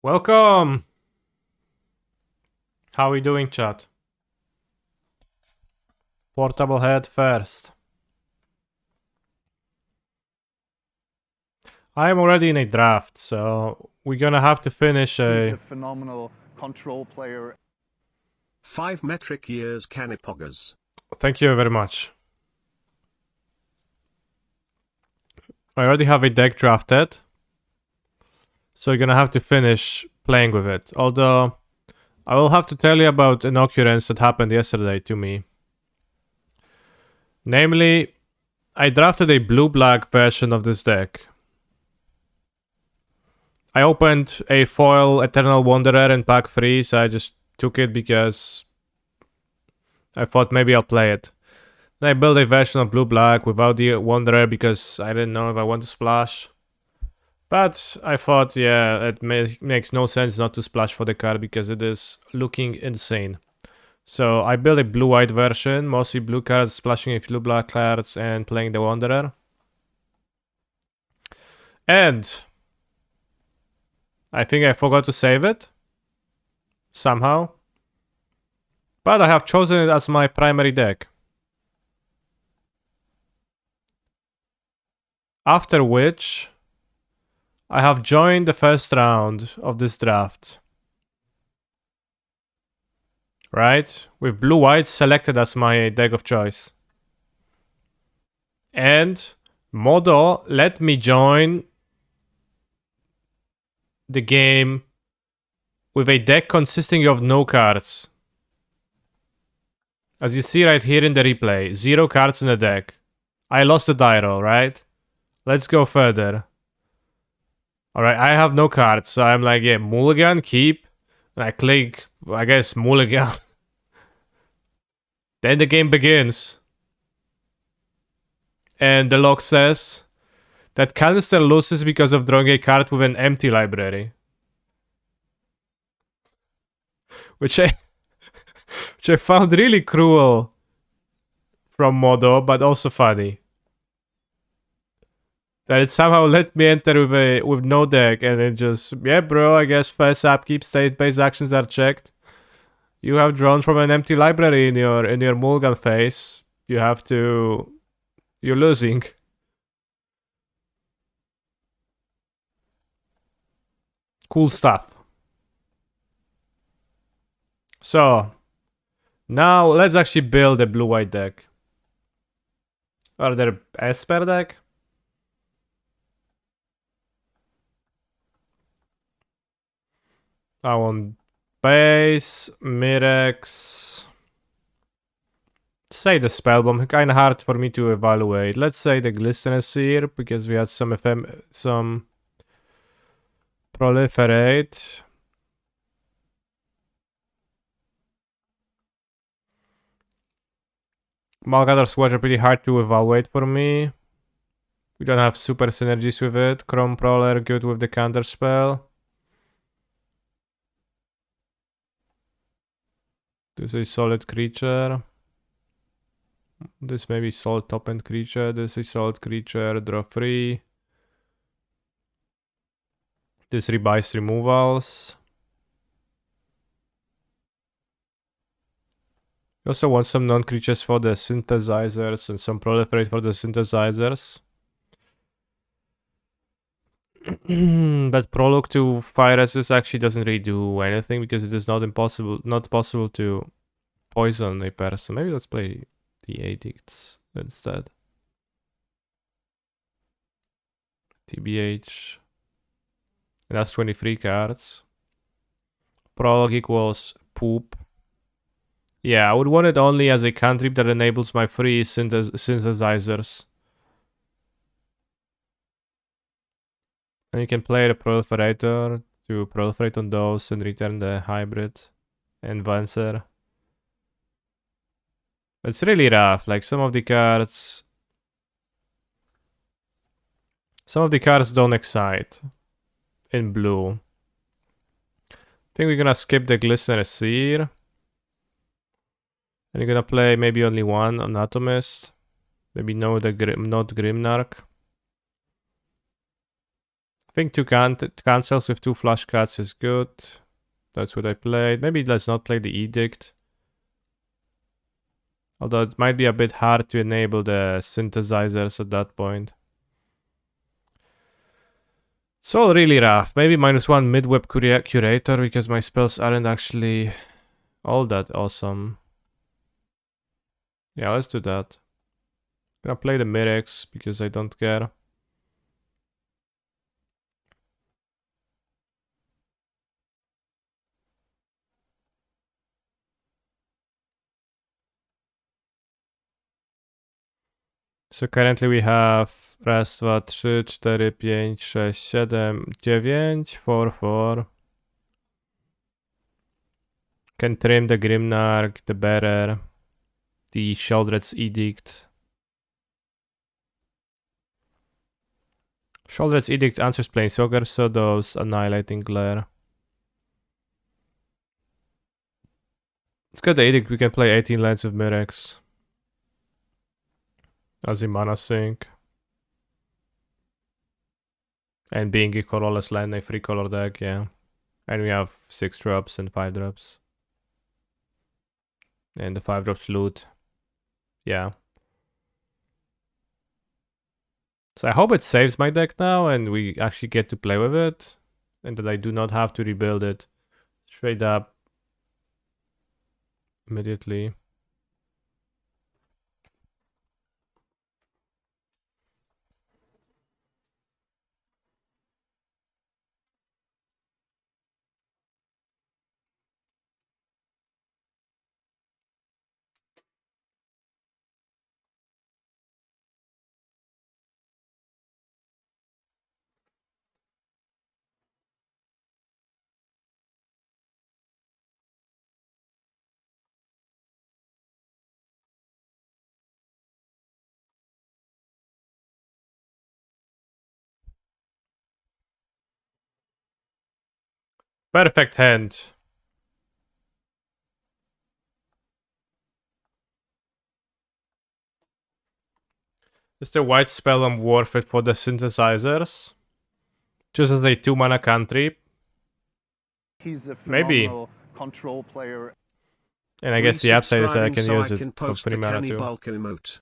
Welcome! How are we doing, chat? Portable head first. I am already in a draft, so we're gonna have to finish He's a... a phenomenal control player. 5 metric years Canipoggers. Thank you very much. I already have a deck drafted, so you're gonna have to finish playing with it. Although, I will have to tell you about an occurrence that happened yesterday to me. Namely, I drafted a blue-black version of this deck. I opened a foil Eternal Wanderer in pack 3, so I just took it because I thought maybe I'll play it. Then I built a version of blue-black without the Wanderer because I didn't know if I want to splash. But I thought, yeah, it makes no sense not to splash for the card because it is looking insane. So I built a blue-white version, mostly blue cards, splashing a few black cards and playing the Wanderer. And I think I forgot to save it. Somehow. But I have chosen it as my primary deck. After which, I have joined the first round of this draft. Right? With blue-white selected as my deck of choice. And Modo let me join the game with a deck consisting of no cards. As you see right here in the replay, 0 cards in the deck. I lost the die roll, right? Let's go further. Alright, I have no cards, so I'm like, yeah, mulligan, keep. And I click, I guess, mulligan. Then the game begins. And the log says that Canister loses because of drawing a card with an empty library. Which I found really cruel from Modo, but also funny. That it somehow let me enter with no deck, and it just, yeah, bro, I guess first up, keep state-based actions are checked. You have drawn from an empty library in your mulligan phase. You have to... You're losing. Cool stuff. So, now let's actually build a blue-white deck. Are there Esper deck? I want base, Mirex. Say the spellbomb, kind of hard for me to evaluate. Let's say the Glistener Seer because we had some proliferate. Malgador's Watch are pretty hard to evaluate for me. We don't have super synergies with it. Chrome Prowler good with the counter spell. This is a solid creature. This may be solid top end creature. This is a solid creature. Draw 3. This rebuys removals. We also want some non-creatures for the synthesizers and some proliferate for the synthesizers. But prologue to fire resist actually doesn't really do anything because it is not possible to poison a person. Maybe let's play the edicts instead. TBH. And that's 23 cards. Prologue equals poop. Yeah, I would want it only as a cantrip that enables my free synthesizers. And you can play the proliferator to proliferate on those and return the hybrid and Vancer. It's really rough, like some of the cards don't excite in blue. I think we're gonna skip the Glistener Seer. And you're gonna play maybe only one Anatomist. Maybe not Grimnarch. think two cancels with 2 flush cards is good. That's what I played. Maybe let's not play the Edict. Although it might be a bit hard to enable the synthesizers at that point. It's all really rough. Maybe -1 mid-web curator because my spells aren't actually all that awesome. Yeah, let's do that. I'm gonna play the Mirex because I don't care. So currently we have raz, 2, 3, 4, 5, 6, 7, 9, 4, 4. Can trim the Grimnark, the Bearer, the Sheoldred's Edict. Sheoldred's Edict answers Planeswalker, so does Annihilating Glare. Let's get the Edict, we can play 18 lands with Mirex. As a mana sink. And being a colorless land, a 3-color deck, yeah. And we have 6 drops and 5 drops. And the 5 drops loot. Yeah. So I hope it saves my deck now and we actually get to play with it. And that I do not have to rebuild it straight up immediately. Perfect hand. Is the white spell worth it for the synthesizers? Just as a 2-mana cantrip? He's a Maybe. phenomenal control player. And I guess the upside is that I Resubscribing can so use I it can for post free the mana Canny too. Bulk emote.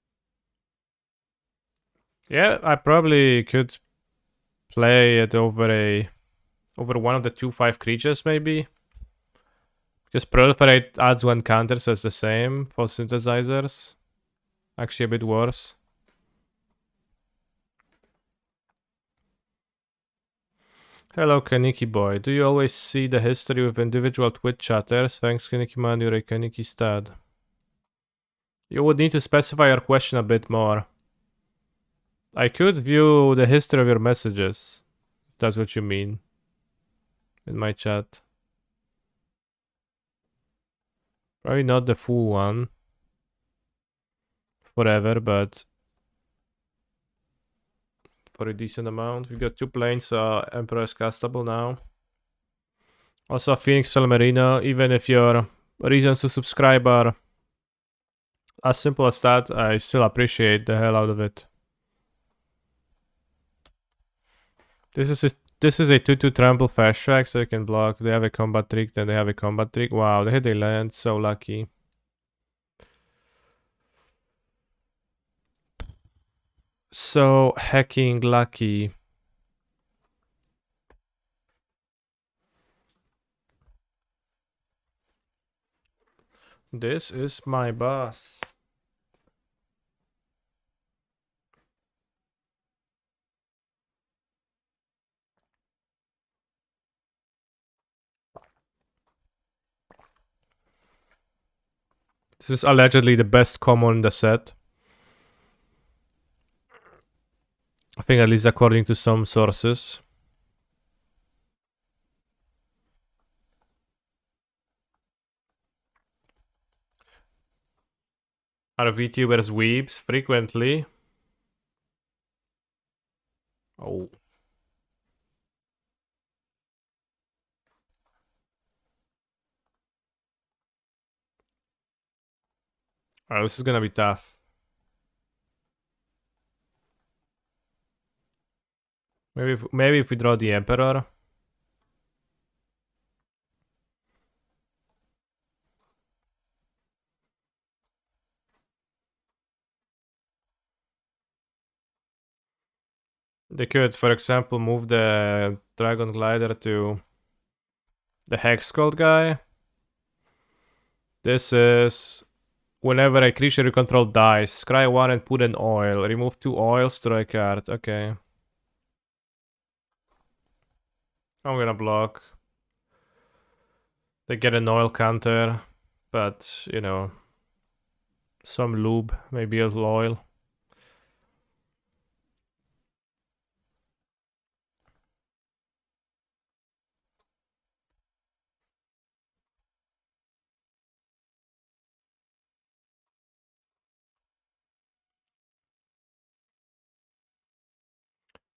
Yeah, I probably could play it over one of the 2/5 creatures maybe. Because Proliferate adds 1 counter, so it's the same for synthesizers. Actually a bit worse. Hello Kaniki boy, do you always see the history with individual Twitch chatters? Thanks Kaniki man, you're a Kaniki stud. You would need to specify your question a bit more. I could view the history of your messages, if that's what you mean, in my chat. Probably not the full one forever, but for a decent amount. We got 2 planes, so Emperor is castable now. Also, Phoenix Marino, even if your reasons to subscribe are as simple as that, I still appreciate the hell out of it. This is a 2/2 trample fast track, so you can block. They have a combat trick, then they have a combat trick. Wow, they hit a land, so lucky. So hacking lucky. This is my boss. This is allegedly the best common in the set. I think at least according to some sources. Are VTubers weebs? Frequently. Oh. Alright, this is gonna be tough. Maybe if we draw the Emperor. They could, for example, move the Dragon Glider to the Hex Gold guy. This is whenever a creature you control dies, scry 1 and put an oil. Remove 2 oils, draw a card. Okay. I'm gonna block. They get an oil counter, but you know, some lube, maybe a little oil.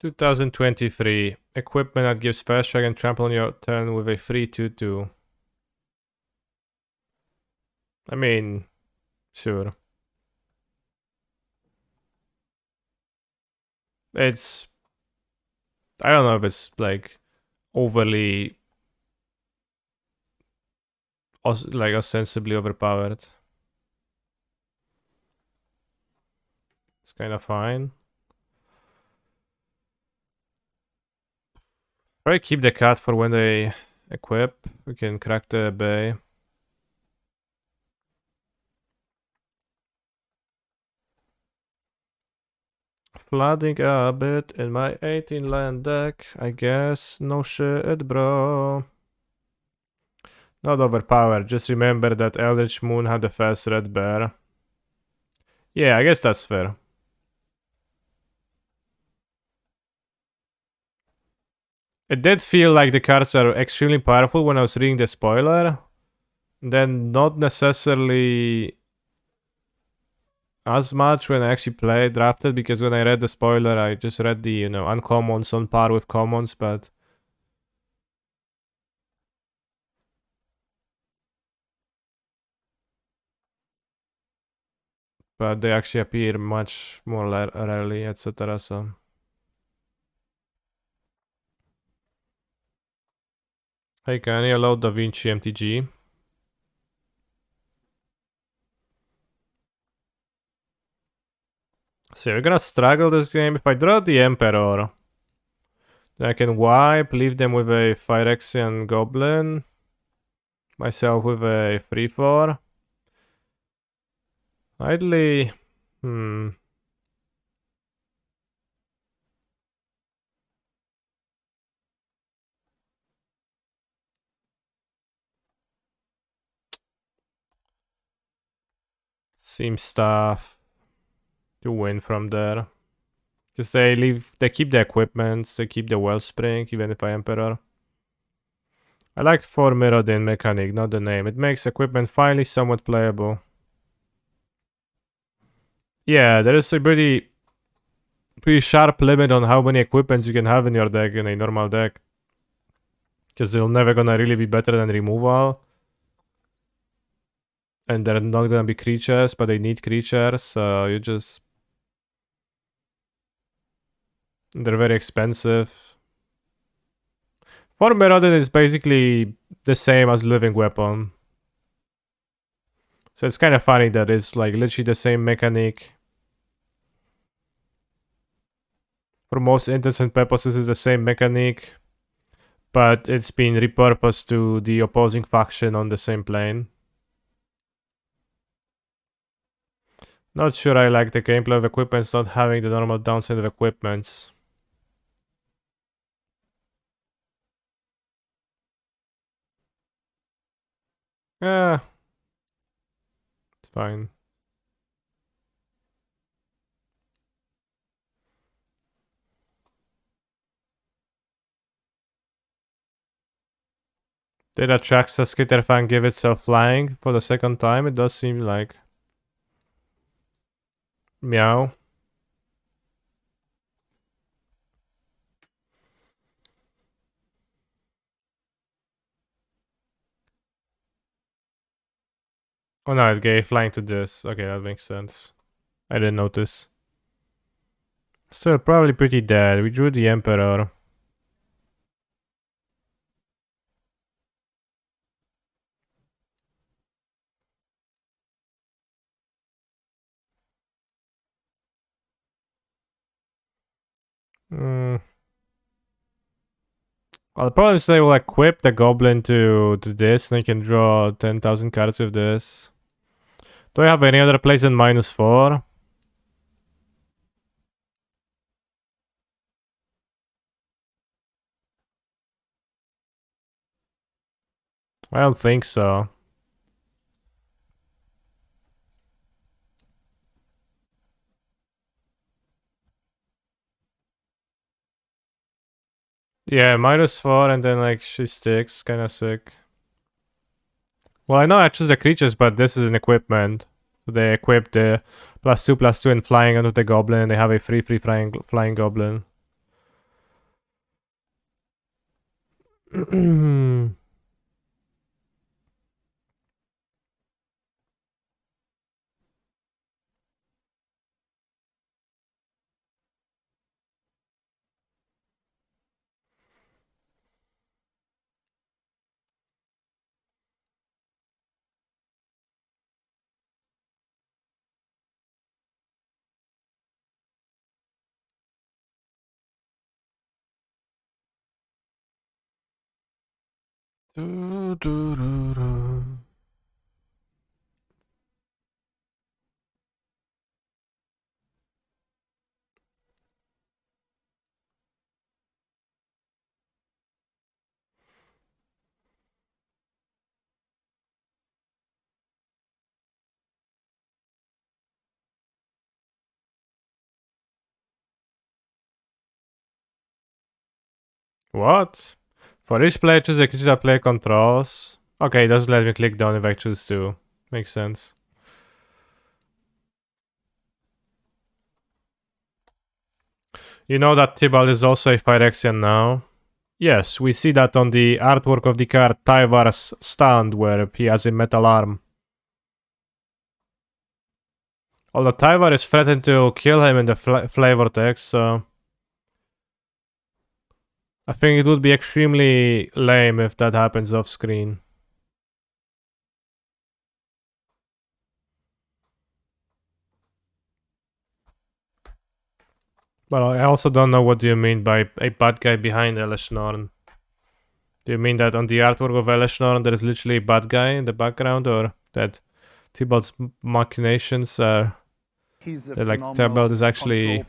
$2023 equipment that gives fast track and trample on your turn with a free 2/2. I mean, sure. It's, I don't know if it's like overly, like ostensibly overpowered. It's kind of fine. Probably keep the cat for when they equip. We can crack the bay. Flooding a bit in my 18 land deck, I guess. No shit, bro. Not overpowered, just remember that Eldritch Moon had a fast red bear. Yeah, I guess that's fair. It did feel like the cards are extremely powerful when I was reading the spoiler. Then not necessarily as much when I actually played drafted, because when I read the spoiler I just read the, you know, uncommons on par with commons, but they actually appear much more rarely, etc. So hey, can you allow Da Vinci MTG? So you're gonna struggle this game. If I draw the Emperor, then I can wipe, leave them with a Phyrexian Goblin, myself with a 3/4. Idly, seems tough to win from there. Because they keep the equipment, they keep the Wellspring, even if I Emperor. I like 4 Mirrodin mechanic, not the name. It makes equipment finally somewhat playable. Yeah, there is a pretty sharp limit on how many equipments you can have in your deck in a normal deck. Because they're never gonna really be better than removal. And they're not gonna be creatures, but they need creatures, so you just... They're very expensive. For Mirrodin is basically the same as Living Weapon. So it's kind of funny that it's like literally the same mechanic. For most intents and purposes, it's the same mechanic, but it's been repurposed to the opposing faction on the same plane. Not sure I like the gameplay of equipments not having the normal downside of equipments. Yeah, it's fine. Did Atraxa Skitterfang give itself flying for the second time? It does seem like. Meow. Oh no, it gave flying to this. Okay, that makes sense. I didn't notice. Still probably pretty dead. We drew the Emperor. Mm. Well, the problem is they will equip the goblin to this, and they can draw 10,000 cards with this. Do I have any other place than -4? I don't think so. Yeah, -4, and then like she sticks, kind of sick. Well, I know I choose the creatures, but this is an equipment. So they equip the +2/+2 and flying onto the goblin, and they have a free flying goblin. What? For each player, choose the creature that player controls. Okay, it doesn't let me click down if I choose to. Makes sense. You know that Tybalt is also a Phyrexian now? Yes, we see that on the artwork of the card Tyvar's stand, where he has a metal arm. Although Tyvar is threatened to kill him in the flavor text, so I think it would be extremely lame if that happens off screen. But I also don't know what do you mean by a bad guy behind Eleshnorn. Do you mean that on the artwork of Eleshnorn there is literally a bad guy in the background, or that Tybalt's machinations are that like Tybalt is actually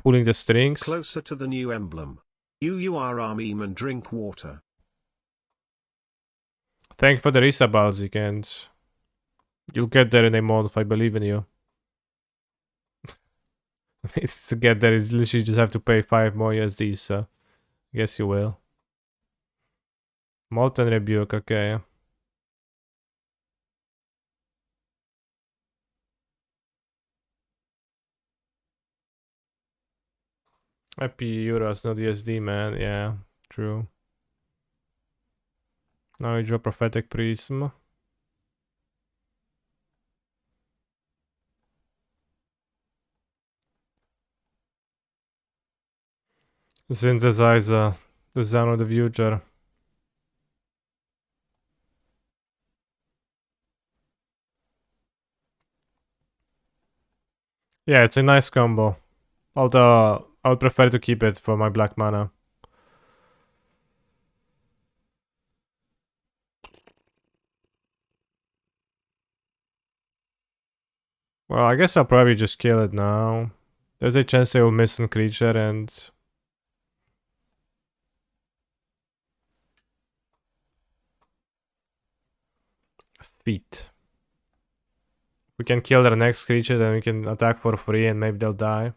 pulling the strings? Closer to the new emblem. You are our meme and drink water. Thank you for the resub, Balzik, and you'll get there in a month. I believe in you. To get there, you literally just have to pay 5 more USDs, so I guess you will. Molten Rebuke, okay. IP euros, not USD, man. Yeah, true. Now we draw Prophetic Prism. Synthesizer, the sound of the future. Yeah, it's a nice combo. Although, I would prefer to keep it for my black mana. Well, I guess I'll probably just kill it now. There's a chance they will miss a creature and... Feet. We can kill their next creature, then we can attack for free and maybe they'll die.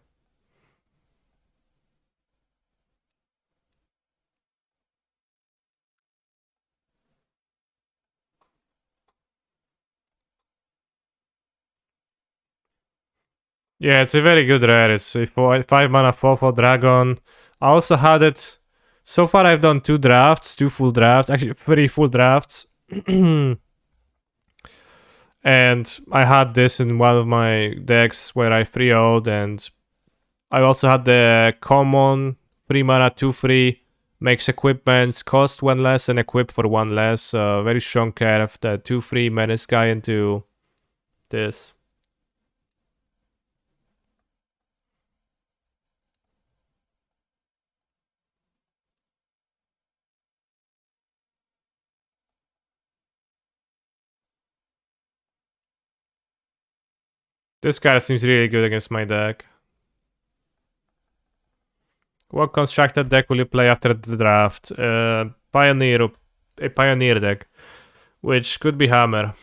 Yeah, it's a very good rare. It's a 5 mana 4/4 dragon. I also had it. So far, I've done 2 drafts, 2 full drafts, actually 3 full drafts. And I had this in one of my decks where I 3-0'd, and I also had the common 3 mana 2/3 makes equipments cost 1 less and equip for 1 less. Very strong curve. The 2/3 menace guy into this. This card seems really good against my deck. What constructed deck will you play after the draft? A Pioneer deck, which could be Hammer.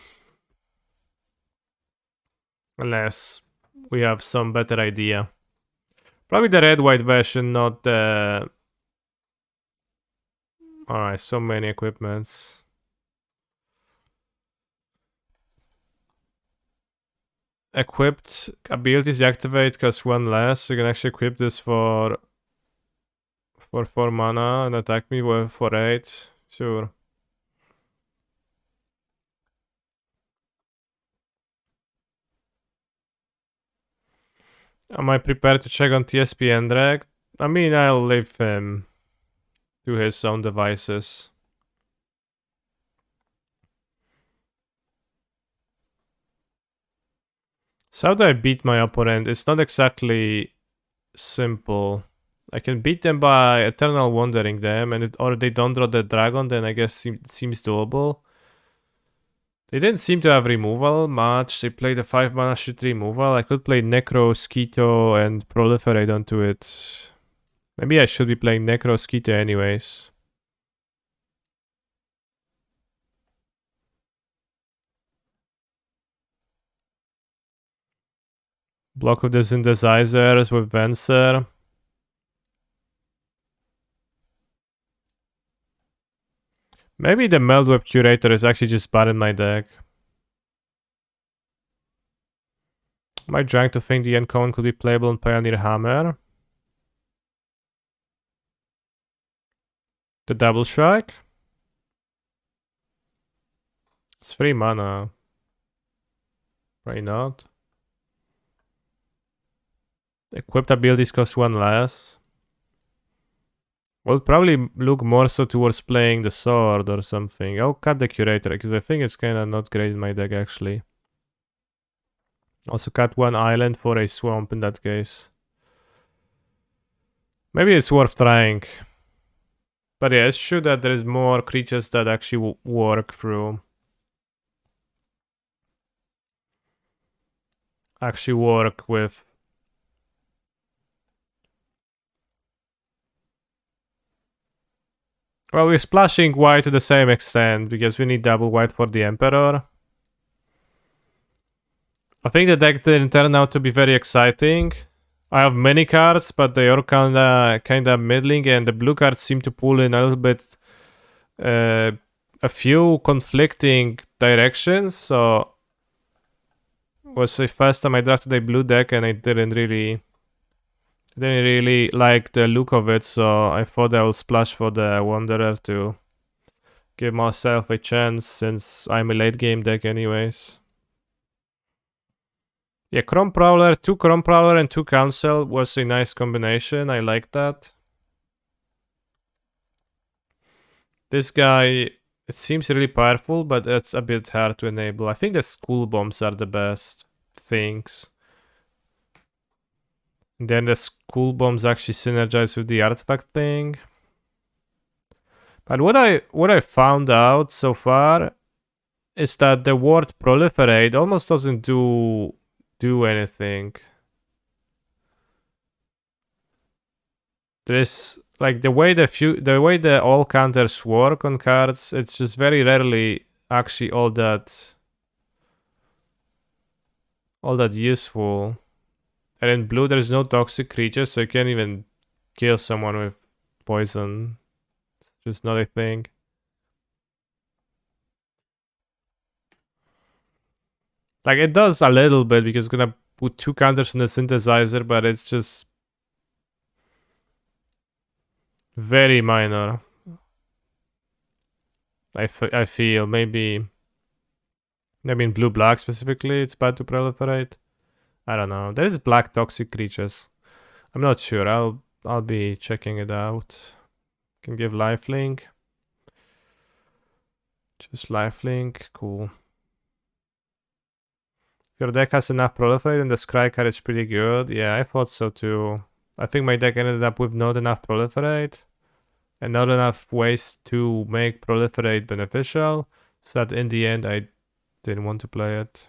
Unless we have some better idea. Probably the red-white version, not the... Alright, so many equipments. Equipped abilities activate cost 1 less. You can actually equip this for 4 mana and attack me for 8. Sure. Am I prepared to check on TSP Endrek? I mean, I'll leave him to his own devices. So how do I beat my opponent? It's not exactly simple. I can beat them by Eternal Wandering them, or they don't draw the dragon, then I guess it seems doable. They didn't seem to have removal much. They played a 5 mana shit removal. I could play Necro, Skeeto, and Proliferate onto it. Maybe I should be playing Necro, Skeeto anyways. Block of the Synthesizers with Venser. Maybe the Meldweb Curator is actually just bad in my deck. Am I trying to think the Uncommon could be playable on Pioneer Hammer? The Double Strike? It's 3 mana. Why not? Equipped abilities cost 1 less. We'll probably look more so towards playing the sword or something. I'll cut the Curator because I think it's kinda not great in my deck actually. Also cut 1 island for a swamp in that case. Maybe it's worth trying. But yeah, it's true that there is more creatures that actually work through. Actually work with. Well, we're splashing white to the same extent because we need double white for the Emperor. I think the deck didn't turn out to be very exciting. I have many cards, but they are kinda middling, and the blue cards seem to pull in a little bit a few conflicting directions. So it was the first time I drafted a blue deck, and I didn't really like the look of it. So I thought I would splash for the Wanderer to give myself a chance, since I'm a late game deck anyways. Yeah, Chrome Prowler, 2 Chrome Prowler and 2 Council was a nice combination. I like that. This guy, it seems really powerful, but it's a bit hard to enable. I think the School Bombs are the best things. And then the School Bombs actually synergize with the artifact thing. But what I found out so far is that the word proliferate almost doesn't do anything. There's like the way the all counters work on cards, it's just very rarely actually all that useful. And in blue there's no toxic creatures, so you can't even kill someone with poison. It's just not a thing. Like it does a little bit because it's gonna put 2 counters on the synthesizer, but it's just very minor. I feel maybe in blue-black specifically it's bad to proliferate. I don't know. There is black toxic creatures. I'm not sure. I'll be checking it out. Can give lifelink. Just lifelink. Cool. If your deck has enough proliferate, and the scry card is pretty good. Yeah, I thought so too. I think my deck ended up with not enough proliferate and not enough ways to make proliferate beneficial, so that in the end I didn't want to play it.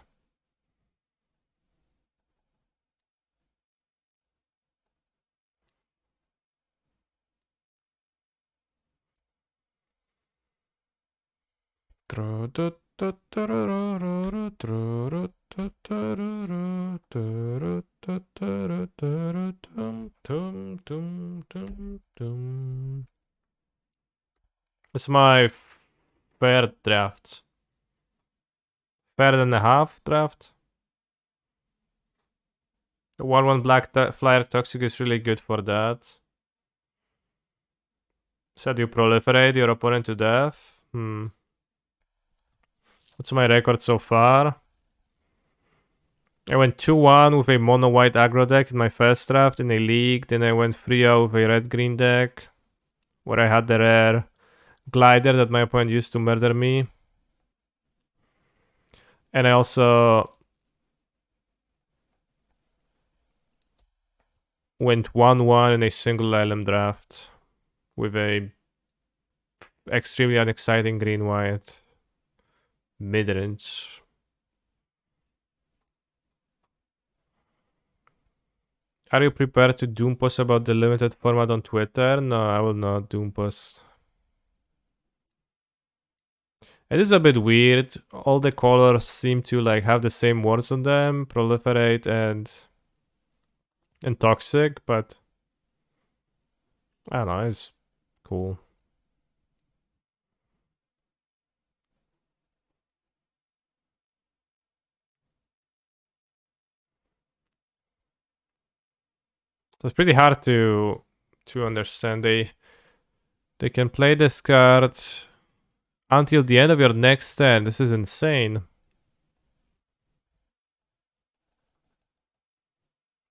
It's my third draft. Third and a half draft. The 1/1 black flyer toxic is really good for that. Said you proliferate your opponent to death. What's my record so far? I went 2-1 with a mono white aggro deck in my first draft in a league. Then I went 3-0 with a red green deck, where I had the rare glider that my opponent used to murder me. And I also went 1-1 in a single island draft with a extremely unexciting green white mid-range. Are you prepared to doom post about the limited format on Twitter? No, I will not doom post. It is a bit weird. All the colors seem to like have the same words on them, proliferate and toxic, but I don't know, it's cool. So it's pretty hard to understand. They can play this card until the end of your next turn. This is insane.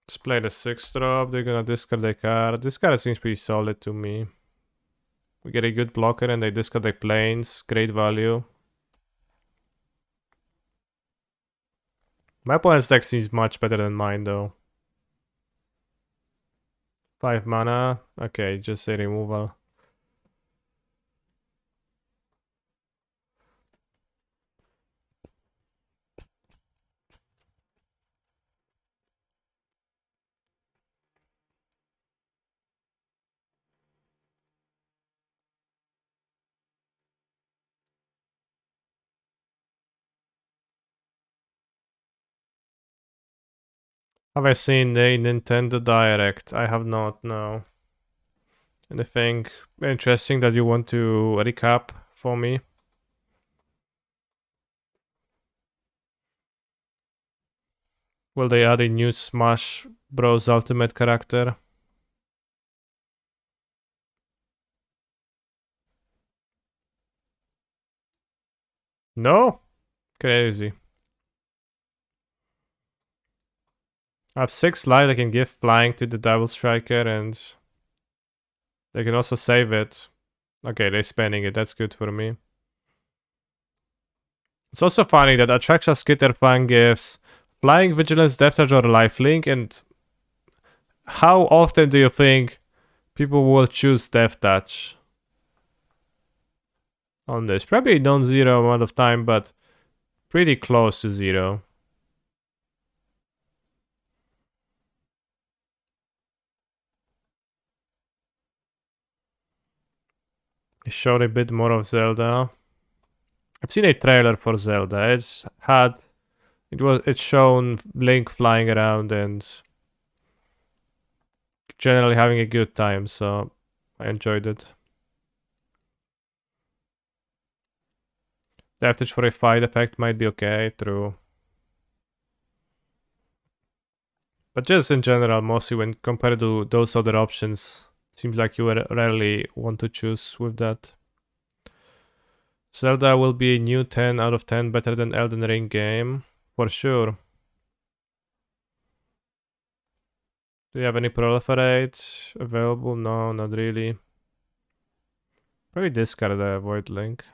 Let's play the 6-drop. They're gonna discard a card. This card seems pretty solid to me. We get a good blocker and they discard the planes. Great value. My opponent's deck seems much better than mine though. 5 mana. Okay, just a removal. Have I seen the Nintendo Direct? I have not, no. Anything interesting that you want to recap for me? Will they add a new Smash Bros. Ultimate character? No? Crazy. I have 6 life. I can give flying to the Devil Striker and they can also save it. Okay, they're spending it. That's good for me. It's also funny that Atraxa Skitterfang gives Flying, Vigilance, Death Touch, or Lifelink, and how often do you think people will choose Death Touch on this? Probably non-zero amount of time, but pretty close to zero. It showed a bit more of Zelda. I've seen a trailer for Zelda. It's shown Link flying around and generally having a good time, so I enjoyed it. Death Touch for a fight effect might be okay, true. But just in general, mostly when compared to those other options, seems like you rarely want to choose with that. Zelda will be a new 10 out of 10 better than Elden Ring game, for sure. Do you have any proliferate available? No, not really. Probably discard the Void Link.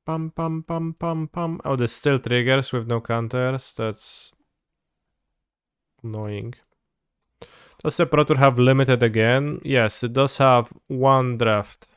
Pum pum pum pum pum. Oh, there's still triggers with no counters. That's Annoying. Does the Pro Tour have limited again? Yes, it does have one draft.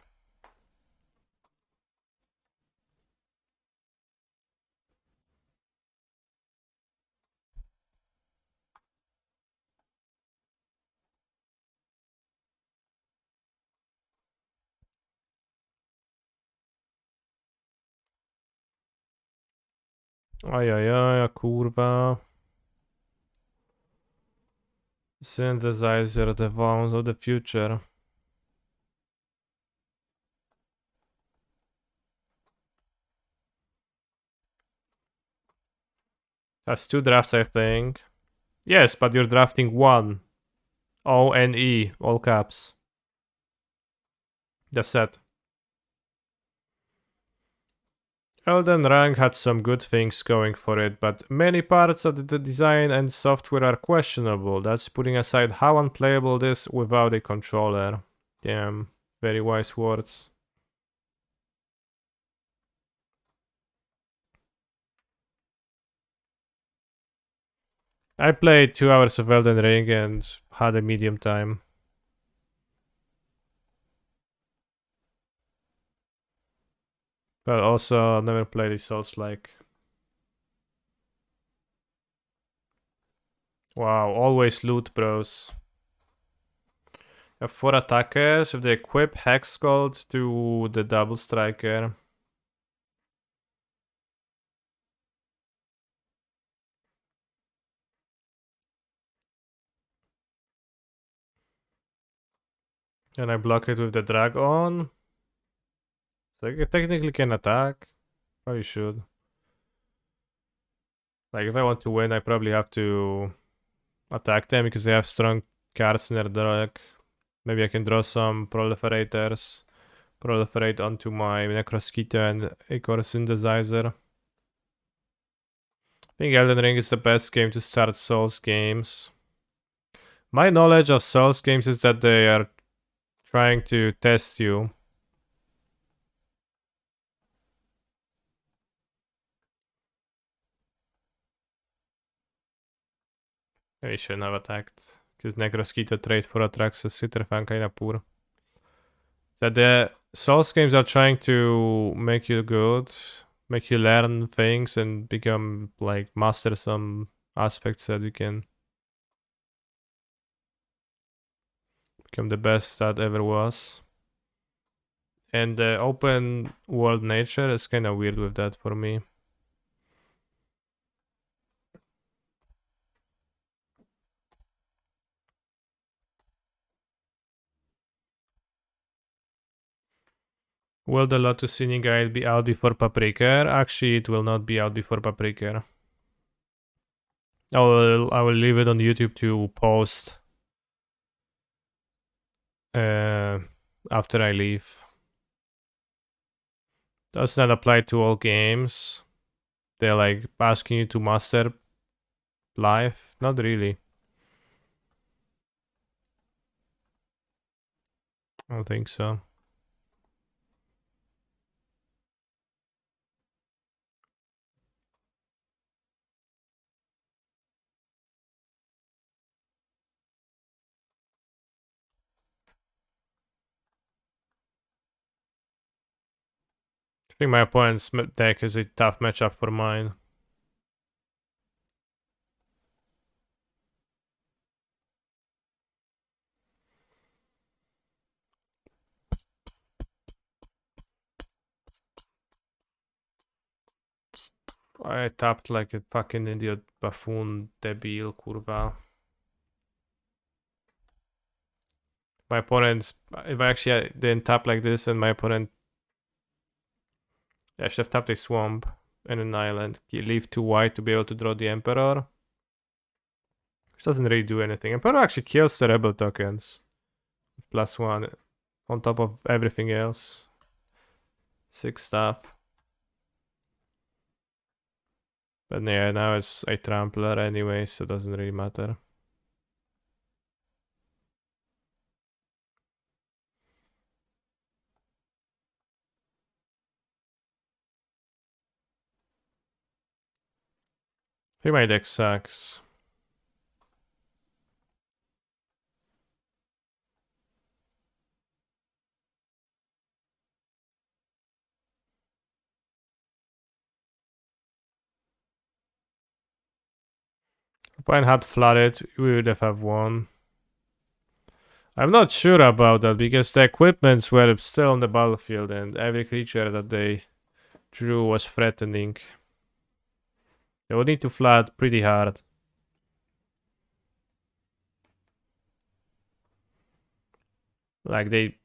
Ajajaj, kurwa. Synthesizer, the wounds of the future. Has two drafts, I think. Yes, but you're drafting one. O-N-E, all caps. The set. Elden Ring had some good things going for it, but many parts of the design and software are questionable. That's putting aside how unplayable it is without a controller. Damn, very wise words. I played 2 hours of Elden Ring and had a medium time. But also never played a Souls-like. Wow, always loot, bros. You have 4 attackers. If they equip Hex Gold to the double striker. And I block it with the dragon. So I technically can attack. Probably should. Like if I want to win, I probably have to attack them because they have strong cards in their deck. Maybe I can draw some proliferators. Proliferate onto my Necrosquito and Ichor Synthesizer. I think Elden Ring is the best game to start Souls games. My knowledge of Souls games is that they are trying to test you. Maybe shouldn't have attacked. Because Necrosquito trade for Atraxas Citrefan kinda poor. That the Souls games are trying to make you good, make you learn things and become like master some aspects that you can become the best that ever was. And the open world nature is kind of weird with that for me. Will the Lotus Singing Guide be out before Paprika? Actually, it will not be out before Paprika. I will leave it on YouTube to post after I leave. Does not apply to all games. They're like asking you to master live? Not really. I don't think so. I think my opponent's deck is a tough matchup for mine. I tapped like a fucking idiot buffoon debil kurwa. My opponent's if I actually didn't tap like this and my opponent I should have tapped a swamp and an island. Leave 2 white to be able to draw the Emperor. Which doesn't really do anything. Emperor actually kills the rebel tokens. +1 on top of everything else. 6 stuff. But yeah, now it's a trampler anyway, so it doesn't really matter. I think my deck sucks. If opponent had flooded, we would have won. I'm not sure about that because the equipments were still on the battlefield and every creature that they drew was threatening. They would need to flood pretty hard. Like they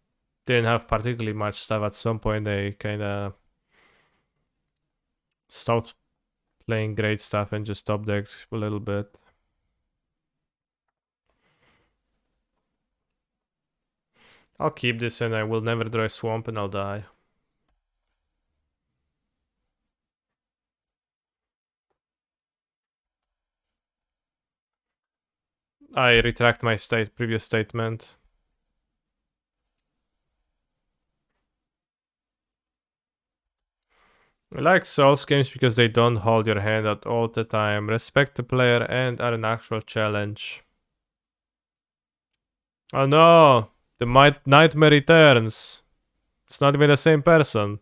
didn't have particularly much stuff. At some point they kinda stopped playing great stuff and just top decked a little bit. I'll keep this and I will never draw a swamp and I'll die. I retract my previous statement. I like Souls games because they don't hold your hand at all the time, respect the player, and are an actual challenge. Oh no! The nightmare returns! It's not even the same person.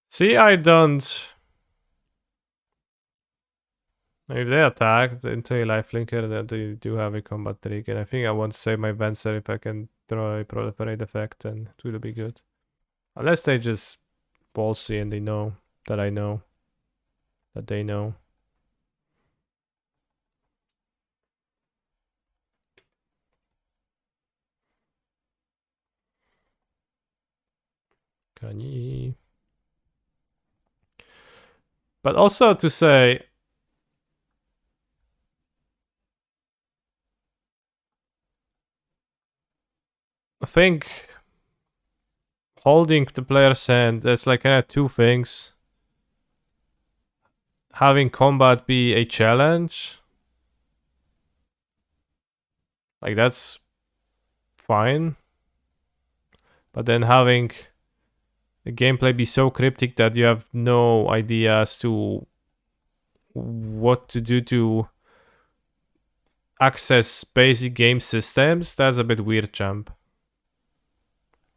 See, I don't... If they attack into a lifelinker, then they do have a combat trick, and I think I want to save my Venser if I can draw a proliferate effect, and it will be good. Unless they just ballsy and they know that I know that they know. Kani. But also to say, I think holding the player's hand, there's like kind of two things. Having combat be a challenge, like that's fine. But then having the gameplay be so cryptic that you have no idea as to what to do to access basic game systems, that's a bit weird, champ.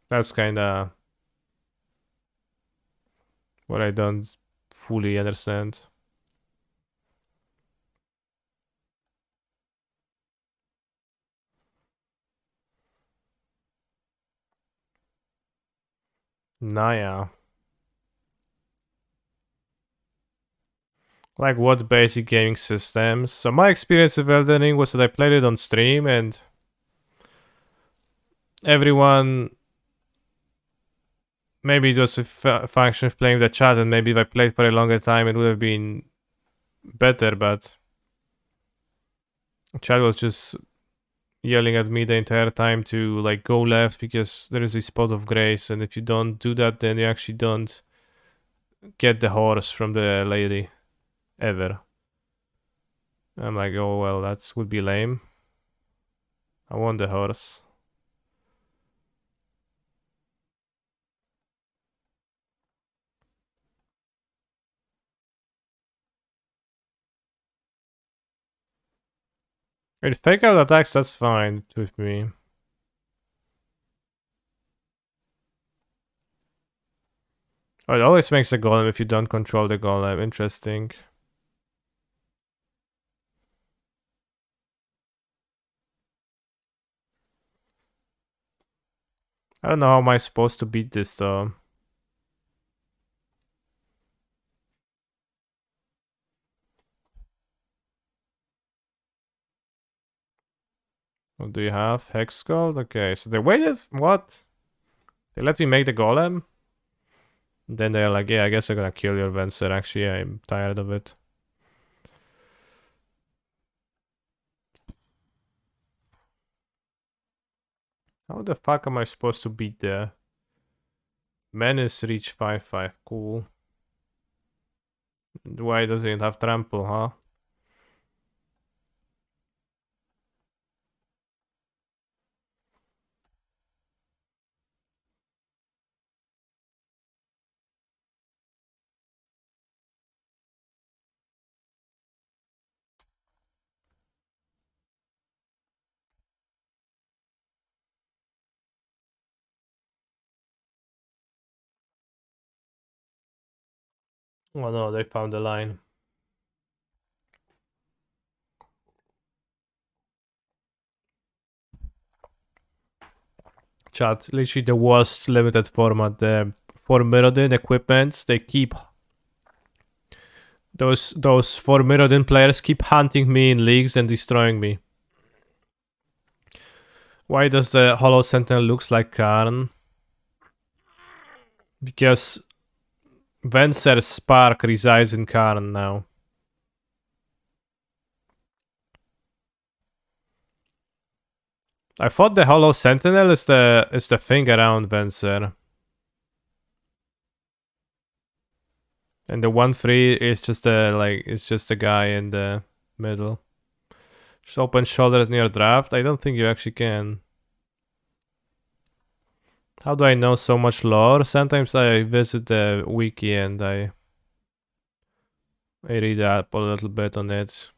That's kinda what I don't fully understand. Naya. Like what basic gaming systems? So my experience with Elden Ring was that I played it on stream and everyone, maybe it was a function of playing the chat, and maybe if I played for a longer time it would have been better, but chat was just yelling at me the entire time to like go left because there is a spot of grace, and if you don't do that then you actually don't get the horse from the lady ever. I'm like, oh well, that would be lame. I want the horse. With fake out attacks, that's fine with me. Oh, it always makes a golem if you don't control the golem. Interesting. I don't know how am I supposed to beat this though. What do you have? Hex Gold? Okay, so they waited. What? They let me make the golem? Then they're like, yeah, I guess I'm gonna kill your Venser. Actually, I'm tired of it. How the fuck am I supposed to beat the Menace reach 5/5? Cool. Why doesn't it have trample, huh? Oh no, they found the line. Chat, literally the worst limited format. For Mirrodin equipments, they keep those for Mirrodin players keep hunting me in leagues and destroying me. Why does the Hollow Sentinel looks like Karn? Because Venser's spark resides in Karn now. I thought the Hollow Sentinel is the thing around Venser. And the 1-3 is just it's just a guy in the middle. Just open shoulder near draft. I don't think you actually can. How do I know so much lore? Sometimes I visit the wiki and I read up a little bit on it.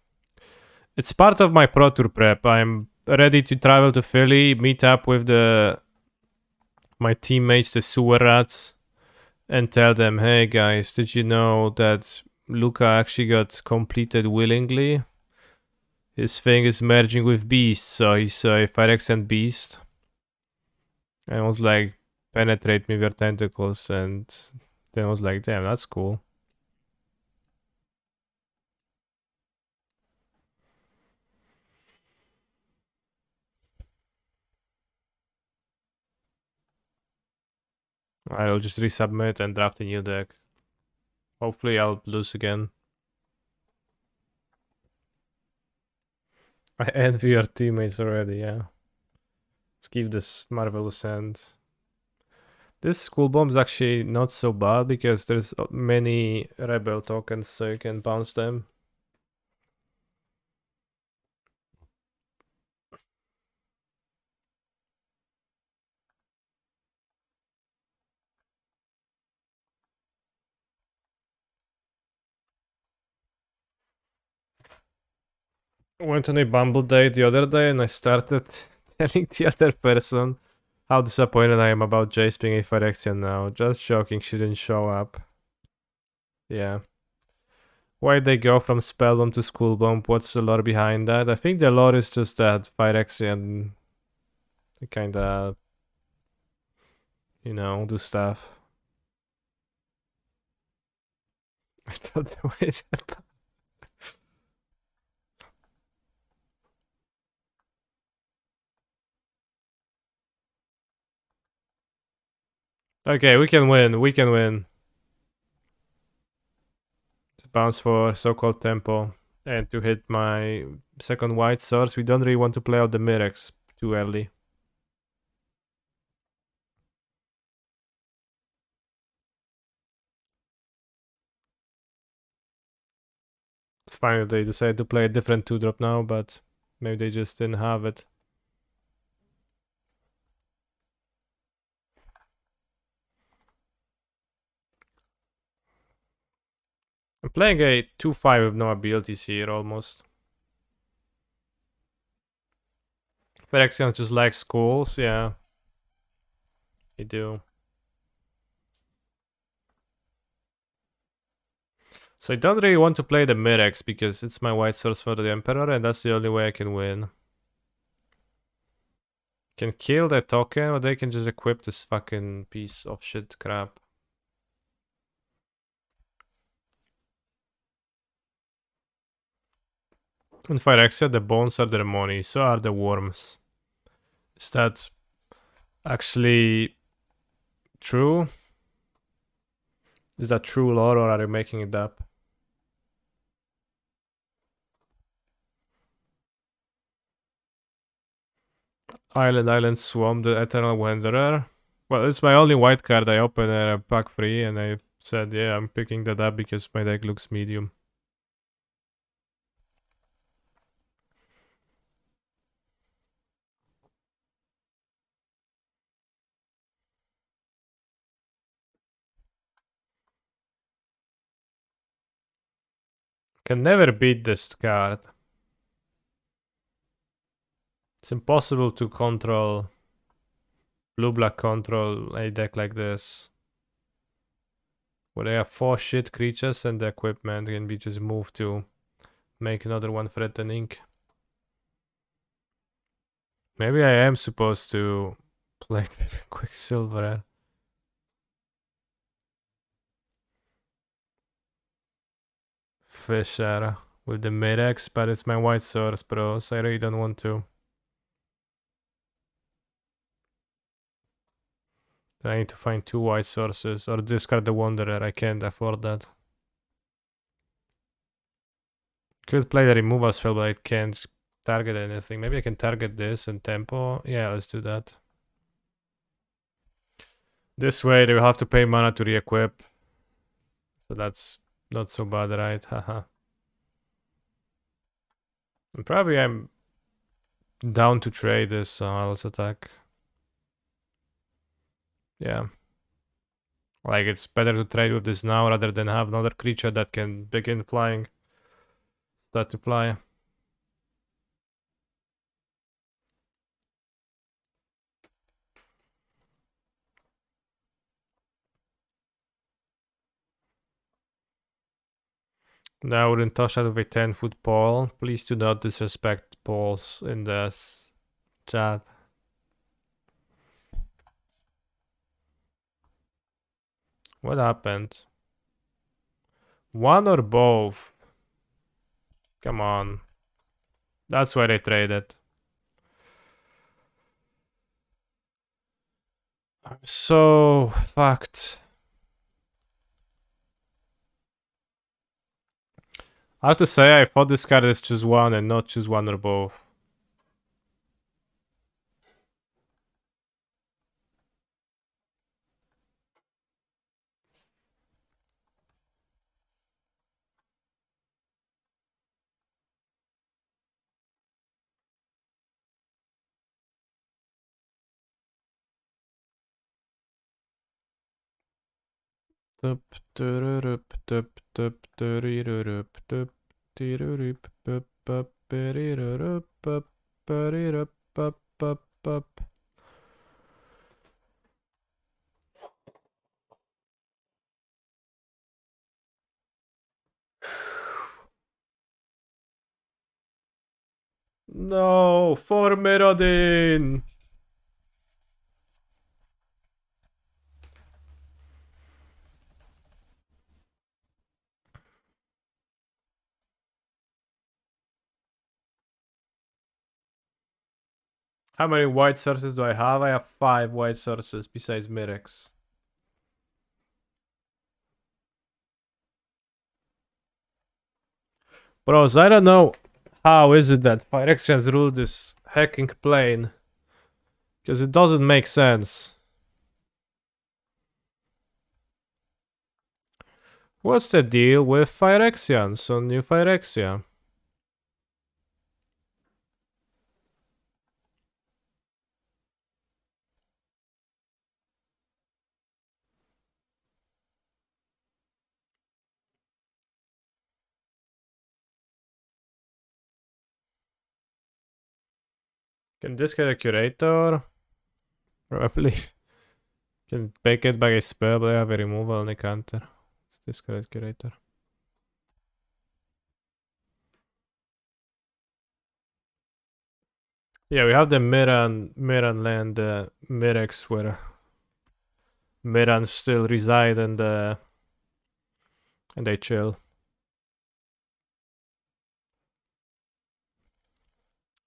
It's part of my Pro Tour prep. I'm ready to travel to Philly, meet up with my teammates, the sewer rats, and tell them, hey guys, did you know that Luca actually got completed willingly? His thing is merging with Beast, so he's a Phyrexian Beast. And I was like, penetrate me with your tentacles, and then I was like, damn, that's cool. I'll just resubmit and draft a new deck. Hopefully I'll lose again. I envy your teammates already, yeah. Let's give this marvelous end. This school bomb is actually not so bad because there's many rebel tokens, so you can bounce them. Went on a Bumble date the other day and I started telling the other person how disappointed I am about Jace being a Phyrexian now. Just joking, she didn't show up. Yeah. Why'd they go from Spellbomb to School Bomb? What's the lore behind that? I think the lore is just that Phyrexian kinda, do stuff. I don't know it. Okay, we can win. We can win. To bounce for so-called tempo and to hit my second white source. We don't really want to play out the Mirex too early. It's fine if they decide to play a different 2-drop now, but maybe they just didn't have it. I'm playing a 2-5 with no abilities here almost. Phyrexians just like schools, yeah. They do. So I don't really want to play the Mirex because it's my white source for the Emperor and that's the only way I can win. Can kill that token or they can just equip this fucking piece of shit crap. In Phyrexia, the bones are their money, so are the worms. Is that actually true? Is that true lore or are you making it up? Island Swamp, the Eternal Wanderer. Well, it's my only white card. I opened a pack 3 and I said, yeah, I'm picking that up because my deck looks medium. Can never beat this card. It's impossible to control blue-black control a deck like this. where they have 4 shit creatures and the equipment can be just moved to make another one threatening. Maybe I am supposed to play this Quicksilver. Fisher with the mid-X, but it's my white source, bro, so I really don't want to. I need to find 2 white sources or discard the Wanderer. I can't afford that. Could play the removal spell, but I can't target anything. Maybe I can target this and tempo. Yeah, let's do that. This way they will have to pay mana to re-equip. So that's not so bad, right? Haha. And probably I'm down to trade this let's attack. Yeah. Like it's better to trade with this now rather than have another creature that can begin flying. Start to fly. Now I wouldn't touch that with a 10-foot pole. Please do not disrespect poles in the chat. What happened? One or both? Come on. That's why they traded. I'm so fucked. I have to say, I thought this card is choose one and not choose one or both. Tup, tururup, tup, tup, turirurup, tup, tirurup, pup, pup, pirirurup, pup, pirirup, pup, pup, pup. No, for Mirrodin! How many white sources do I have? I have 5 white sources besides Mirex. Bros, I don't know how is it that Phyrexians rule this hacking plane. Because it doesn't make sense. What's the deal with Phyrexians on New Phyrexia? Can discard a curator? Probably. Can make it by a spell, but I have a removal on the counter. Let's discard a curator. Yeah, we have the Miran land, Mirex, where Mirans still reside and they chill.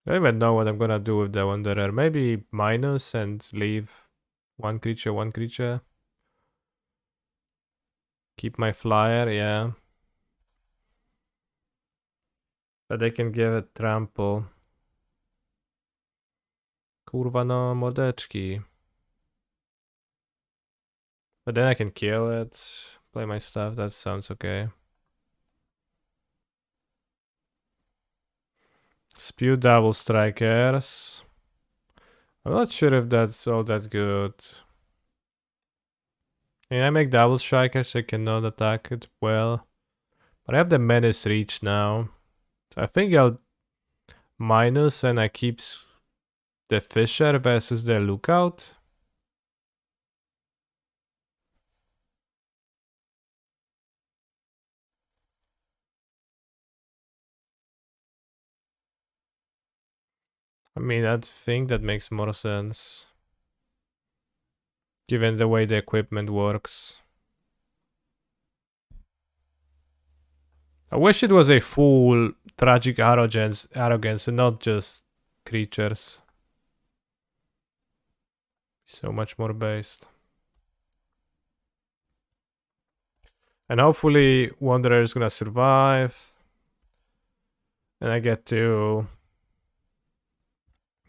I don't even know what I'm gonna do with the Wanderer. Maybe minus and leave one creature, one creature. Keep my flyer, yeah. But they can give it trample. Kurwa no, mordeczki. But then I can kill it, play my stuff, that sounds okay. Spew double strikers. I'm not sure if that's all that good. I make double strikers, I cannot attack it well. But I have the menace reach now. So I think I'll minus and I keep the Fisher versus the Lookout. I mean, I think that makes more sense. Given the way the equipment works. I wish it was a full tragic arrogance and not just creatures. So much more based. And hopefully Wanderer is gonna survive. And I get to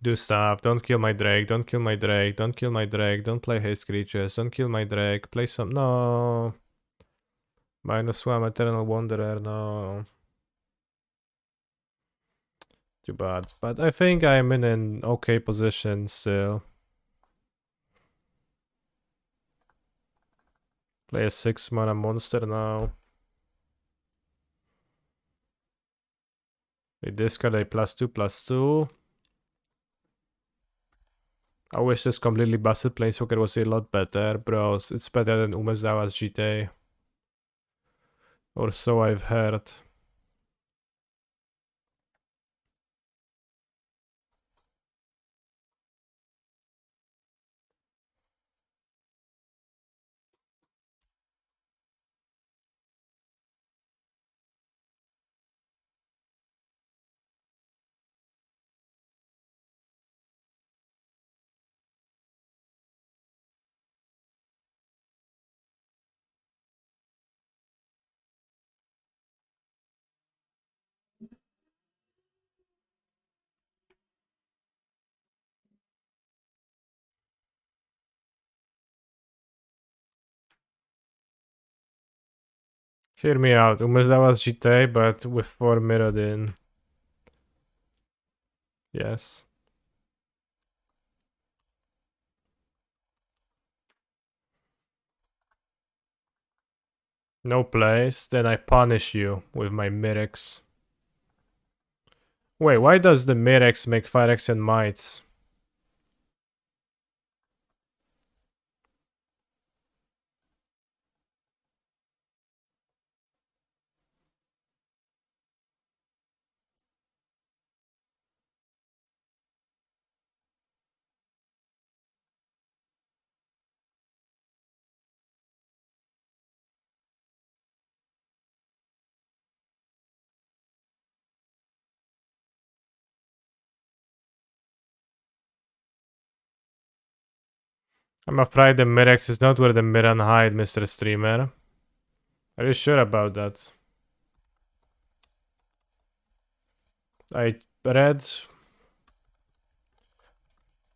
do stuff. Don't kill my Drake, don't kill my Drake, don't kill my Drake, don't play haste creatures, don't kill my Drake, play some... No! -1 Eternal Wanderer, no. Too bad. But I think I'm in an okay position still. Play a 6-mana monster now. They discard a +2/+2. I wish this completely busted Planeswalker was a lot better, bros. It's better than Umezawa's GT. Or so I've heard. Hear me out. Umezawa's GT, but with 4 Mirrodin. Yes. No place, then I punish you with my Mirex. Wait, why does the Mirex make Phyrexian Mites? I'm afraid the Mirex is not where the Miran hide, Mr. Streamer. Are you sure about that? I read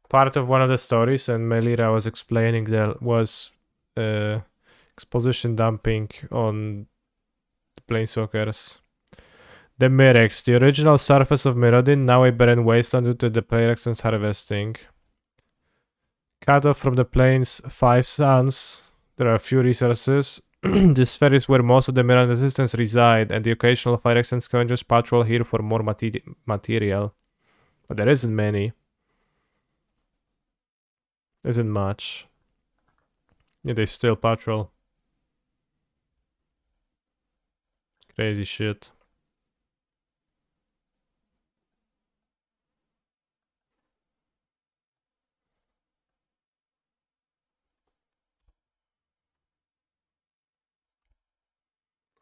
part of one of the stories, and Melira was explaining there was exposition dumping on the Planeswalkers. The Mirex, the original surface of Mirrodin, now a barren wasteland due to the Pyrexion's harvesting. Cut off from the plane's 5 suns, there are few resources. This sphere is where most of the Miran resistance reside, and the occasional Phyrexian scavengers patrol here for more material. But there isn't many. Isn't much. Yeah, they still patrol. Crazy shit.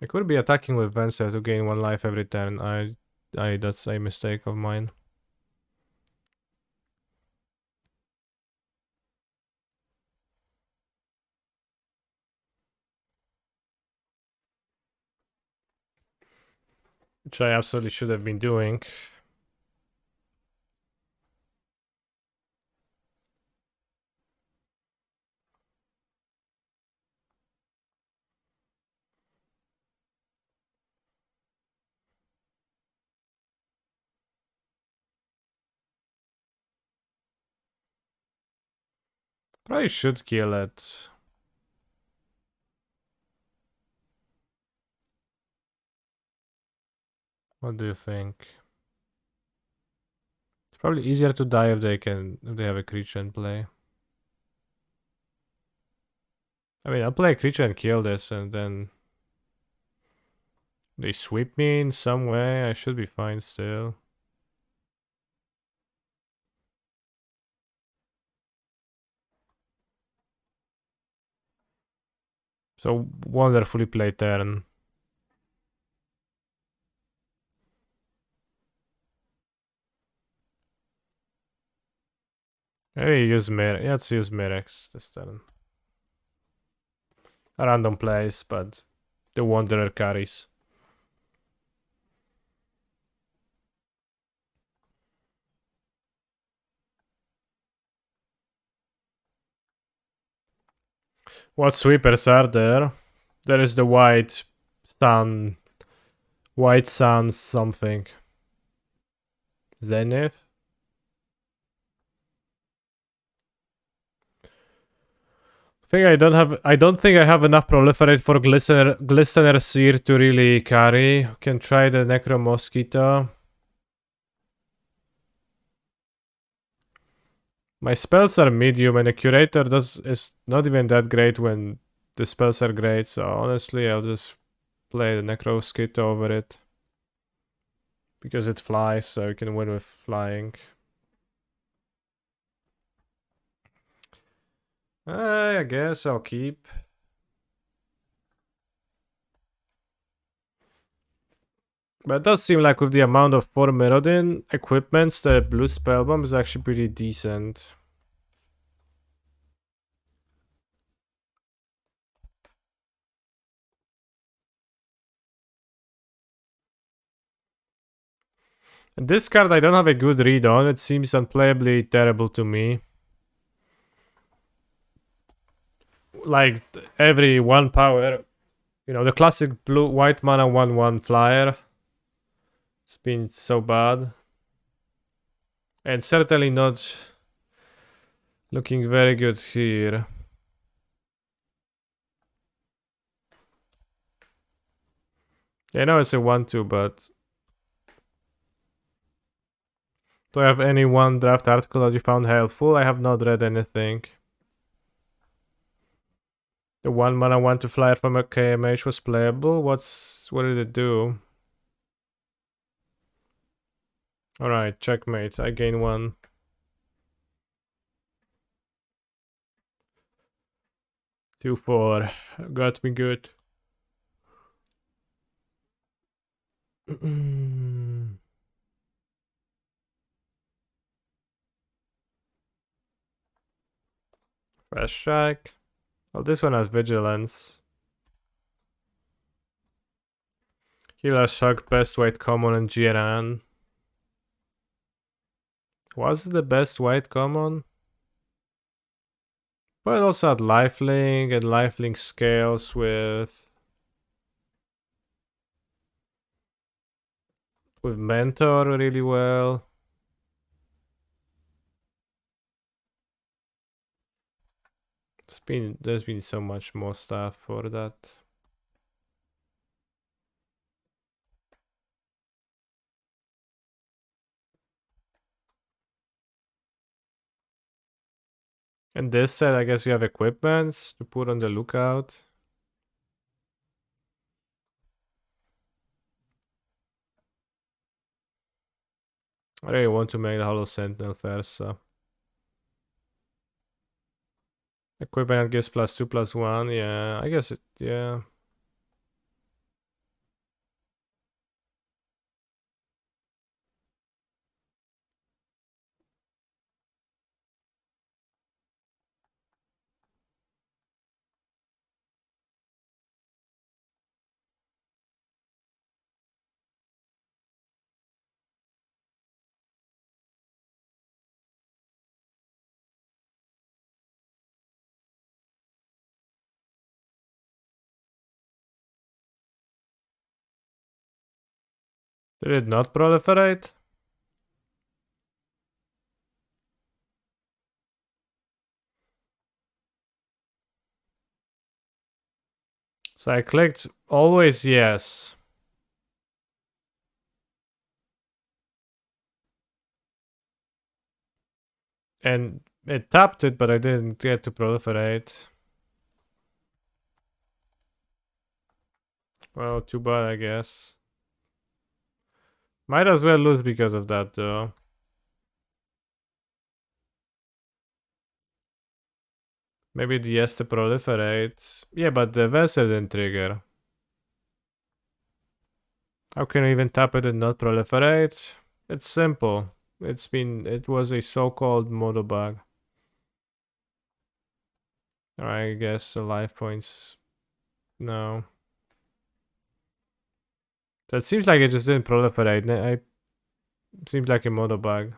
I could be attacking with Venser to gain 1 life every turn. That's a mistake of mine. Which I absolutely should have been doing. Probably should kill it. What do you think? It's probably easier to die if they have a creature in play. I mean, I'll play a creature and kill this, and then they sweep me in some way. I should be fine still. So wonderfully played turn. Maybe use Mir. Yeah, let's use Mirex this turn. A random place, but the Wanderer carries. What sweepers are there? There is the white sun something. Zenith? I don't think I have enough proliferate for Glistener Seer to really carry. Can try the Necro Mosquito. My spells are medium and the Curator is not even that great when the spells are great, so honestly I'll just play the Necro Mosquito over it. Because it flies, so you can win with flying. I guess I'll keep. But it does seem like with the amount of 4 Mirrodin equipments, the blue spellbomb is actually pretty decent. And this card I don't have a good read on, it seems unplayably terrible to me. Like every 1 power, you know, the classic blue white mana 1/1 flyer. It's been so bad. And certainly not looking very good here. Yeah, I know it's a 1/2, but do I have any one draft article that you found helpful? I have not read anything. The 1 mana 1 to flyer from a KMH was playable. What did it do? Alright, checkmate. I gain 1. 2/4. Got me good. Fresh strike. Oh, this one has vigilance. Healer shock, best white common, and Jiran. Was it the best white common? But it also had lifelink and lifelink scales with mentor really well. There's been so much more stuff for that. And this set, I guess you have equipments to put on the lookout. I really want to make the Hollow Sentinel first, so. Equipment gives +2/+1, yeah, I guess yeah. Did it not proliferate? So I clicked always yes. And it tapped it, but I didn't get to proliferate. Well, too bad, I guess. Might as well lose because of that, though. Maybe the Este proliferates. Yeah, but the vessel didn't trigger. How can you even tap it and not proliferate? It's simple. It was a so-called modo bug. I guess the life points. No. So it seems like it just didn't proliferate. Seems like a modo bug.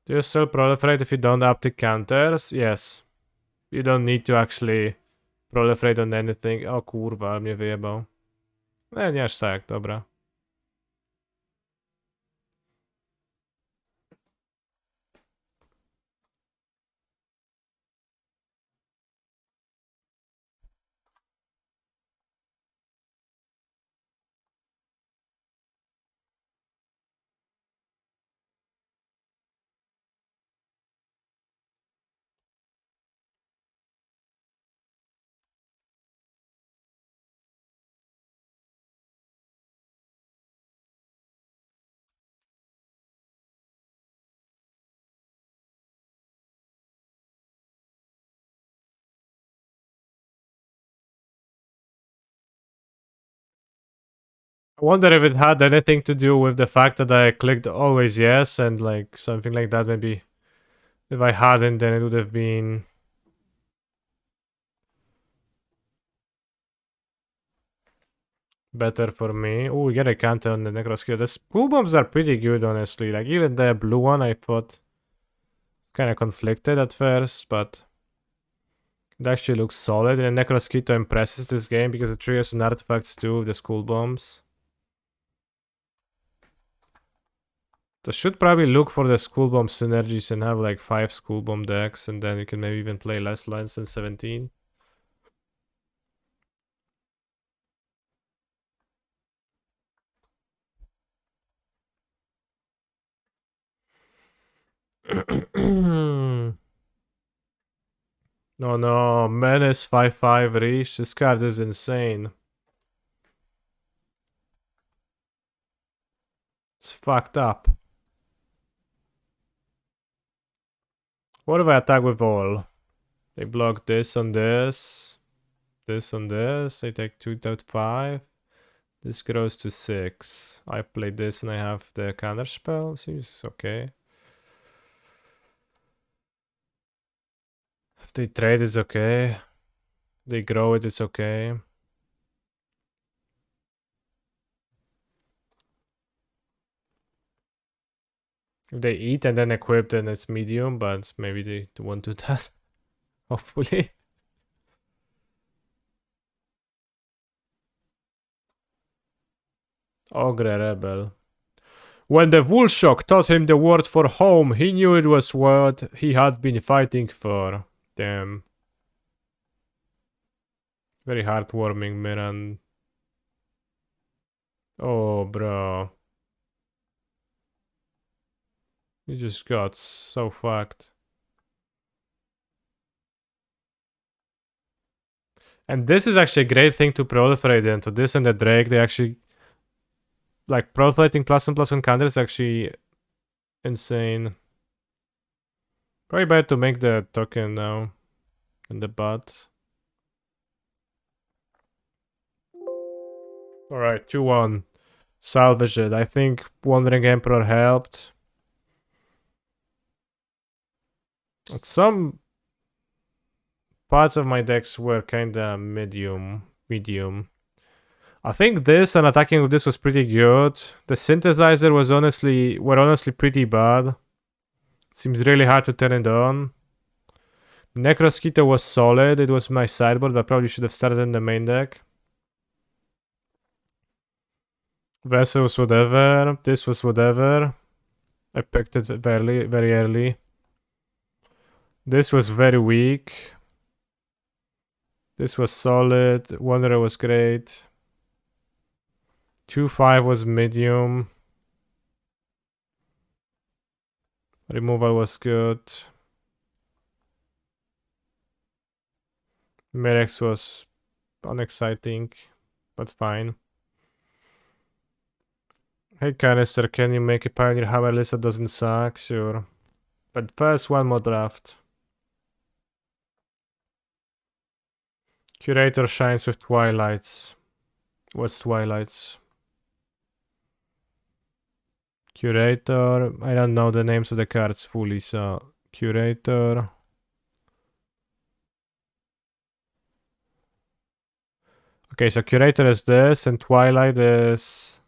Do you still proliferate if you don't up the counters? Yes. You don't need to actually proliferate on anything. O kurwa, ale mnie wyjebał. Nie aż tak, dobra. I wonder if it had anything to do with the fact that I clicked always yes and like something like that. Maybe if I hadn't, then it would have been better for me. Oh, we get a counter on the Necroskill. The school bombs are pretty good, honestly. Like even the blue one, I thought kind of conflicted at first, but it actually looks solid. And Necroskito impresses this game because it triggers some artifacts too with the school bombs. So should probably look for the school bomb synergies and have like 5 school bomb decks, and then you can maybe even play less lines than 17. No, no, Menace 5/5 Reach. This card is insane. It's fucked up. What if I attack with all? They block this on this. This on this. They take 2.5. This grows to 6. I play this and I have the counter spell. Seems okay. If they trade, it's okay. They grow it, it's okay. If they eat and then equip, then it's medium, but maybe they won't do that. Hopefully. Ogre Rebel. When the Woolshock taught him the word for home, he knew it was what he had been fighting for. Damn. Very heartwarming, Miran. Oh, bro. You just got so fucked. And this is actually a great thing to proliferate into. This and the Drake, they actually... Like, proliferating +1/+1 counter is actually insane. Probably better to make the token now. In the bot. Alright, 2-1. Salvage it. I think Wandering Emperor helped. Some parts of my decks were kinda medium. I think this and attacking with this was pretty good. The synthesizer were honestly pretty bad. Seems really hard to turn it on. Necroskito was solid. It was my sideboard, but probably should have started in the main deck. Vessels, whatever. This was whatever. I picked it very early. This was very weak. This was solid. Wanderer was great. 2-5 was medium. Removal was good. Mirex was unexciting, but fine. Hey Canister, can you make a Pioneer Hammer list that doesn't suck? Sure. But first, one more draft. Curator shines with Twilights. What's Twilights? Curator. I don't know the names of the cards fully, so Curator. Okay, so Curator is this, and Twilight is...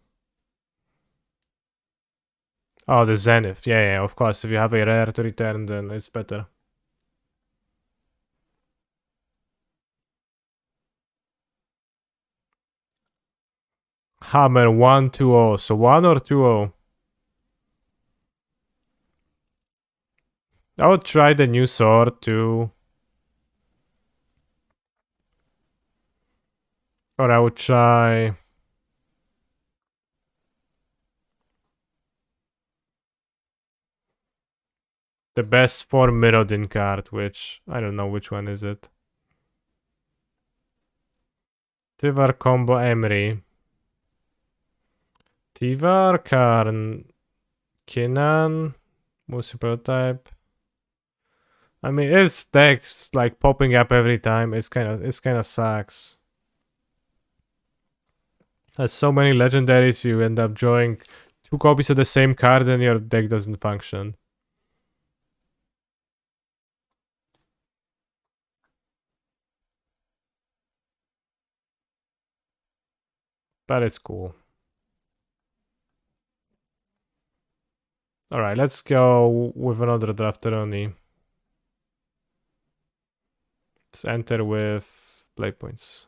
Oh, the Zenith. Yeah, of course. If you have a rare to return, then it's better. Hammer 1-2-0. So 1 or 2-0? I would try the new sword too. Or I would try... the best for Mirrodin card, which... I don't know which one is it. Tivar combo Emery. Tivar, Karn, Kinan, Musi prototype. I mean, his deck's like popping up every time. It's kind of sucks. There's so many legendaries, you end up drawing 2 copies of the same card and your deck doesn't function. But it's cool. Alright, let's go with another drafteroni. Let's enter with play points.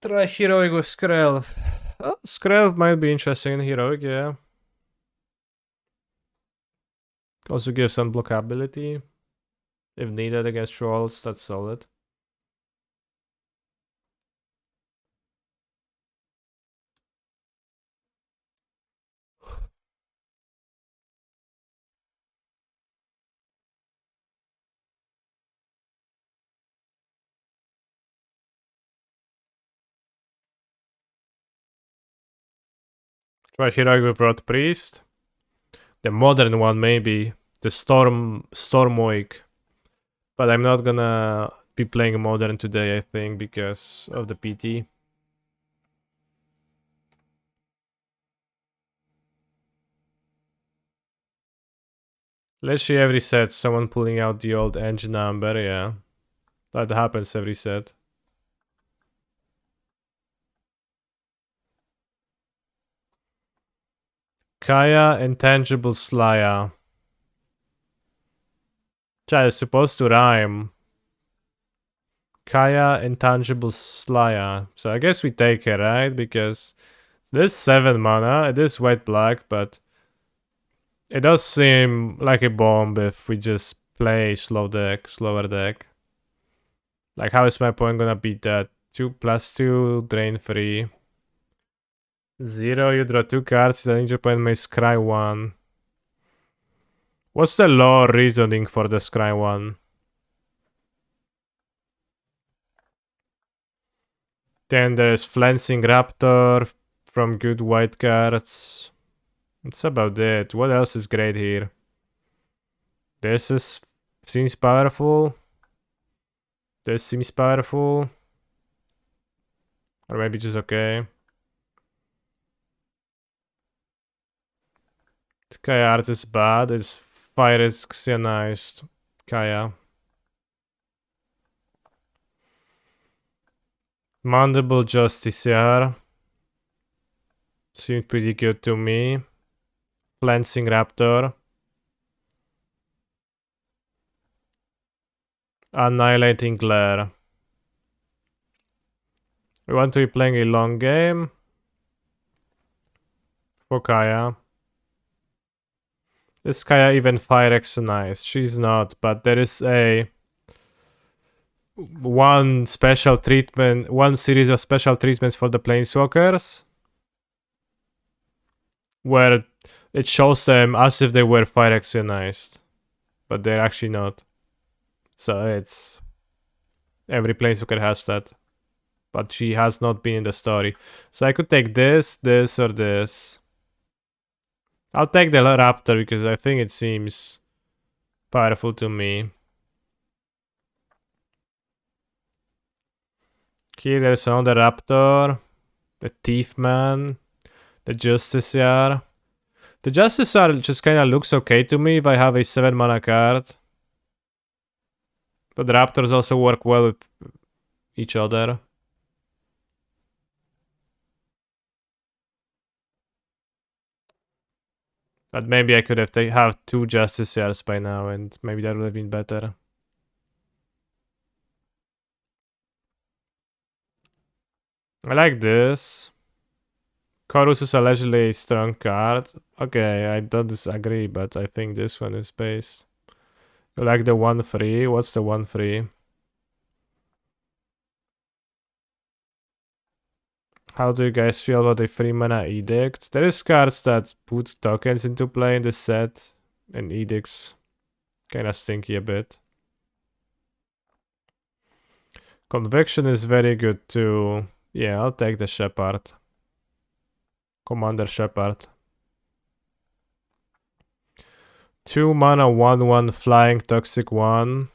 Try Heroic with Skrelv. Oh, Skrelv might be interesting in Heroic, yeah. Also gives some blockability. If needed against trolls, that's solid. Try Heroic with Rot Priest. The modern one maybe. The Stormoik. But I'm not gonna be playing modern today, I think, because of the PT. Literally every set, someone pulling out the old engine number, yeah. That happens every set. Kaya, Intangible Slaya. Chat is supposed to rhyme. Kaya, Intangible Slaya. So I guess we take her, right? Because this 7 mana, it is white-black, but it does seem like a bomb if we just play slower deck. Like, how is my opponent gonna beat that? 2+2, drain 3. 0, you draw 2 cards, then your opponent may scry 1. What's the lore reasoning for the scry 1? Then there's Flancing Raptor from good white cards. That's about it. What else is great here? Seems powerful. This seems powerful. Or maybe just okay. Kaya art is bad. It's Phyrexia Kaya. Mandible Justiciar. Seems pretty good to me. Flancing Raptor. Annihilating Glare. We want to be playing a long game. For Kaya. Is Kaya even Phyrexia? She's not, but there is one series of special treatments for the Planeswalkers, where it shows them as if they were Phyrexia. but they're actually not. So it's every planeswalker has that, but she has not been in the story. So I could take this, this, or this. I'll take the Raptor because I think it seems powerful to me. Here there's another Raptor, the Thief Man, the Justiciar. The Justiciar just kind of looks okay to me if I have a 7 mana card. But the Raptors also work well with each other. But maybe I could have 2 Justiciars by now, and maybe that would have been better. I like this. Chorus is allegedly a strong card. Okay, I don't disagree, but I think this one is base. You like the 1-3? What's the 1-3? How do you guys feel about the 3 mana Edict? There is cards that put tokens into play in this set, and Edicts kinda stinky a bit. Conviction is very good too. Yeah, I'll take the Shepherd. Commander Shepherd. 2 mana 1/1 flying toxic 1.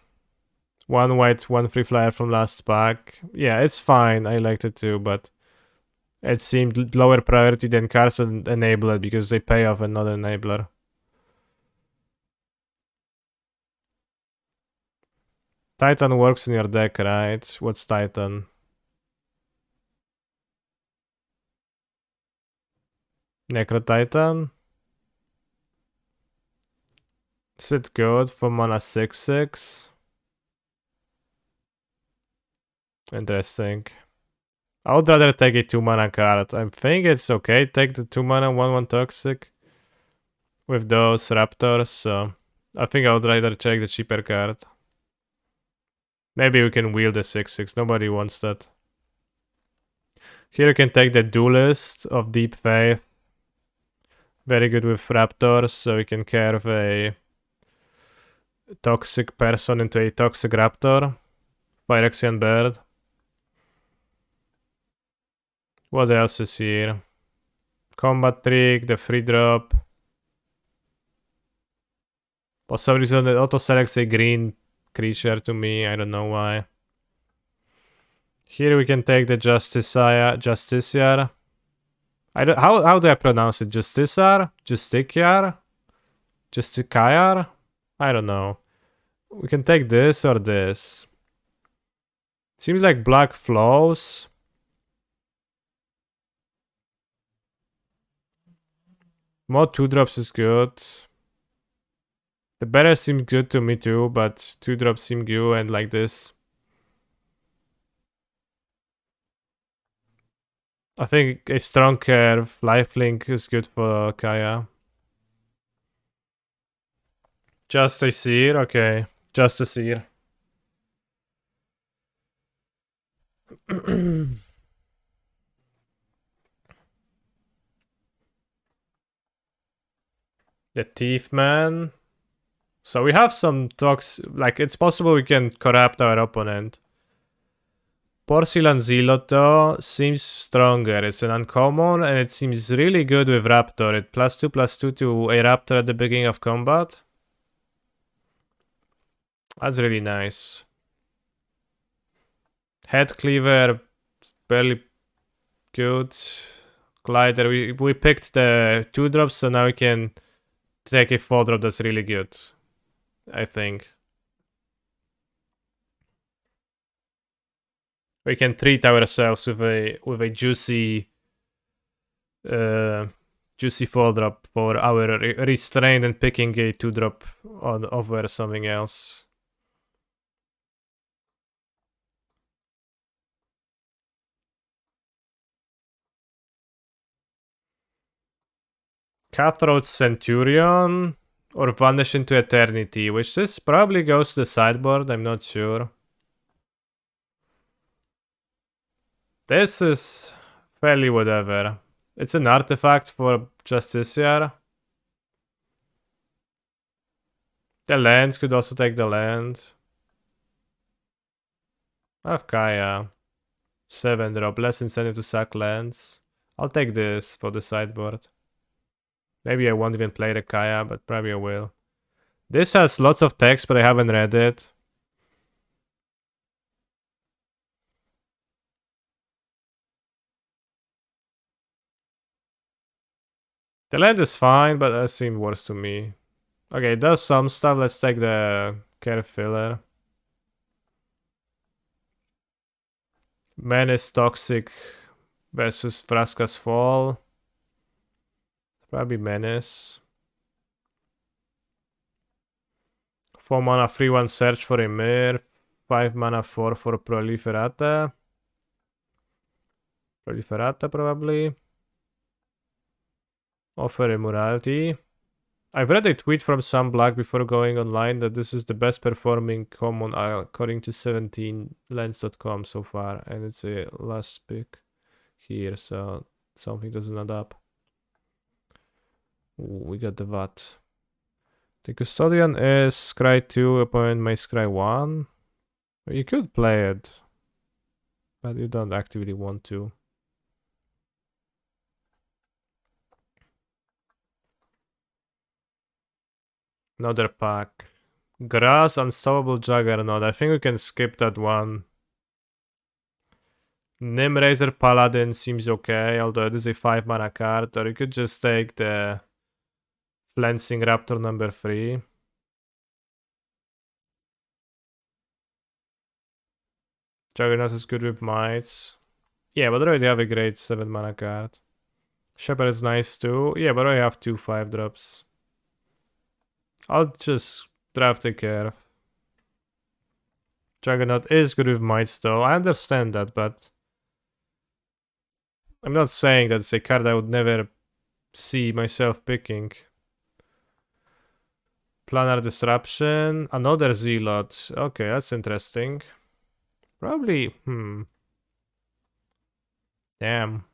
1 white 1/3 flyer from last pack. Yeah, it's fine. I liked it too, but it seemed lower priority than cards and Enabler because they pay off and not Enabler. Titan works in your deck, right? What's Titan? Necro Titan? Is it good for mana 6/6? Interesting. I would rather take a 2 mana card. I think it's okay. Take the 2 mana 1/1 toxic with those Raptors. So I think I would rather take the cheaper card. Maybe we can wheel the 6/6. Nobody wants that. Here you can take the Duelist of Deep Faith. Very good with Raptors, so we can carve a toxic person into a toxic Raptor. Phyrexian Bird. What else is here? Combat Trick, the free drop. For some reason it auto-selects a green creature to me, I don't know why. Here we can take the Justiciar. How do I pronounce it? Justiciar? Justiciar? Justiciar? I don't know. We can take this or this. Seems like black flows. More 2-drops is good. The better seems good to me too, but 2-drops seem good and like this. I think a strong curve, lifelink is good for Kaya. Just a seer? Okay, just a seer. The Thief Man. So we have some talks, like it's possible we can corrupt our opponent. Porcelain Ziloto seems stronger. It's an uncommon and it seems really good with Raptor. It +2/+2 to a Raptor at the beginning of combat. That's really nice. Head Cleaver, barely good. Glider, we picked the 2-drops, so now we can take a 4-drop that's really good, I think. We can treat ourselves with a juicy 4-drop for our restraint and picking a 2-drop over something else. Cutthroat Centurion or Vanish into Eternity, which this probably goes to the sideboard, I'm not sure. This is fairly whatever. It's an artifact for Justiciar. The land could also take the land. I have Kaya. 7 drop, less incentive to sack lands. I'll take this for the sideboard. Maybe I won't even play the Kaya, but probably I will. This has lots of text, but I haven't read it. The land is fine, but that seemed worse to me. Okay, it does some stuff. Let's take the care filler. Menace Toxic versus Vraska's Fall. Probably Menace. 4 mana 3/1 search for a mirror. 5 mana 4 for Proliferata. Proliferata probably. Offer Immorality. I've read a tweet from some black before going online that this is the best performing common according to 17lens.com so far, and it's a last pick here, so something doesn't add up. Ooh, we got the VAT. The Custodian is scry 2, opponent may scry 1. You could play it, but you don't actively want to. Another pack. Grass, Unstoppable Juggernaut. I think we can skip that one. Nimraiser Paladin seems okay, although it is a 5 mana card. Or you could just take the Flensing Raptor number 3. Juggernaut is good with mites. Yeah, but I already have a great 7 mana card. Shepherd is nice too. Yeah, but I have 2 5-drops. I'll just draft a Curve. Juggernaut is good with mites though. I understand that, but I'm not saying that it's a card I would never see myself picking. Planar Disruption. Another Zealot. Okay, that's interesting. Probably, Damn.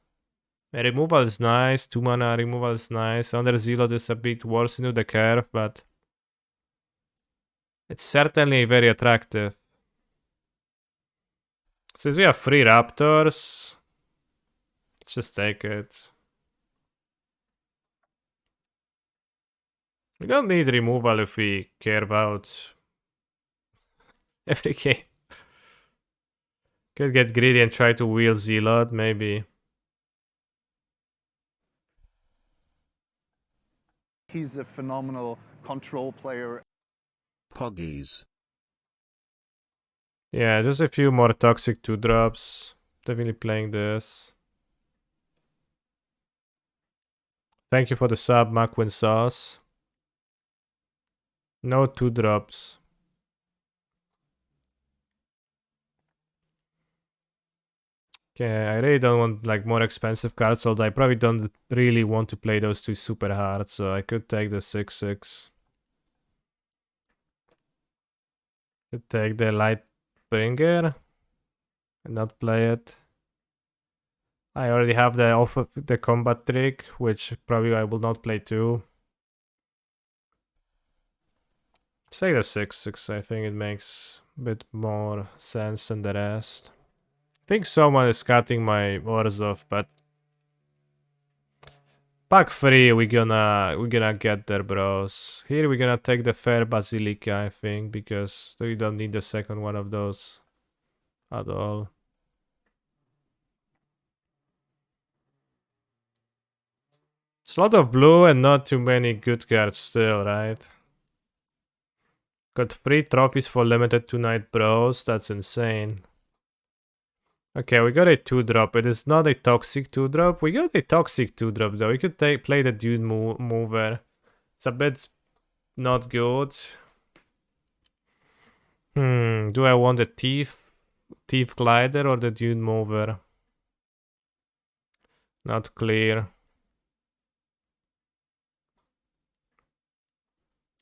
A removal is nice. 2 mana removal is nice. Another Zealot is a bit worse into the curve, but it's certainly very attractive. Since we have 3 Raptors, let's just take it. We don't need removal if we care about every game. Could get greedy and try to wheel Zealot, maybe. He's a phenomenal control player. Poggies. Yeah, just a few more toxic 2-drops. Definitely playing this. Thank you for the sub, Macwin Sauce. No 2-drops. Okay, I really don't want like more expensive cards, although I probably don't really want to play those two super hard, so I could take the 6/6. Could take the Lightbringer and not play it. I already have the combat trick, which probably I will not play too. Say the 6/6, I think it makes a bit more sense than the rest. I think someone is cutting my orders off, but pack 3 we're gonna get there, bros. Here we're gonna take the Fair Basilica, I think, because we don't need the second one of those at all. It's a lot of blue and not too many good cards still, right? Got 3 trophies for limited 2-night bros, that's insane. Okay, we got a 2-drop. It is not a toxic 2-drop. We got a toxic 2-drop though. We could play the Dune Mover. It's a bit not good. Do I want the Thief Glider or the Dune Mover? Not clear.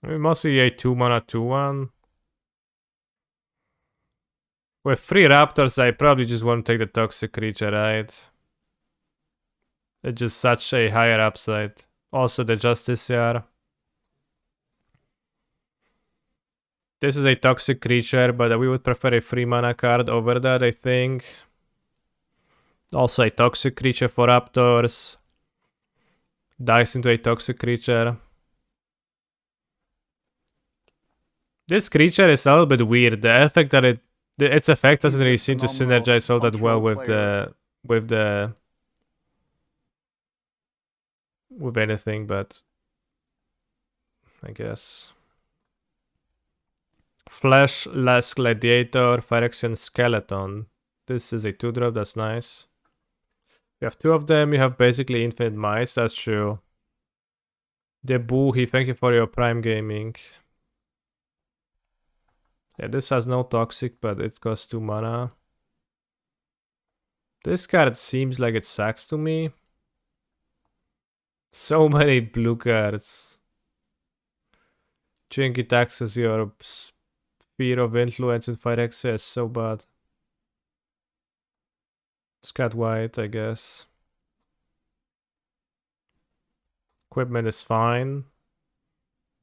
Maybe mostly a 2 mana 2/1. With 3 Raptors, I probably just want to take the Toxic Creature, right? It's just such a higher upside. Also the Justiciar. This is a toxic creature, but we would prefer a 3 mana card over that, I think. Also a toxic creature for Raptors. Dies into a toxic creature. This creature is a little bit weird. The effect that its effect doesn't He's a really seem to phenomenal synergize all that well control with player. with anything, but I guess. Fleshless Gladiator, Phyrexian Skeleton. This is a 2-drop, that's nice. You have 2 of them, you have basically infinite mice, that's true. Debuhi, thank you for your Prime Gaming. Yeah, this has no toxic, but it costs 2 mana. This card seems like it sucks to me. So many blue cards. Chinky taxes your sphere of influence in Phyrexia is so bad. Scat white, I guess. Equipment is fine.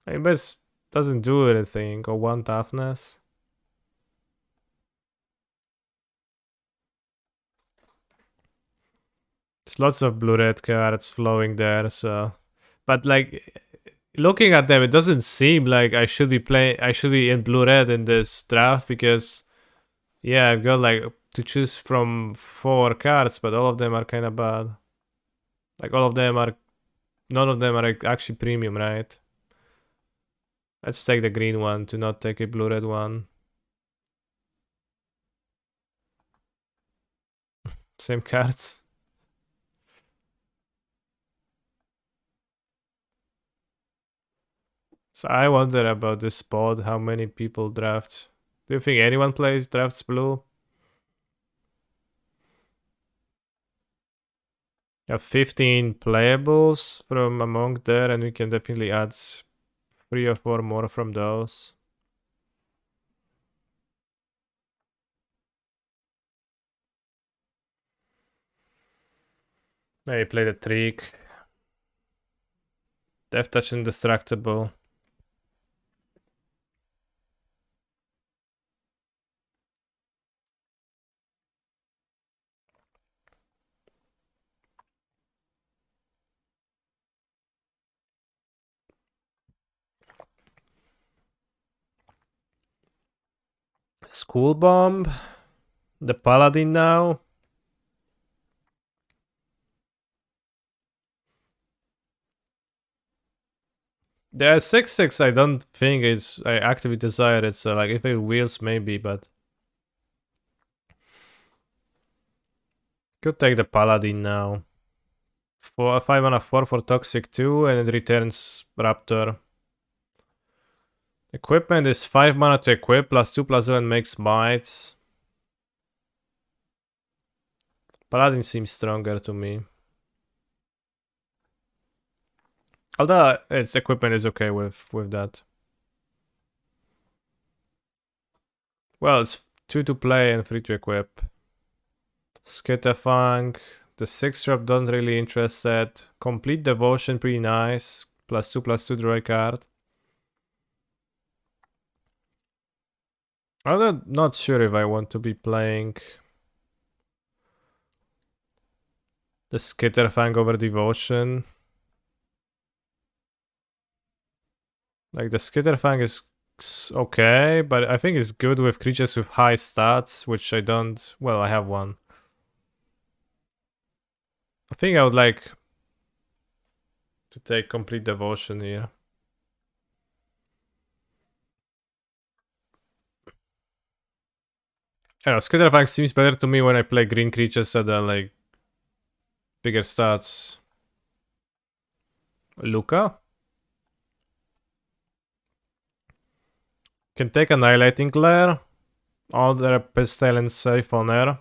I mean, but it doesn't do anything. Or 1 toughness. There's lots of blue-red cards flowing there, so... But like, looking at them, it doesn't seem like I should be in blue-red in this draft, because... Yeah, I've got like to choose from 4 cards, but all of them are kind of bad. Like all of them are... None of them are actually premium, right? Let's take the green one to not take a blue-red one. Same cards. So I wonder about this spot, how many people draft. Do you think anyone drafts blue? You have 15 playables from among there, and we can definitely add 3 or 4 more from those. Maybe play the trick. Death Touch Indestructible. School Bomb. The Paladin now. The 6/6 I don't think I actively desire it, so like if it wheels maybe, but... Could take the Paladin now. 5 mana 4 for Toxic 2, and it returns Raptor. Equipment is 5 mana to equip, +2/+1 makes mites. Paladin seems stronger to me. Although its equipment is okay with that. Well, it's 2 to play and 3 to equip. Skitterfang. The 6-drop don't really interest that. Complete Devotion, pretty nice. +2/+2 draw a card. I'm not sure if I want to be playing the Skitterfang over Devotion. Like, the Skitterfang is okay, but I think it's good with creatures with high stats, which I don't... Well, I have one. I think I would like to take Complete Devotion here. I don't know, Skitterfang seems better to me when I play green creatures that are like bigger stats. Luca? Can take Annihilating Glare. Other Pestilence safe on air.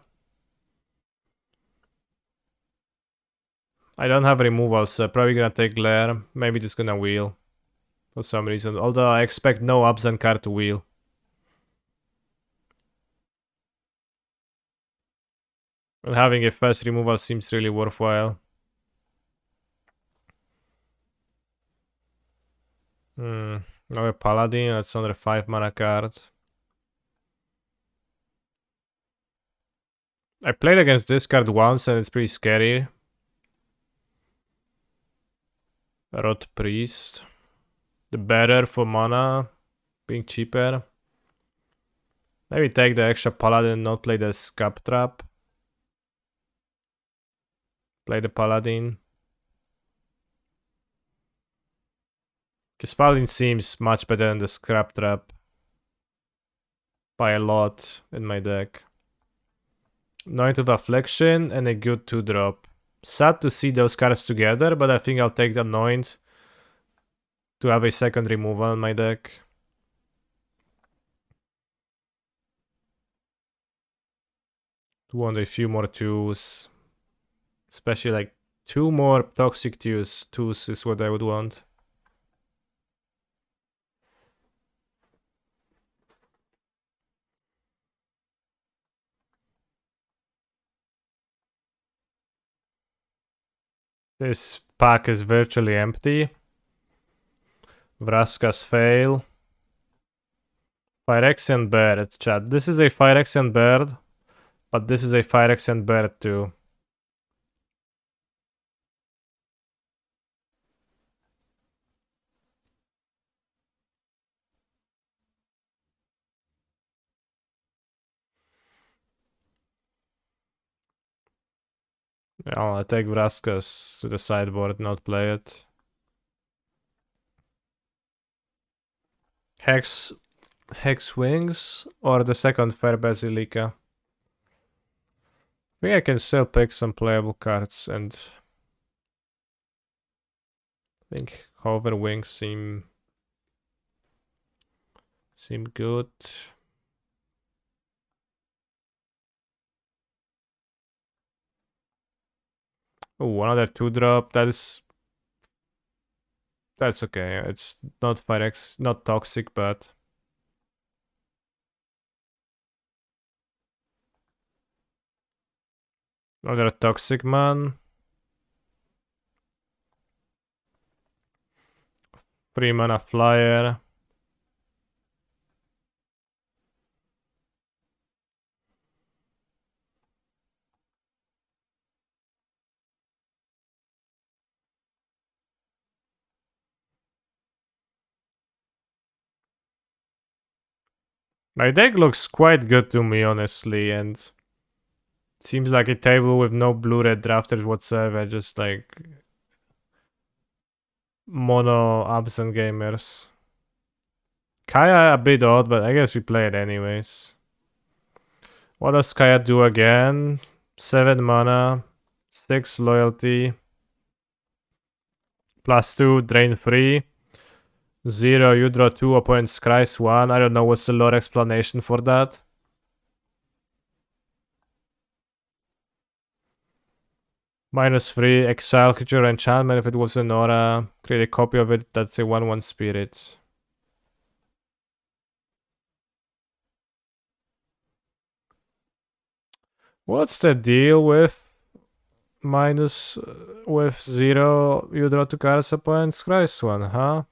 I don't have removal, so probably gonna take Glare. Maybe just gonna wheel. For some reason. Although I expect no Absent card to wheel. And having a first removal seems really worthwhile. Now a Paladin, that's another 5 mana card. I played against this card once and it's pretty scary. Rot Priest. The better for mana, being cheaper. Maybe take the extra Paladin and not play the Scab Trap. Play the Paladin. Because Paladin seems much better than the Scrap Trap. By a lot in my deck. Anoint with Affliction and a good 2-drop. Sad to see those cards together, but I think I'll take the Anoint to have a second removal in my deck. Want a few more 2s. Especially like 2 more Toxic 2s is what I would want. This pack is virtually empty. Vraska's Fail. Phyrexian Bird, chat. This is a Phyrexian Bird, but this is a Phyrexian Bird too. I'll take Vraska's to the sideboard, not play it. Hex Wings or the second Fair Basilica. I think I can still pick some playable cards, and I think Hover Wings seem good. Oh, another 2-drop. That's okay. It's not Phyrex, not toxic, but another toxic man. 3 mana flyer. My deck looks quite good to me, honestly, and it seems like a table with no blue-red drafters whatsoever, just like mono absent gamers. Kaya a bit odd, but I guess we play it anyways. What does Kaya do again? 7 mana, 6 loyalty, +2, drain 3. 0, you draw 2, opponent's scries 1. I don't know what's the lore explanation for that. -3, exile creature enchantment. If it was an aura, create a copy of it. That's a 1/1 spirit. What's the deal with with 0, you draw 2 cards, opponent's scries 1, huh?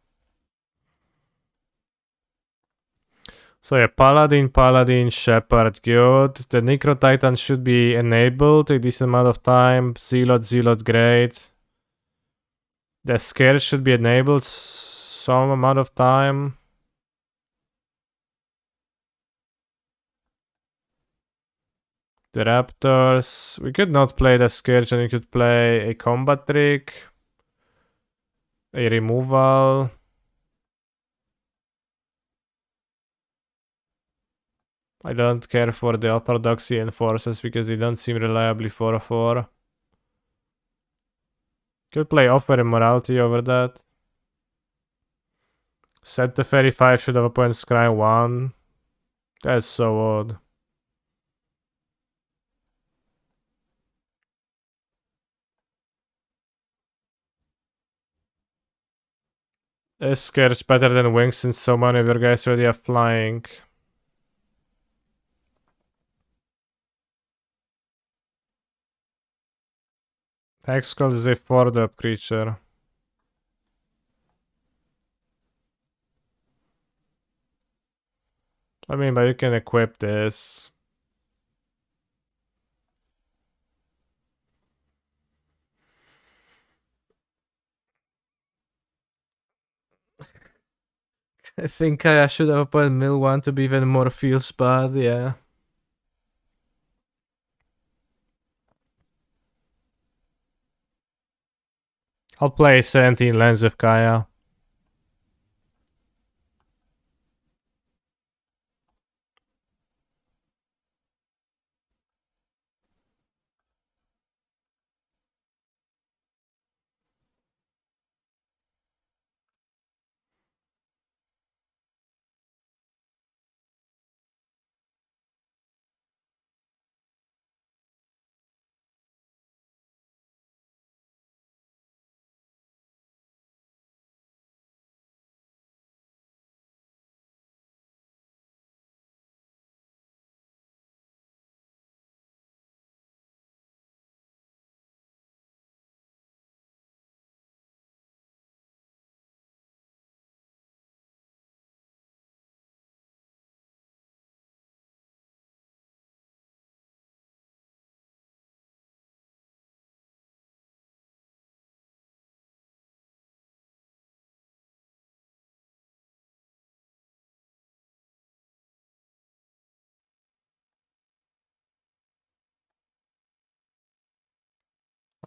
So yeah, Paladin, Shepherd, good. The Necro Titan should be enabled a decent amount of time. Zealot, great. The Scare should be enabled some amount of time. The Raptors. We could not play the Scourge and we could play a combat trick. A removal. I don't care for the Orthodoxy Enforcers because they don't seem reliably 4/4. Could play Offer Immorality over that. Set the 35 should have opponent's scry 1. That's so odd. Is Scourge better than Wings since so many of your guys already have flying? Hexcall is a 4-drop creature. I mean, but you can equip this. I think I should have opened mill 1 to be even more feels bad, yeah. I'll play 17 lands with Kaya.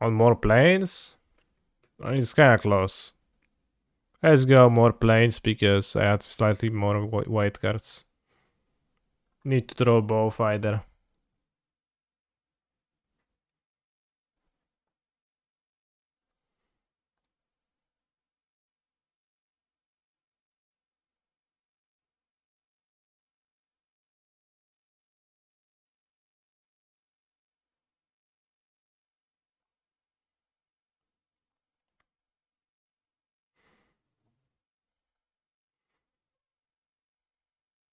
On more planes? It's kinda close. Let's go more planes because I had slightly more white cards. Need to draw both either.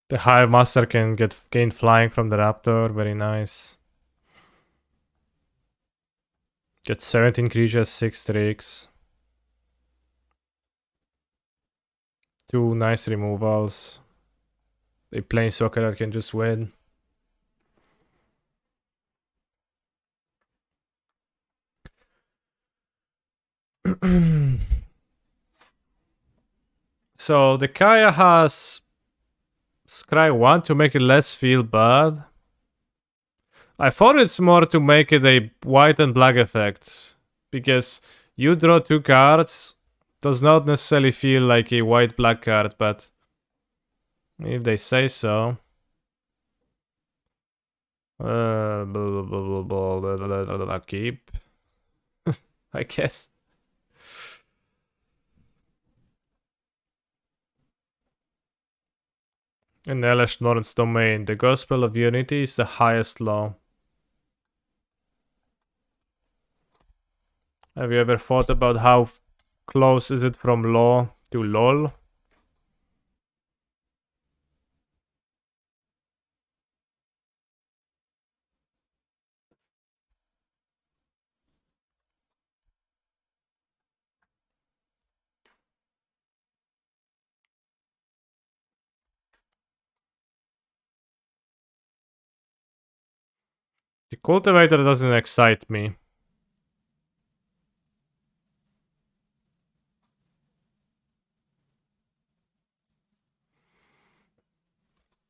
The Hive Master can gain flying from the Raptor, very nice. Get 17 creatures, 6 tricks. 2 nice removals. A Planeswalker that can just win. So the Kaya has Scry 1 to make it less feel bad. I thought it's more to make it a white and black effect. Because you draw 2 cards does not necessarily feel like a white-black card, but if they say so. Keep. I guess. In Elish Norn's domain, the Gospel of Unity is the highest law. Have you ever thought about how close is it from law to lol? The cultivator doesn't excite me.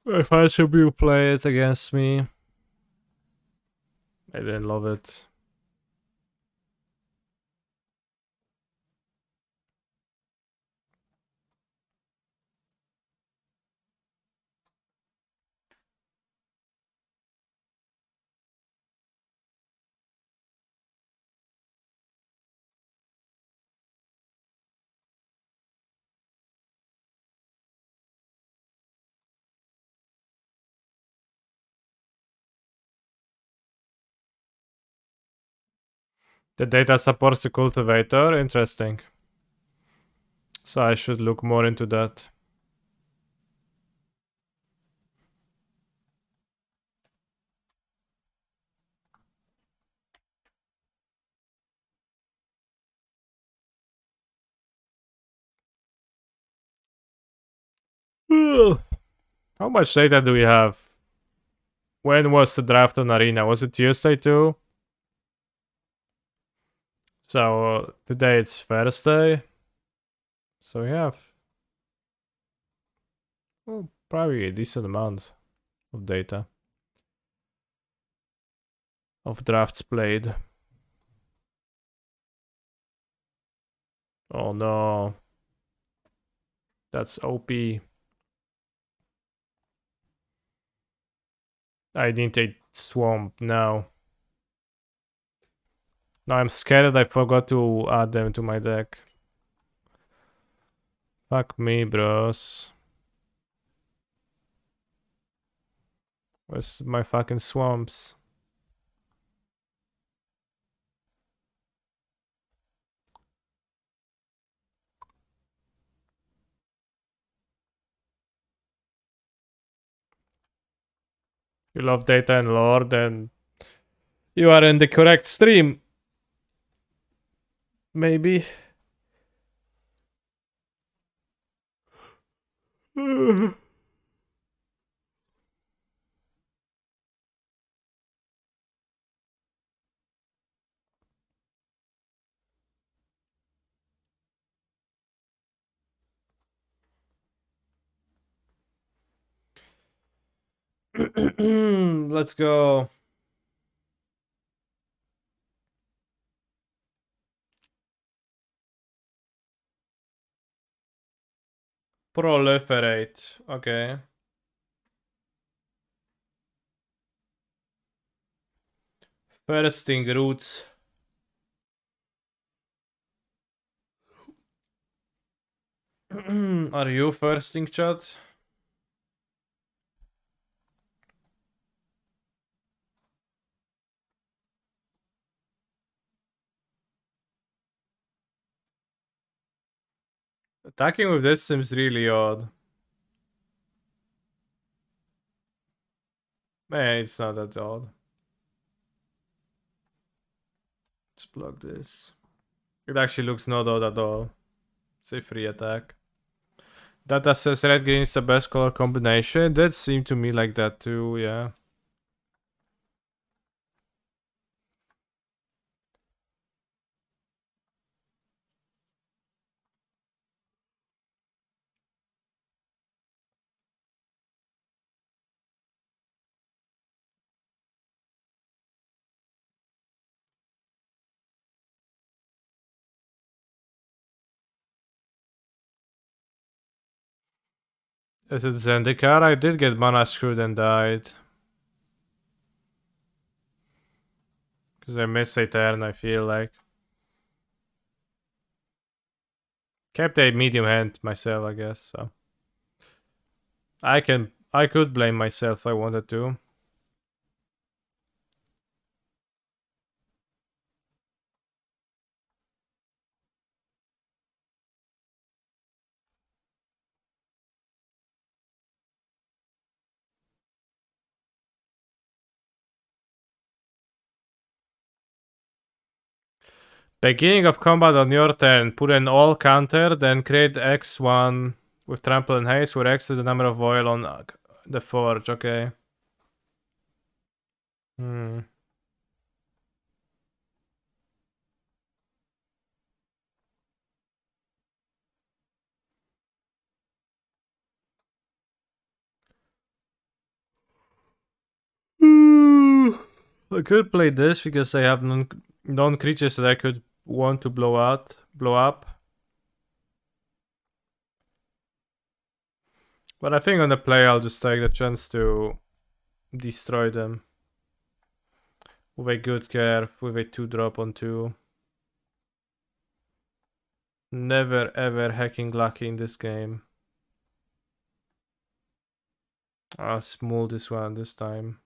If I should you play it against me. I didn't love it. The data supports the cultivator, interesting. So I should look more into that. How much data do we have? When was the draft on Arena? Was it Tuesday too? So today it's Thursday. So we have, well, probably a decent amount of data of drafts played. Oh no. That's OP. I need a swamp now. Now I'm scared I forgot to add them to my deck. Fuck me, bros. Where's my fucking swamps? You love data and lore, then you are in the correct stream. Maybe. Let's go. Proliferate. Okay. Bursting roots. Are you firsting, chat? Attacking with this seems really odd. Man, it's not that odd. Let's plug this. It actually looks not odd at all. It's a free attack. Data says red green is the best color combination. That seemed to me like that too, yeah. Is it Zendikar? I did get mana screwed and died. Because I missed a turn, I feel like. Kept a medium hand myself, I guess, so. I could blame myself if I wanted to. Beginning of combat on your turn, put an all counter, then create X1 with trample and haste, where X is the number of oil on the forge, okay. Hmm. I could play this because I have non-creatures that I could want to blow up. But I think on the play I'll just take the chance to destroy them. With a good curve, with a 2-drop on 2. Never ever hacking lucky in this game. I'll small this one this time.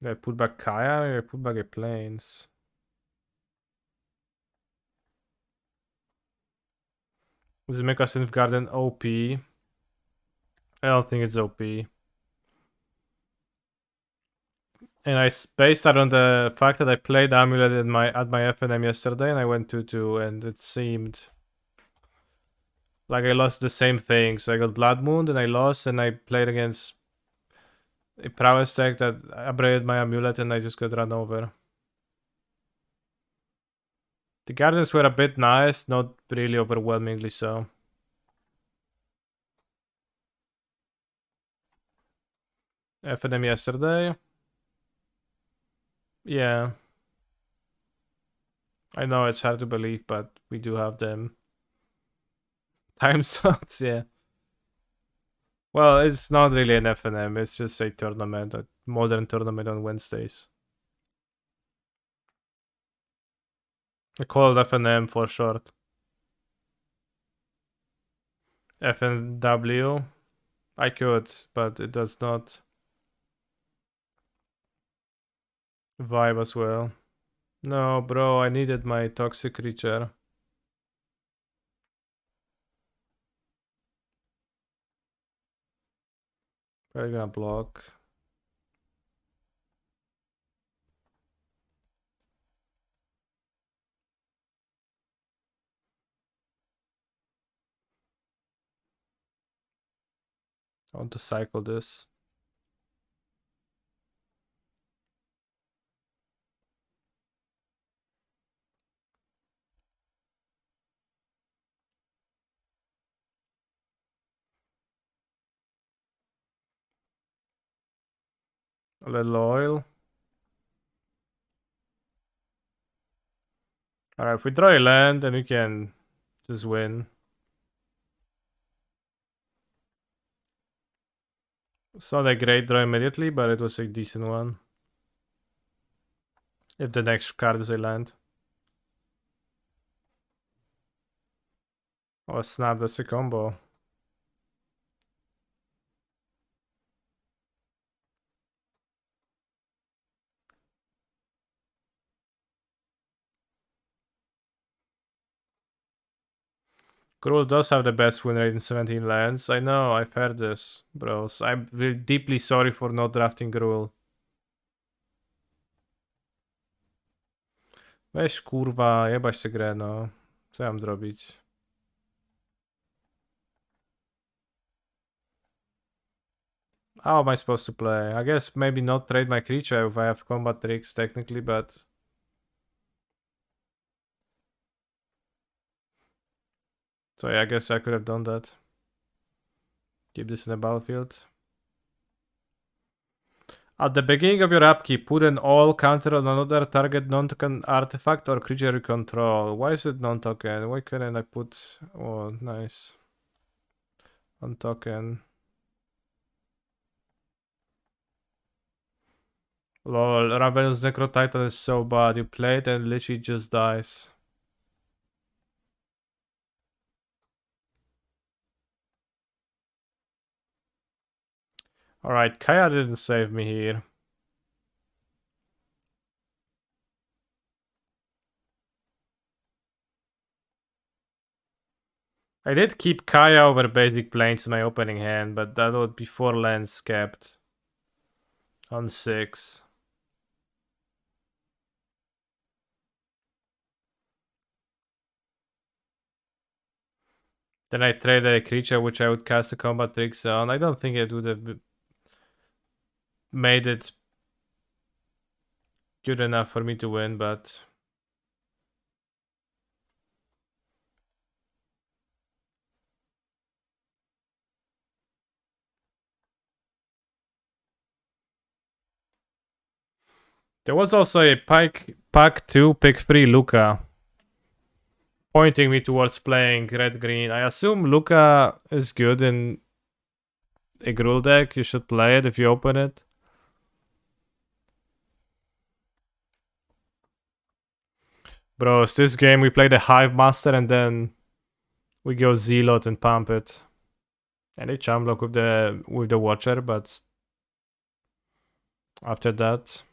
I put back Kaya, I put back a planes. Does it make us in Garden OP? I don't think it's OP. And based that on the fact that I played Amulet at my FNM yesterday, and I went 2-2, and it seemed like I lost the same thing. So I got Blood Moon, and I lost, and I played against a prowess deck that upgraded my Amulet, and I just got run over. The Guardians were a bit nice, not really overwhelmingly so. FNM yesterday. Yeah. I know it's hard to believe, but we do have them. Time slots, yeah. Well, it's not really an FNM, it's just a tournament, a modern tournament on Wednesdays. I call it FNM for short. FNW. I could, but it does not vibe as well. No, bro, I needed my toxic creature. Probably gonna block. I want to cycle this. A little oil. Alright, if we draw a land, then we can just win. It's not a great draw immediately, but it was a decent one. If the next card is a land. Oh snap, that's a combo. Gruul does have the best win rate in 17 lands. I know, I've heard this, bros. I'm really deeply sorry for not drafting Gruul. Weź kurwa, jebać tę grę, no. Co ja mam zrobić? How am I supposed to play? I guess maybe not trade my creature if I have combat tricks technically, but... So yeah, I guess I could have done that. Keep this in the battlefield. At the beginning of your upkeep, put an all counter on another target non-token artifact or creature you control. Why is it non-token? Why couldn't I put... Oh, nice. On-token. Lol, Ravenous Necro Titan is so bad. You play it and literally just dies. Alright, Kaya didn't save me here. I did keep Kaya over basic planes in my opening hand, but that would be 4 lands kept. On 6. Then I traded a creature which I would cast a combat tricks on. I don't think it would have made it good enough for me to win, but... There was also a pack 2, pick 3 Luca. Pointing me towards playing red-green. I assume Luca is good in a Gruul deck. You should play it if you open it. Bros, this game we play the Hive Master and then we go Zealot and pump it. And a chum block with the Watcher, but after that...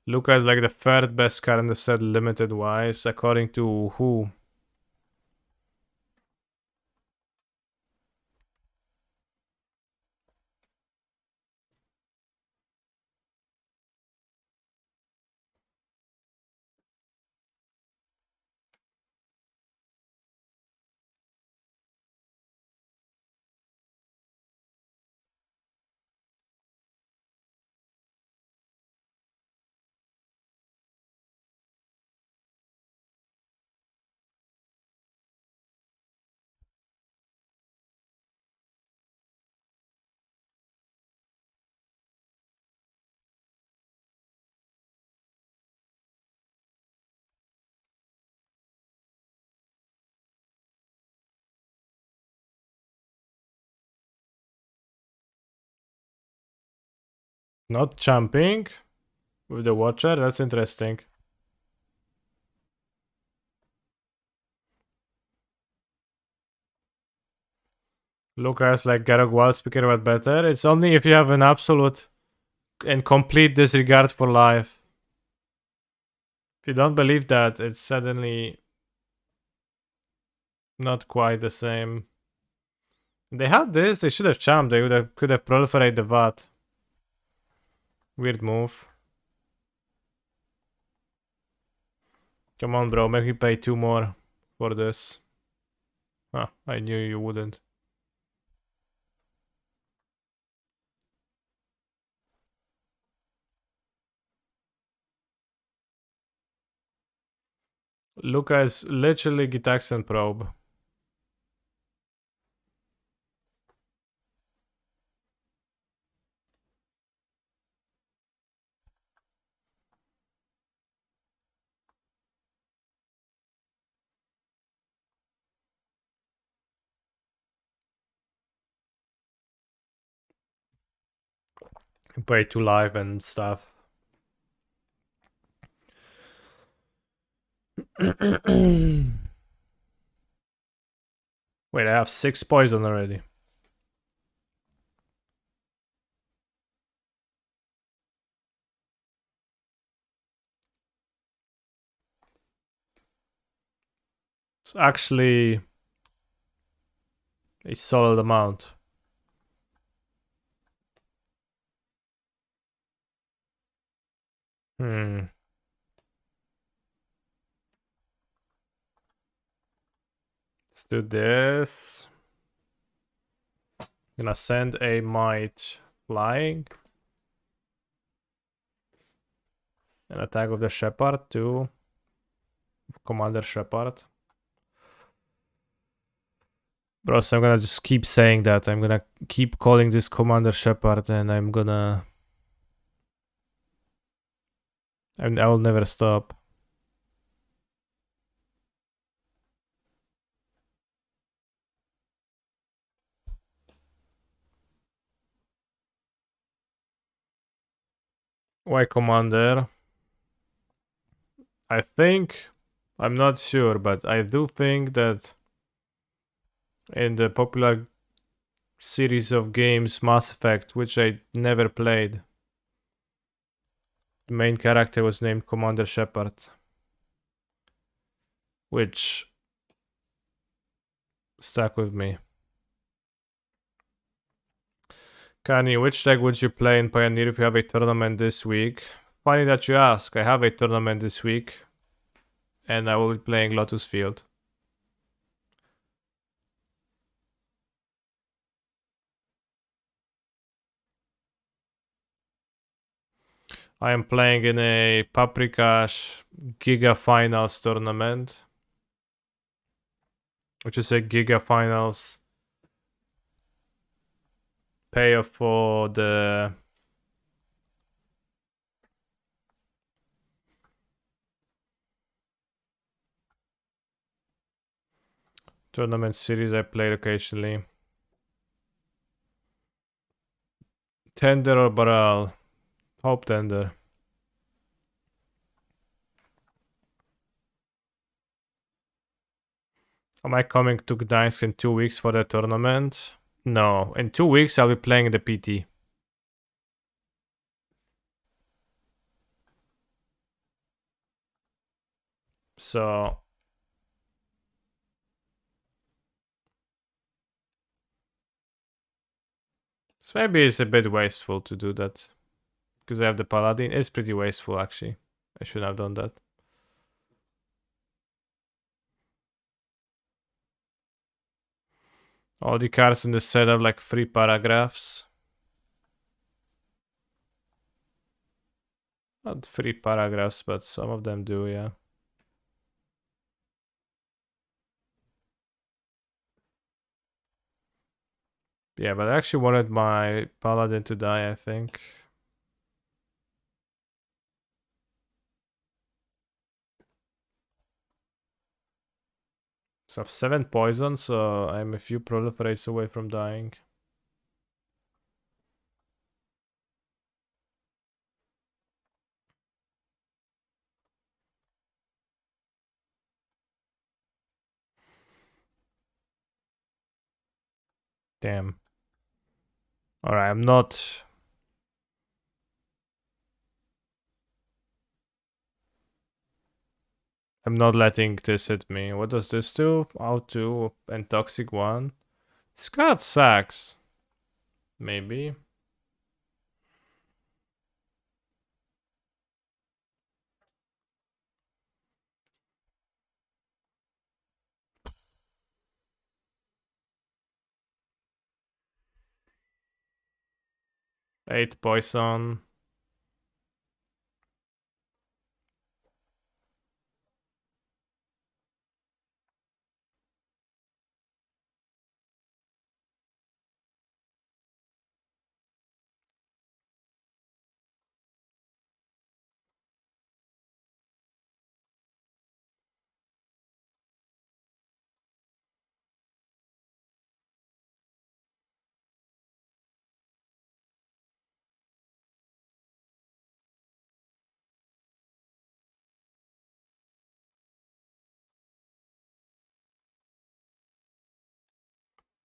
Luca is like the third best card in the set limited wise, according to who? Not jumping with the watcher, that's interesting. Lucas, like Garog Wild speaker, but better. It's only if you have an absolute and complete disregard for life. If you don't believe that, it's suddenly not quite the same. They had this, they should have jumped, they could have proliferated the VAT. Weird move. Come on, bro, make me pay 2 more for this. Huh, I knew you wouldn't. Luca is literally Gitaxian probe. You pay 2 live and stuff. Wait, I have 6 poison already. It's actually a solid amount. Let's do this. Gonna send a might flying. An attack of the Shepherd to Commander Shepherd. Bro, so I'm gonna just keep saying that. I'm gonna keep calling this Commander Shepherd and I will never stop. Why Commander? I think, I'm not sure, but I do think that in the popular series of games Mass Effect, which I never played, the main character was named Commander Shepard, which stuck with me. Kanye, which deck would you play in Pioneer if you have a tournament this week? Funny that you ask. I have a tournament this week, and I will be playing Lotus Field. I am playing in a Paprika's Giga Finals tournament, which is a Giga Finals payoff for the tournament series I played occasionally. Tender or Baral? Hope Tender. Am I coming to Gdańsk in 2 weeks for the tournament? No, in 2 weeks I'll be playing the PT. So maybe it's a bit wasteful to do that. Because I have the Paladin. It's pretty wasteful actually. I shouldn't have done that. All the cards in the set have like 3 paragraphs. Not 3 paragraphs, but some of them do, yeah. Yeah, but I actually wanted my Paladin to die, I think. So I have 7 poison, so I'm a few proliferates away from dying. Damn. Alright, I'm not... I'm not letting this hit me. What does this do? Auto and Toxic 1. This card sucks. Maybe. Eight poison.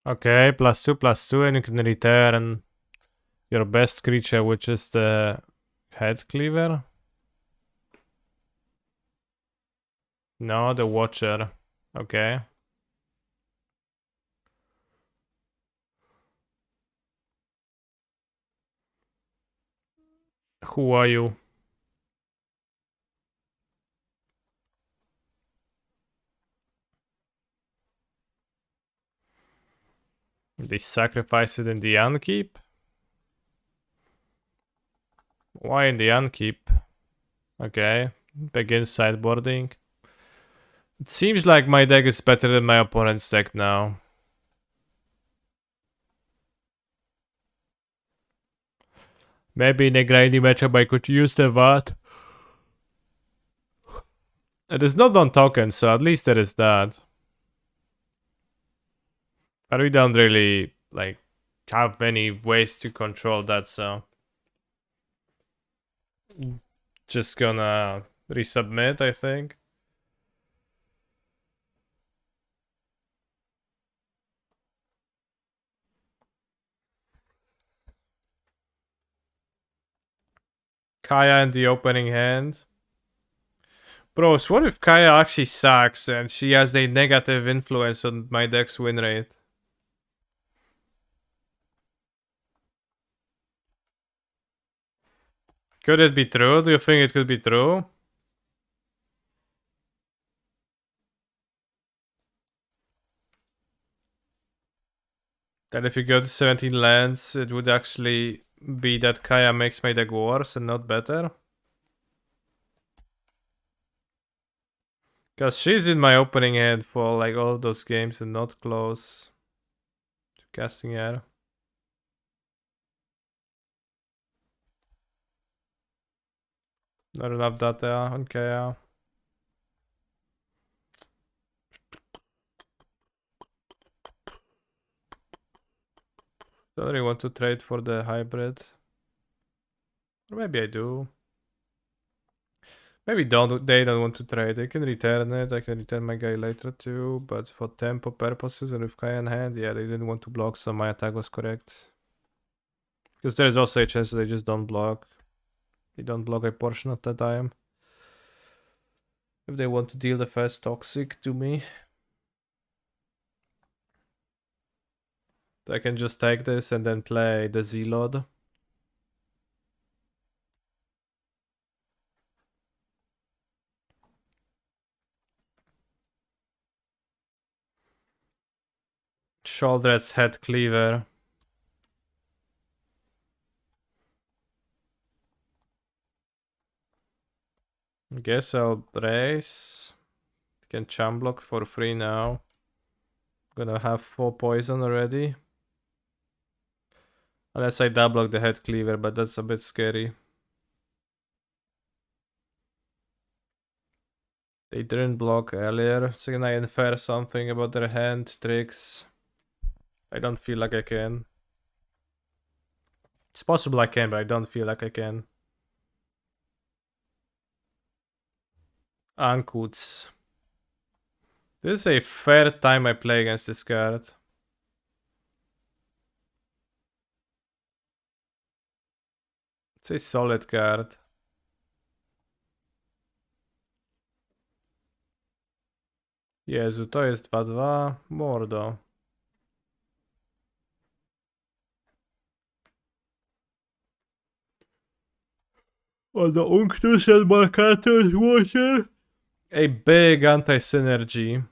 Okay, +2/+2, and you can return your best creature, which is the head cleaver. No, the watcher. Okay. Who are you? They sacrifice it in the Unkeep? Why in the Unkeep? Okay. Begin sideboarding. It seems like my deck is better than my opponent's deck now. Maybe in a grindy matchup I could use the VAT. It is not on token, so at least there is that. But we don't really, like, have many ways to control that, so... Just gonna resubmit, I think. Kaya in the opening hand. Bros, what if Kaya actually sucks and she has a negative influence on my deck's win rate? Could it be true? Do you think it could be true? That if you go to 17 lands, it would actually be that Kaya makes my deck worse and not better? Because she's in my opening hand for like all of those games and not close to casting her. Not enough data on Kaya. Don't really want to trade for the hybrid. Or maybe I do. Maybe they don't want to trade. They can return it. I can return my guy later too. But for tempo purposes and with Kaya in hand, yeah, they didn't want to block, so my attack was correct. Because there is also a chance that they just don't block. They don't block a portion of the time. If they want to deal the first toxic to me. I can just take this and then play the Zealot. Shouldred's Head Cleaver. Guess I'll brace. Can chum block for free now. Gonna have 4 poison already. Unless I double block the Head Cleaver, but that's a bit scary. They didn't block earlier, so can I infer something about their hand tricks? I don't feel like I can. It's possible I can, but I don't feel like I can. Ankuts. This is a fair time I play against this card. It's a solid card. Jezu, to jest 2-2. Mordo. On the Unctus and Marcatus Water. A big anti-synergy.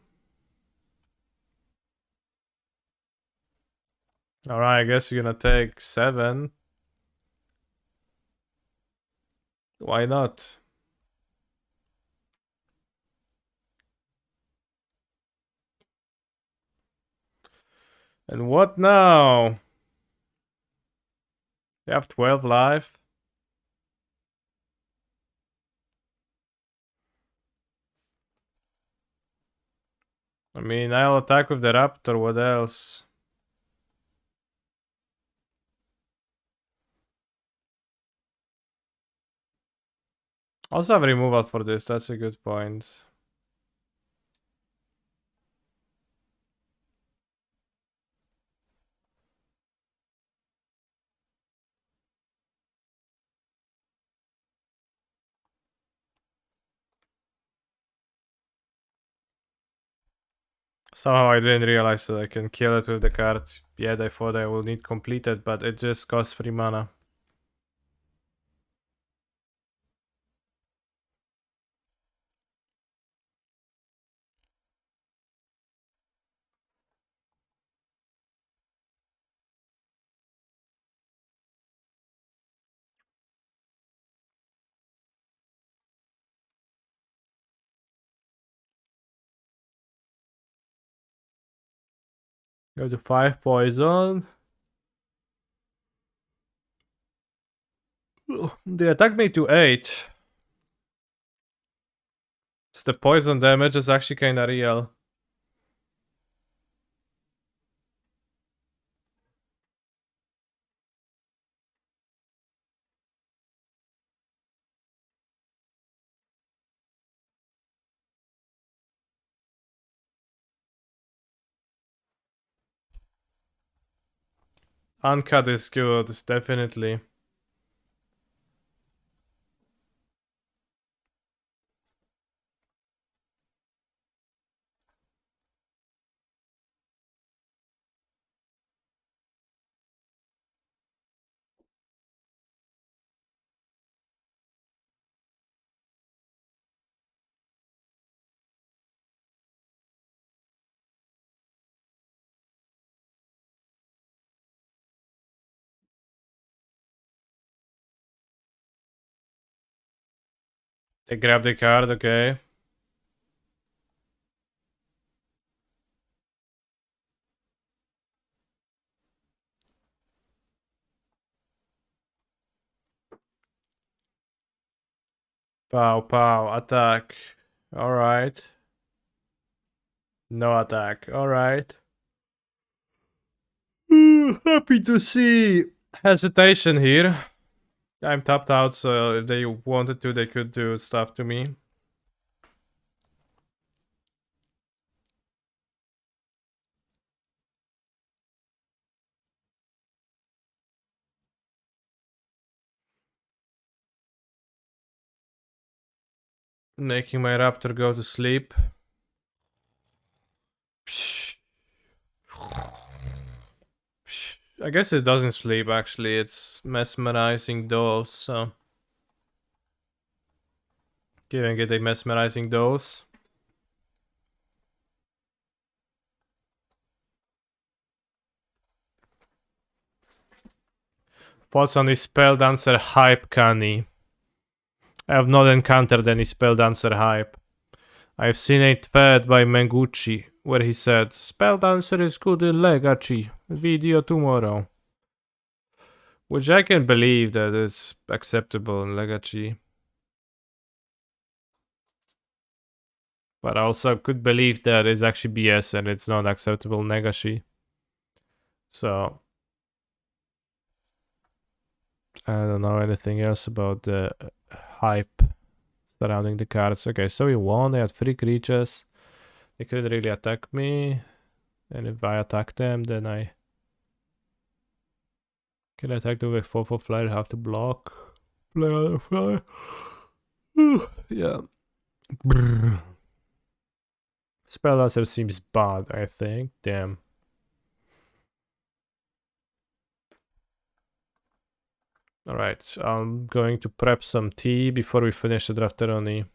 Alright, I guess you're gonna take 7. Why not? And what now? They have 12 life. I mean, I'll attack with the raptor, what else? Also have removal for this, that's a good point. Somehow I didn't realize that I can kill it with the card. Yet I thought I will need completed, but it just costs 3 mana. Go to 5 poison. They attack me to 8. So the poison damage is actually kinda real. Uncut is good, definitely. They grab the card, okay. Pow, pow, attack. Alright. No attack, alright. Happy to see hesitation here. I'm tapped out, so if they wanted to, they could do stuff to me. Making my raptor go to sleep. I guess it doesn't sleep actually, it's mesmerizing dose, so. Giving it a mesmerizing dose. Thoughts on the Spelldancer hype, Kani? I have not encountered any Spelldancer hype. I've seen a thread by Mengucci where he said, Spelldancer is good in Legacy. Video tomorrow. Which I can believe that is acceptable in Legacy. But I also could believe that it's actually BS and it's not acceptable in Legacy. So I don't know anything else about the hype surrounding the cards. Okay, so we won. They had 3 creatures. They couldn't really attack me. And if I attack them, then I can attack them with 4/4 flyer, have to block. Play on the fly. Yeah. Brr. Spellcaster seems bad, I think. Damn. Alright, I'm going to prep some tea before we finish the Drafteroni.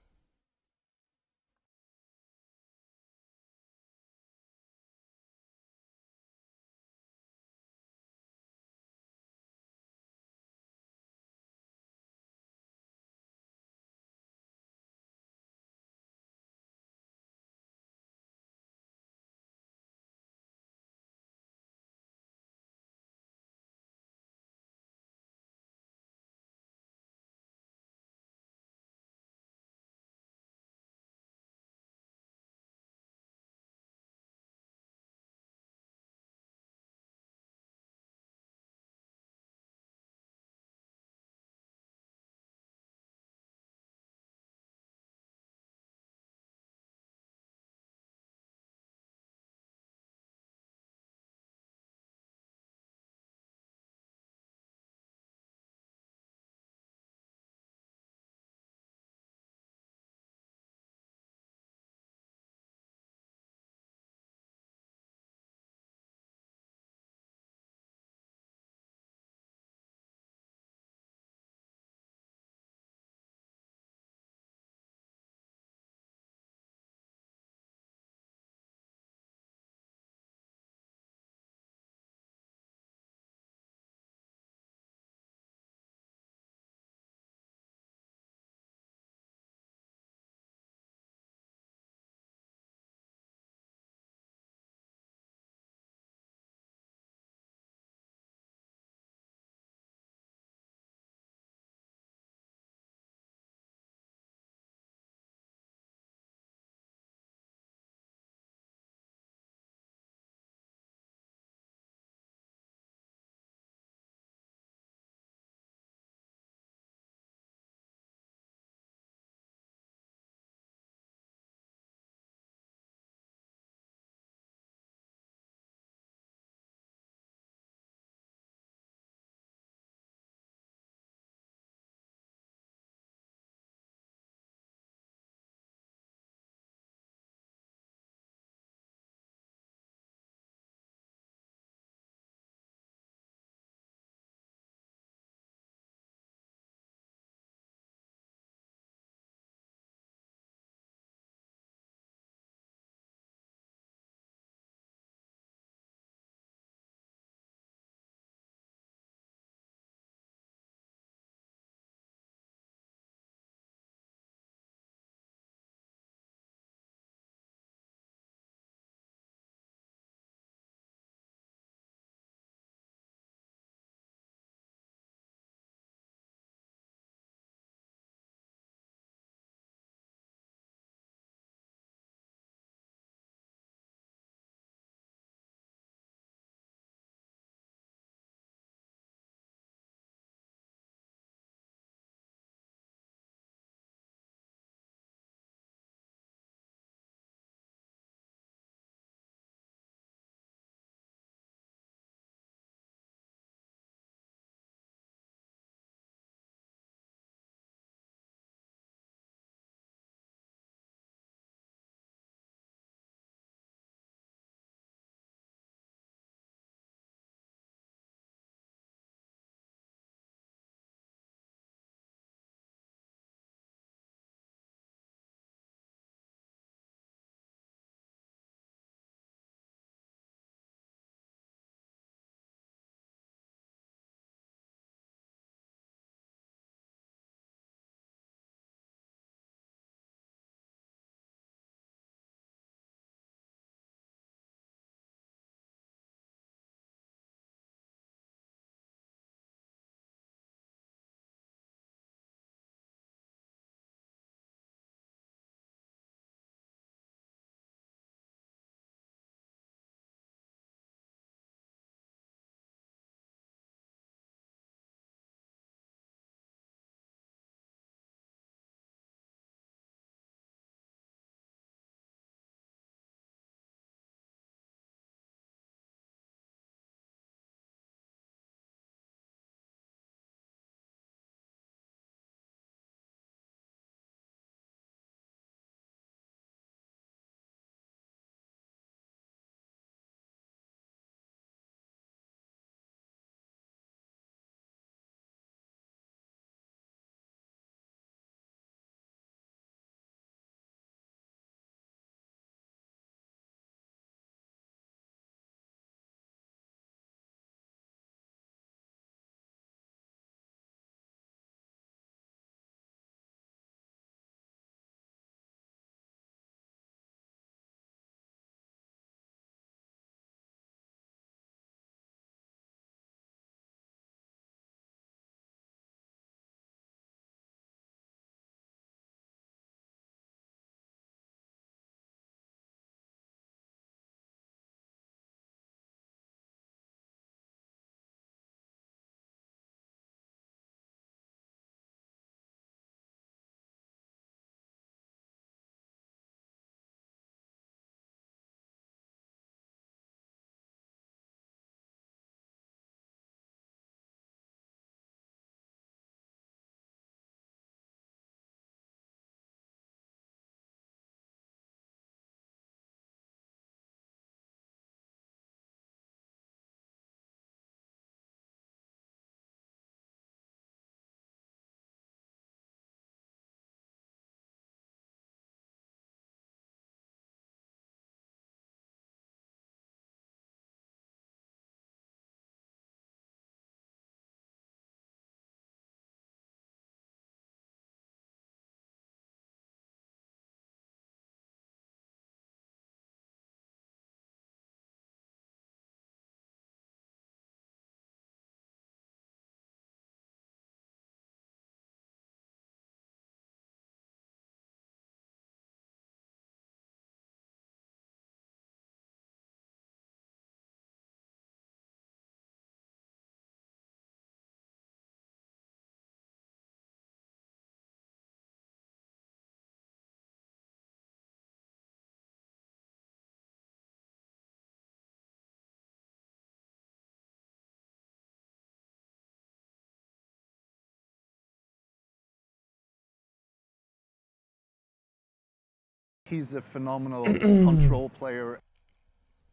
He's a phenomenal control player.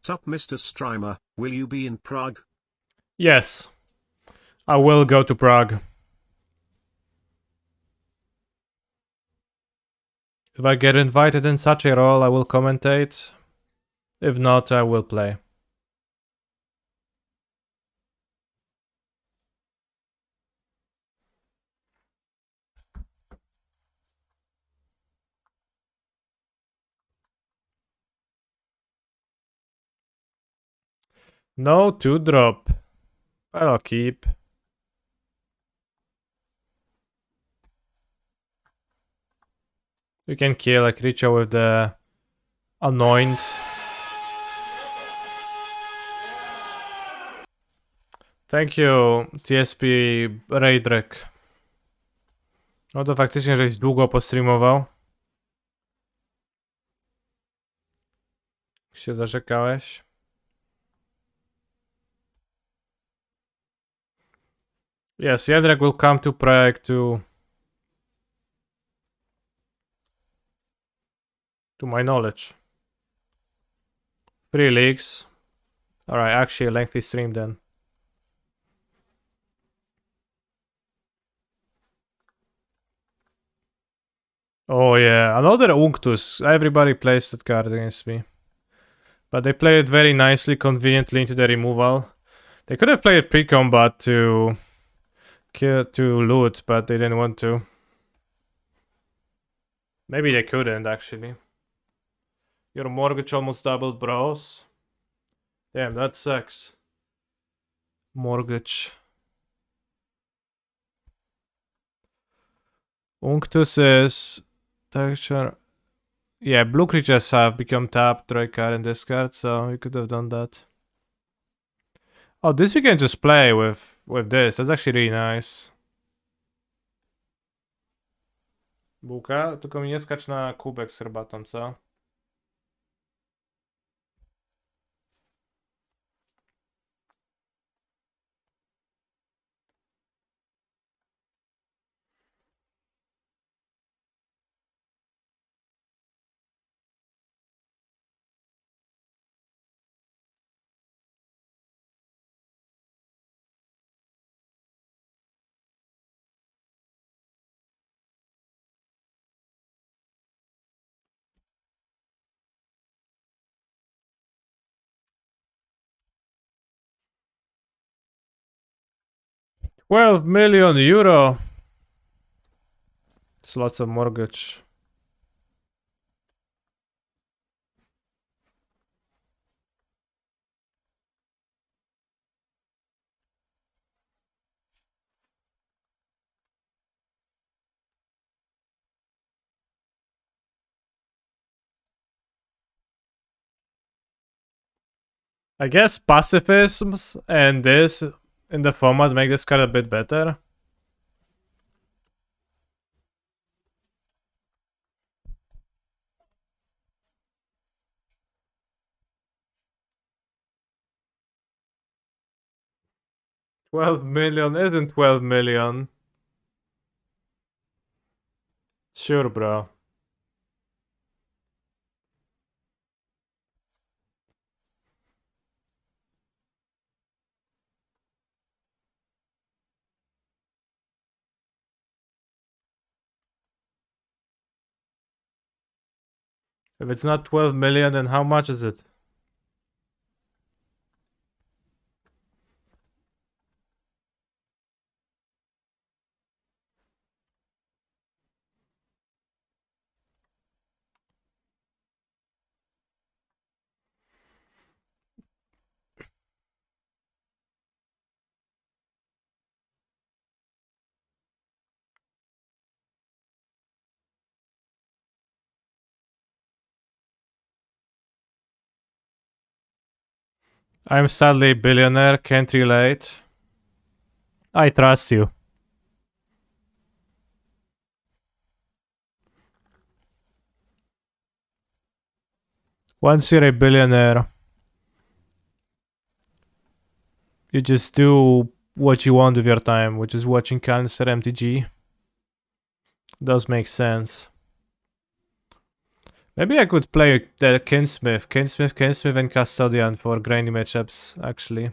Sup, Mr. Strimer, will you be in Prague? Yes, I will go to Prague. If I get invited in such a role, I will commentate. If not, I will play. No 2-drop. I'll keep. You can kill a creature with the Anoint. Thank you, TSP Raidrek. No to faktycznie, żeś długo postreamował. Się zarzekałeś. Yes, Jedrek will come to Prague to my knowledge. 3 leagues. Alright, actually a lengthy stream then. Oh yeah, another Unctus. Everybody plays that card against me. But they play it very nicely, conveniently into the removal. They could have played pre-combat to loot, but they didn't want to. Maybe they couldn't, actually. Your mortgage almost doubled, bros. Damn, that sucks. Mortgage. Unctus is texture. Yeah, blue creatures have become tapped, draw a card and discard, so you could have done that. Oh, this you can just play with this. That's actually really nice. Bułka, tylko mi nie skacz na kubek z herbatą, co? €12 million. It's lots of mortgage. I guess pacifisms and this in the format make this card a bit better. $12 million isn't 12 million. Sure, bro. If it's not 12 million, then how much is it? I'm sadly a billionaire, can't relate. I trust you. Once you're a billionaire, you just do what you want with your time, which is watching Cancer MTG. Does make sense. Maybe I could play the Kinsmith, and Custodian for grainy matchups, actually.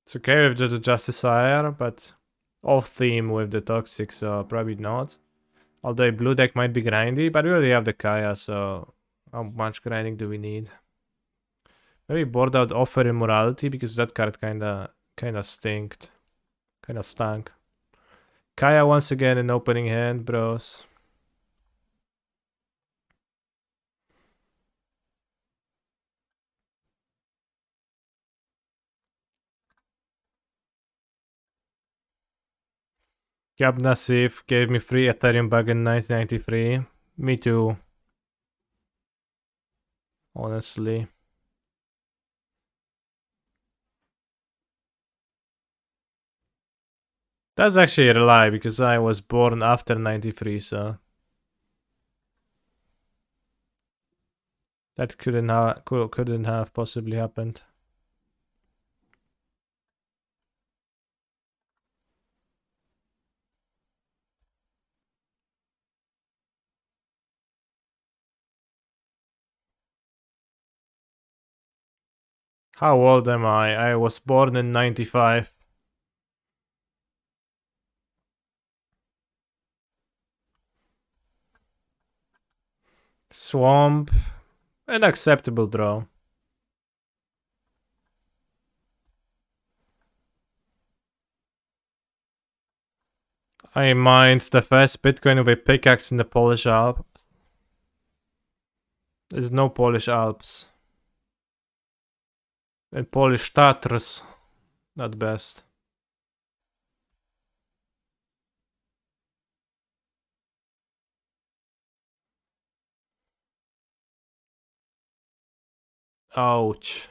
It's okay with the Justiciar, but off theme with the Toxic, so probably not. Although blue deck might be grindy, but we already have the Kaya, so how much grinding do we need? Maybe board out Offer Immorality, because that card kinda stinked. Kinda stunk. Kaya once again in opening hand, bros. Gab Nassif gave me free Ethereum bug in 1993. Me too. Honestly. That's actually a lie because I was born after 93, so that couldn't have possibly happened. How old am I? I was born in 95. Swamp. An acceptable draw. I mined the first Bitcoin with a pickaxe in the Polish Alps. There's no Polish Alps. And Polish Tatars. At best. Ouch.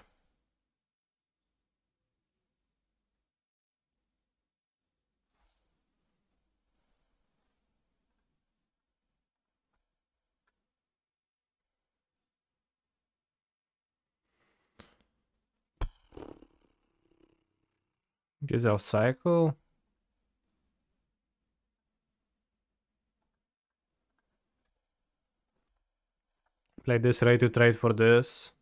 Guess I'll cycle. Play this, ready to trade for this.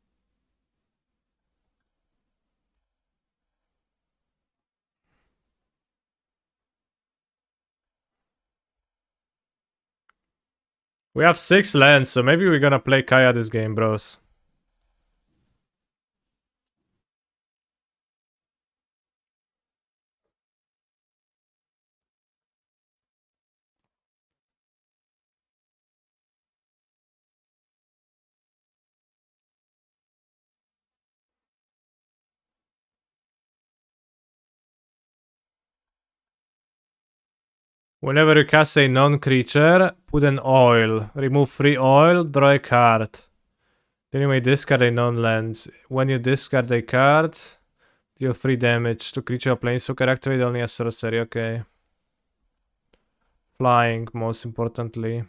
We have 6 lands, so maybe we're gonna play Kaya this game, bros. Whenever you cast a non-creature, put an oil. Remove 3 oil, draw a card. Then you may discard a non-land. When you discard a card, deal 3 damage to creature or planeswalker. Activate only a sorcery, okay. Flying, most importantly.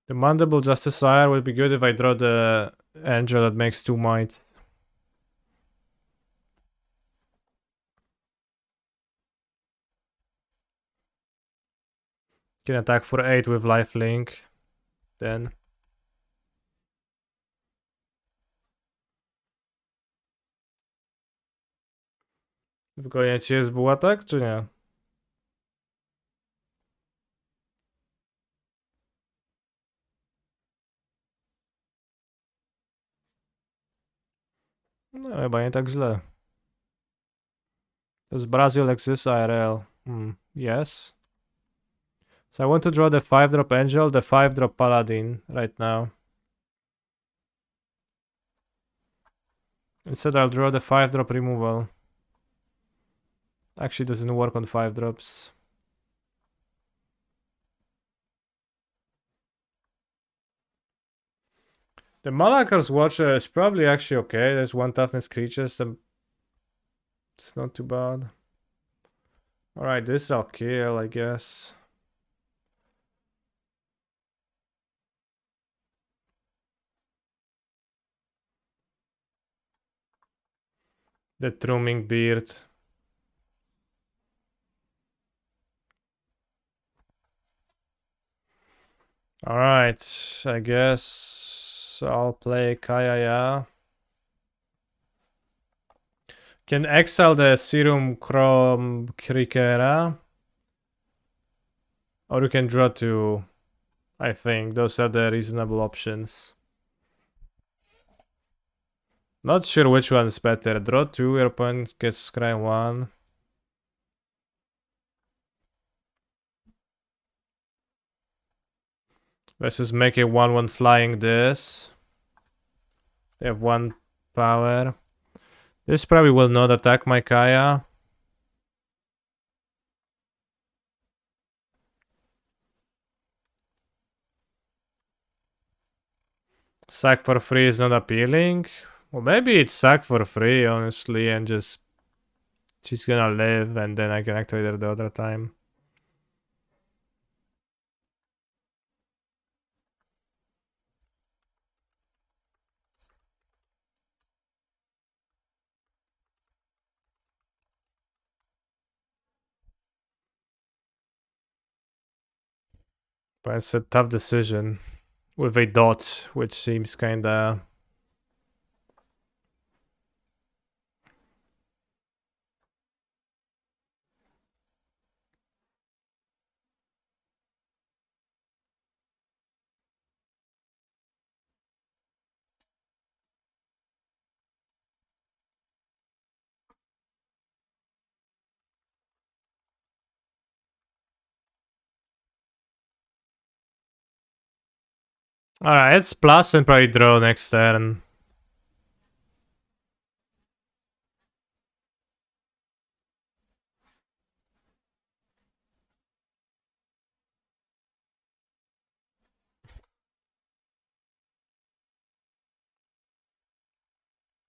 The Mandible Justiciar would be good if I draw the angel that makes 2 might. Can attack for 8 with lifelink. Then. Wykonanie ci jest była tak, czy nie? No chyba nie tak źle. Does Brazil exist IRL? Yes. So I want to draw the 5-drop Angel, the 5-drop Paladin right now. Instead I'll draw the 5-drop removal. Actually doesn't work on 5-drops. The Malakar's Watcher is probably actually okay. There's 1 toughness creature, so it's not too bad. Alright, this I'll kill, I guess. The trimming beard. Alright, I guess I'll play Kaya. Can exile the Serum Chrome Krikera. Or you can draw two. I think those are the reasonable options. Not sure which one is better. Draw two, your opponent gets scry one. Versus make a 1-1 flying this. They have 1 power. This probably will not attack my Kaya. Sack for free is not appealing. Well, maybe it's sack for free, honestly, and just she's gonna live, and then I can activate her the other time. But it's a tough decision with a dot, which seems kinda. Alright, it's plus and probably draw next turn.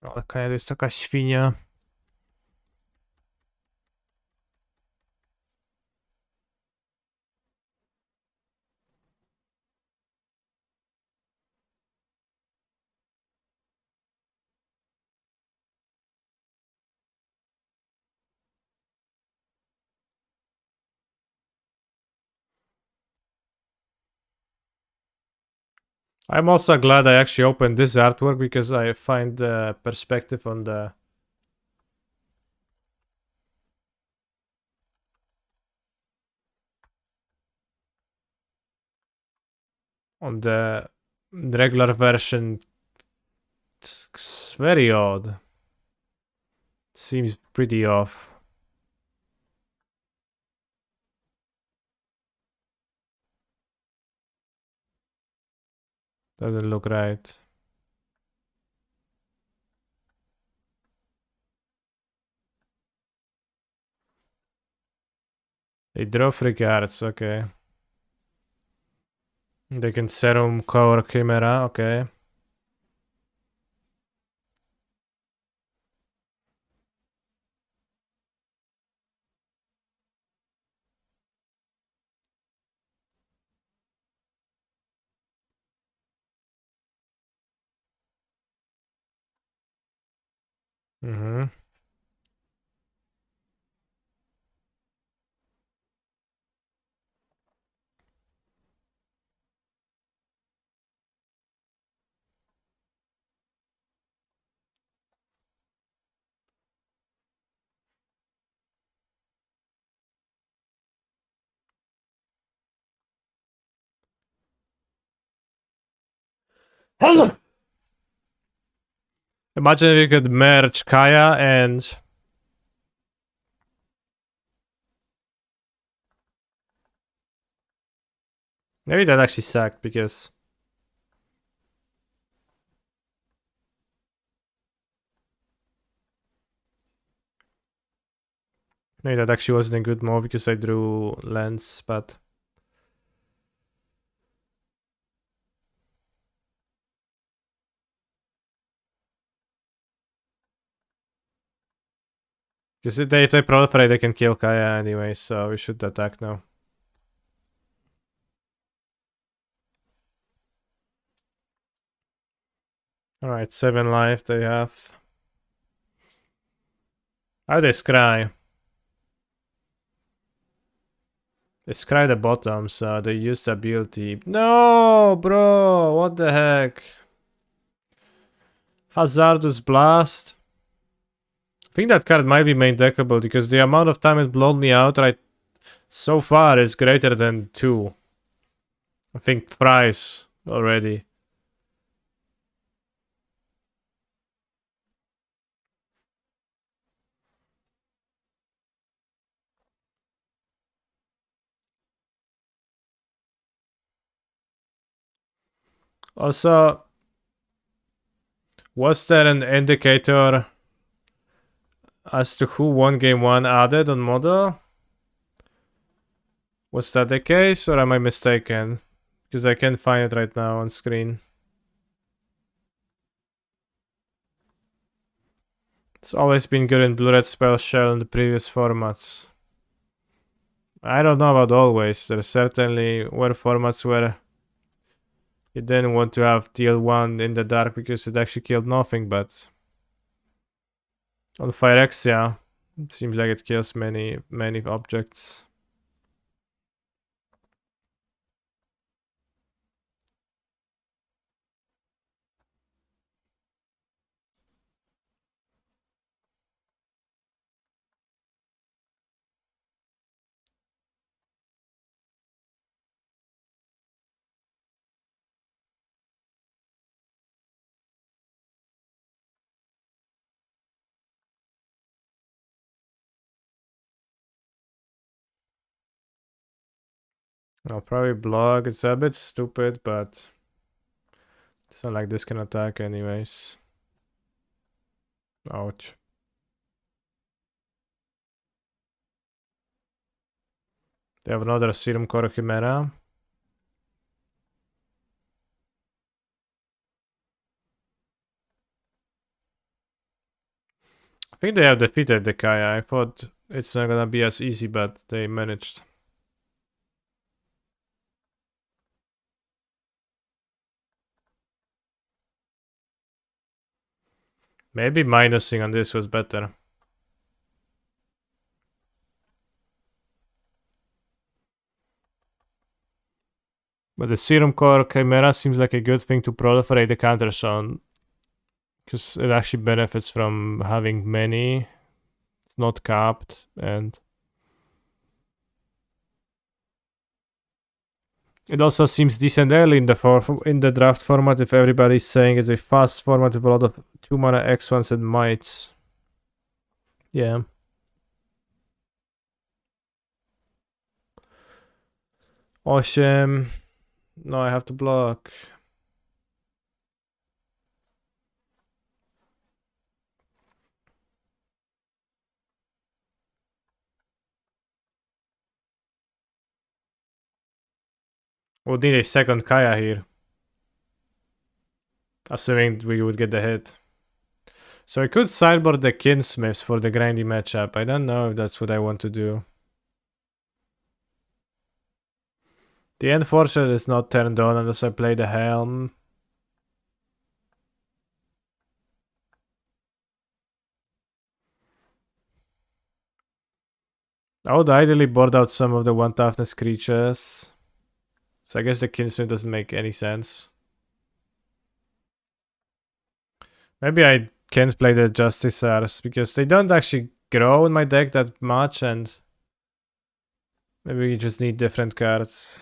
Ale Kaja to jest taka świnia. I'm also glad I actually opened this artwork because I find the perspective on the regular version. It's very odd. Seems pretty off. Doesn't look right. They draw 3 cards, okay. They can Serum Core Chimera, okay. Mm-hmm. Imagine if you could merge Kaya and... Maybe that actually sucked because... Maybe that actually wasn't a good move because I drew Lens, but... Because if they proliferate, they can kill Kaya anyway, so we should attack now. Alright, 7 life they have. How they scry? They scry the bottom, so they use the ability. No, bro, what the heck? Hazardous Blast. I think that card might be main deckable because the amount of time it blowed me out right so far is greater than 2. I think thrice already. Also, was there an indicator as to who won game 1 added on model? Was that the case or am I mistaken? Because I can't find it right now on screen. It's always been good in Blue-Red Spell Shell in the previous formats. I don't know about always. There certainly were formats where you didn't want to have TL1 in the dark because it actually killed nothing, but on Phyrexia, it seems like it kills many objects. I'll probably block. It's a bit stupid, but it's not like this can attack anyways. Ouch. They have another Serum Core Chimera. I think they have defeated the Kaya. I thought it's not gonna be as easy, but they managed. Maybe minusing on this was better. But the Serum Core Chimera seems like a good thing to proliferate the counters on. Because it actually benefits from having many. It's not capped and it also seems decent early in the draft format if everybody's saying it's a fast format with a lot of 2 mana X1s and mites. Yeah. Awesome. No, I have to block. We'll need a second Kaya here. Assuming we would get the hit. So I could sideboard the Kinsmiths for the grindy matchup. I don't know if that's what I want to do. The Enforcer is not turned on unless I play the Helm. I would ideally board out some of the 1 toughness creatures. So I guess the Kinsmith doesn't make any sense. Maybe I can't play the Justicers because they don't actually grow in my deck that much and maybe we just need different cards.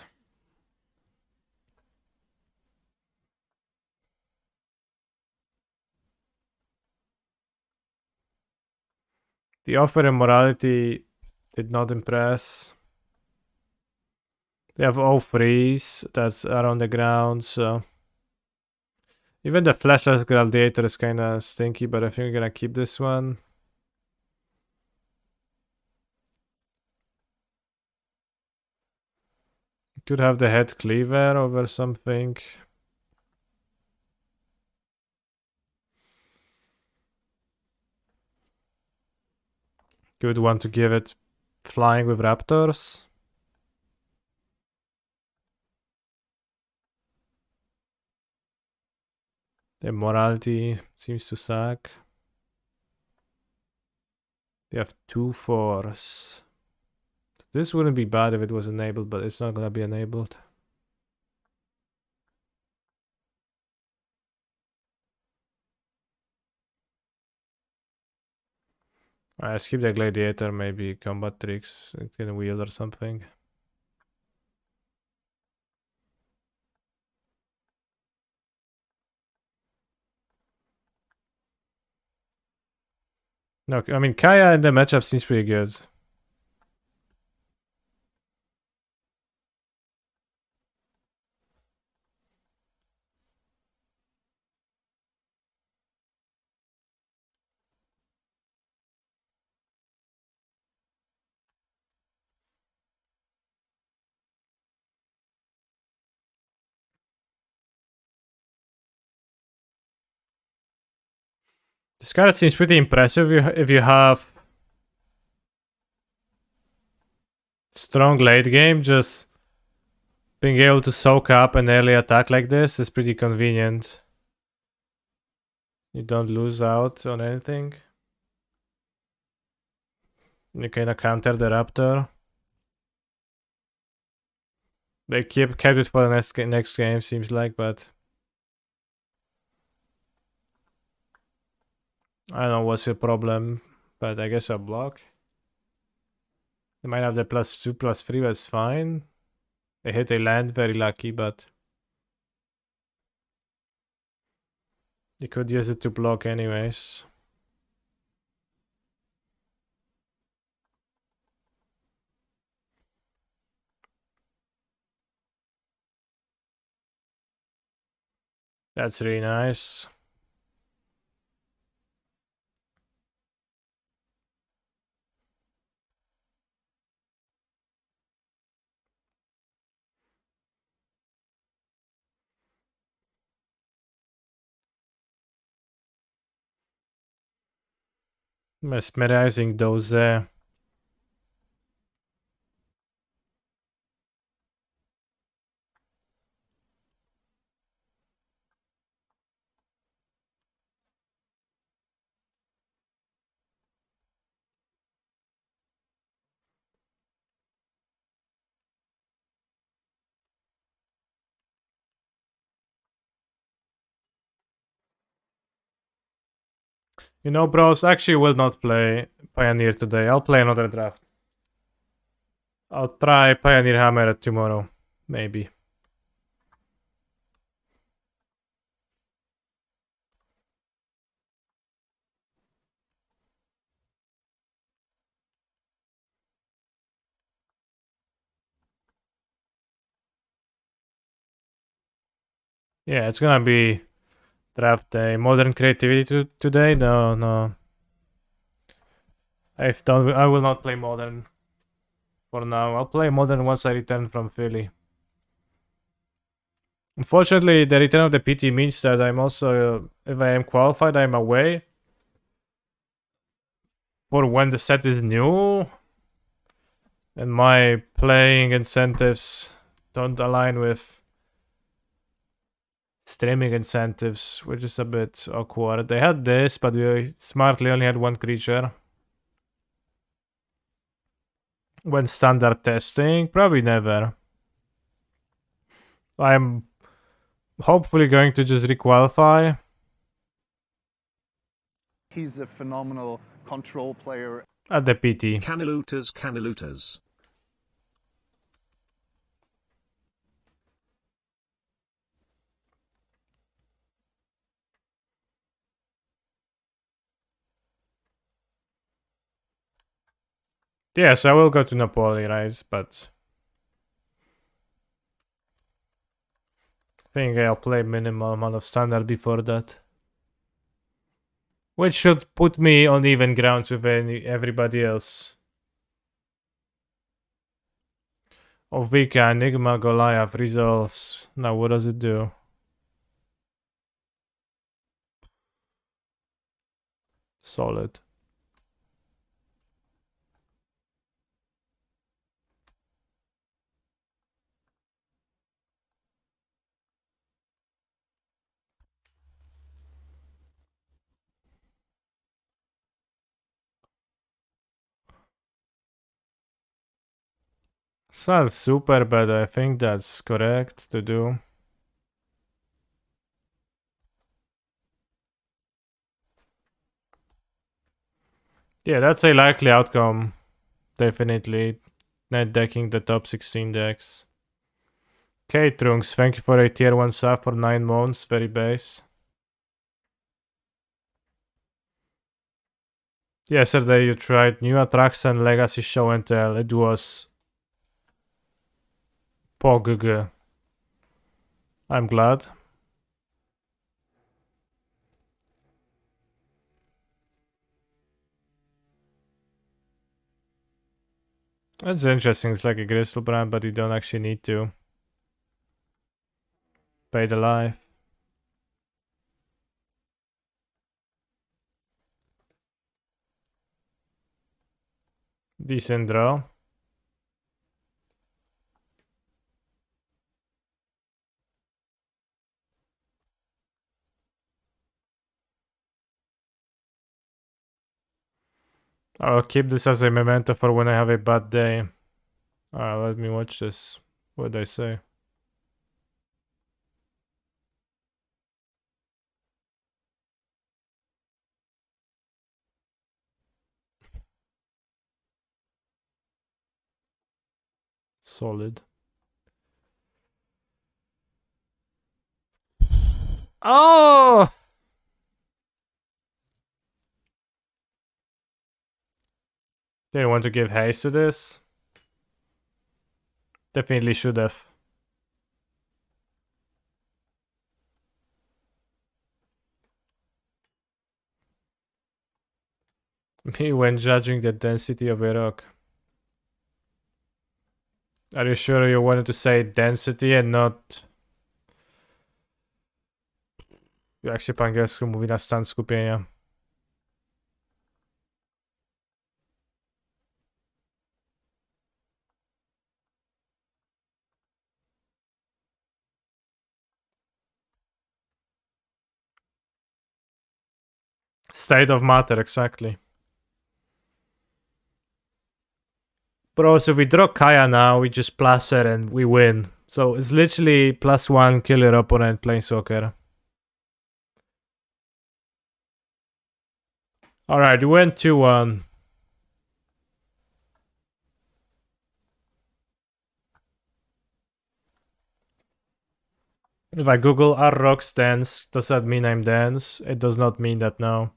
The Offer Immorality did not impress. They have all freeze that's are on the ground, so even the Flashlight Gladiator is kinda stinky, but I think we're gonna keep this one. Could have the Head Cleaver over something. Good one to give it flying with raptors. The morality seems to suck. They have 2/4. This wouldn't be bad if it was enabled, but it's not gonna be enabled. I skip the gladiator, maybe combat tricks, it can wield or something. No, I mean Kaya in the matchup seems pretty good. This card seems pretty impressive if you have strong late game. Just being able to soak up an early attack like this is pretty convenient. You don't lose out on anything. You can counter the Raptor. They kept it for the next game, seems like, but I don't know what's your problem, but I guess I'll block. They might have the +2, +3, that's fine. They hit a land, very lucky, but they could use it to block anyways. That's really nice. Mesmerizing those there. You know, bros, actually will not play Pioneer today. I'll play another draft. I'll try Pioneer Hammer tomorrow, maybe. Yeah, it's gonna be draft day. Modern creativity today? No, no. I will not play modern for now. I'll play modern once I return from Philly. Unfortunately, the return of the PT means that I'm also, if I am qualified, I'm away for when the set is new, and my playing incentives don't align with streaming incentives, which is a bit awkward. They had this, but we smartly only had one creature. When standard testing, probably never. I'm hopefully going to just requalify. He's a phenomenal control player. At the PT. Caniluters. Yes, I will go to Napoli, right? But I think I'll play minimal amount of standard before that. Which should put me on even grounds with everybody else. Ovika, Enigma, Goliath resolves. Now what does it do? Solid. It's not super, but I think that's correct to do. Yeah, that's a likely outcome. Definitely. Net decking the top 16 decks. Okay, Trunks, thank you for a tier 1 sub for 9 months. Very base. Yesterday you tried new attraction Legacy Show and Tell. It was POGG. I'm glad. It's interesting. It's like a crystal brand, but you don't actually need to pay the life. Decent draw. I'll keep this as a memento for when I have a bad day. Let me watch this. What did I say? Solid. Oh! Didn't want to give haste to this. Definitely should have. Me when judging the density of a rock. Are you sure you wanted to say density and not... Jak się po angielsku mówi na stan skupienia? State of matter, exactly. Bro, so if we draw Kaya now, we just plus her and we win. So it's literally +1 kill your opponent playing soccer. Alright, we went 2-1. If I Google are rocks dense, does that mean I'm dense? It does not mean that now.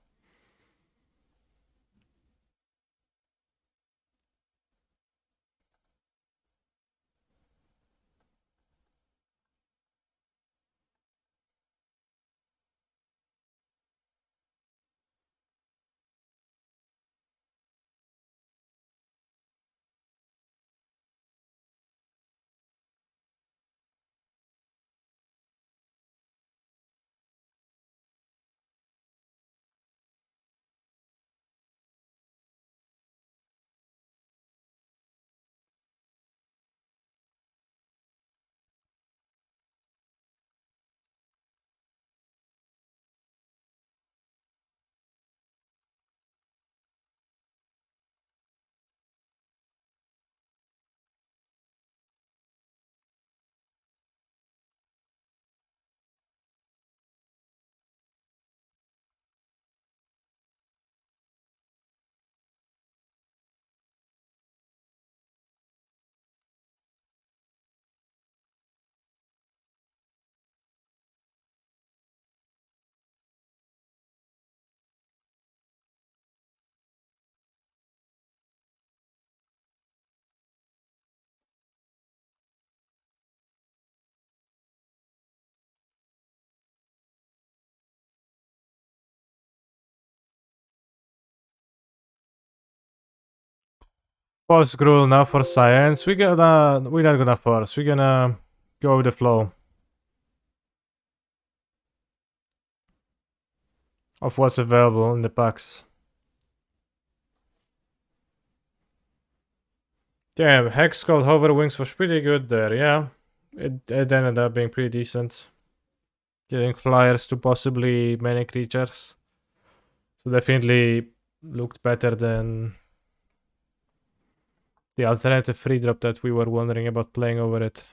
Force Gruul now for science. We're not gonna force. We're gonna go with the flow of what's available in the packs. Damn, Hex called Hover Wings was pretty good there, yeah. It ended up being pretty decent. Getting flyers to possibly many creatures. So definitely looked better than The alternative free drop that we were wondering about playing over it.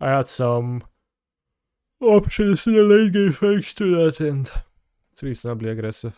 I had some options in the late game thanks to that, and it's reasonably aggressive.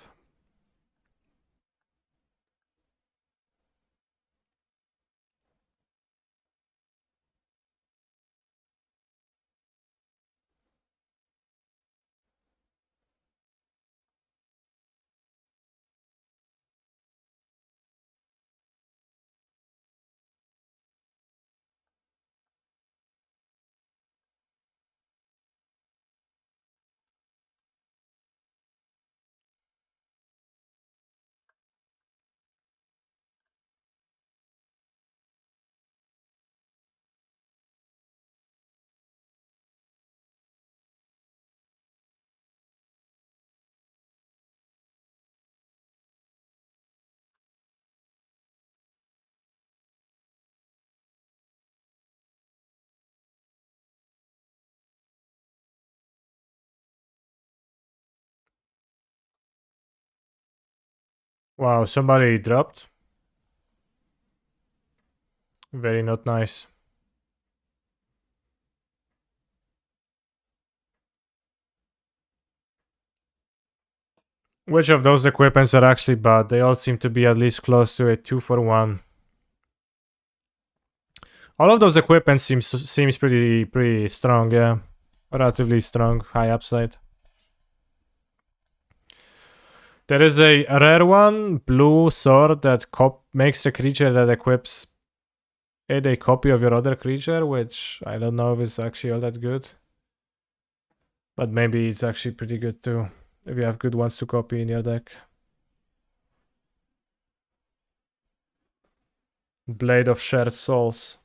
Wow, somebody dropped. Very not nice. Which of those equipments are actually bad? They all seem to be at least close to a 2-for-1. All of those equipments seems pretty strong, yeah. Relatively strong, high upside. There is a rare one, blue sword, that makes a creature that equips it a copy of your other creature, which I don't know if it's actually all that good. But maybe it's actually pretty good too, if you have good ones to copy in your deck. Blade of Shared Souls.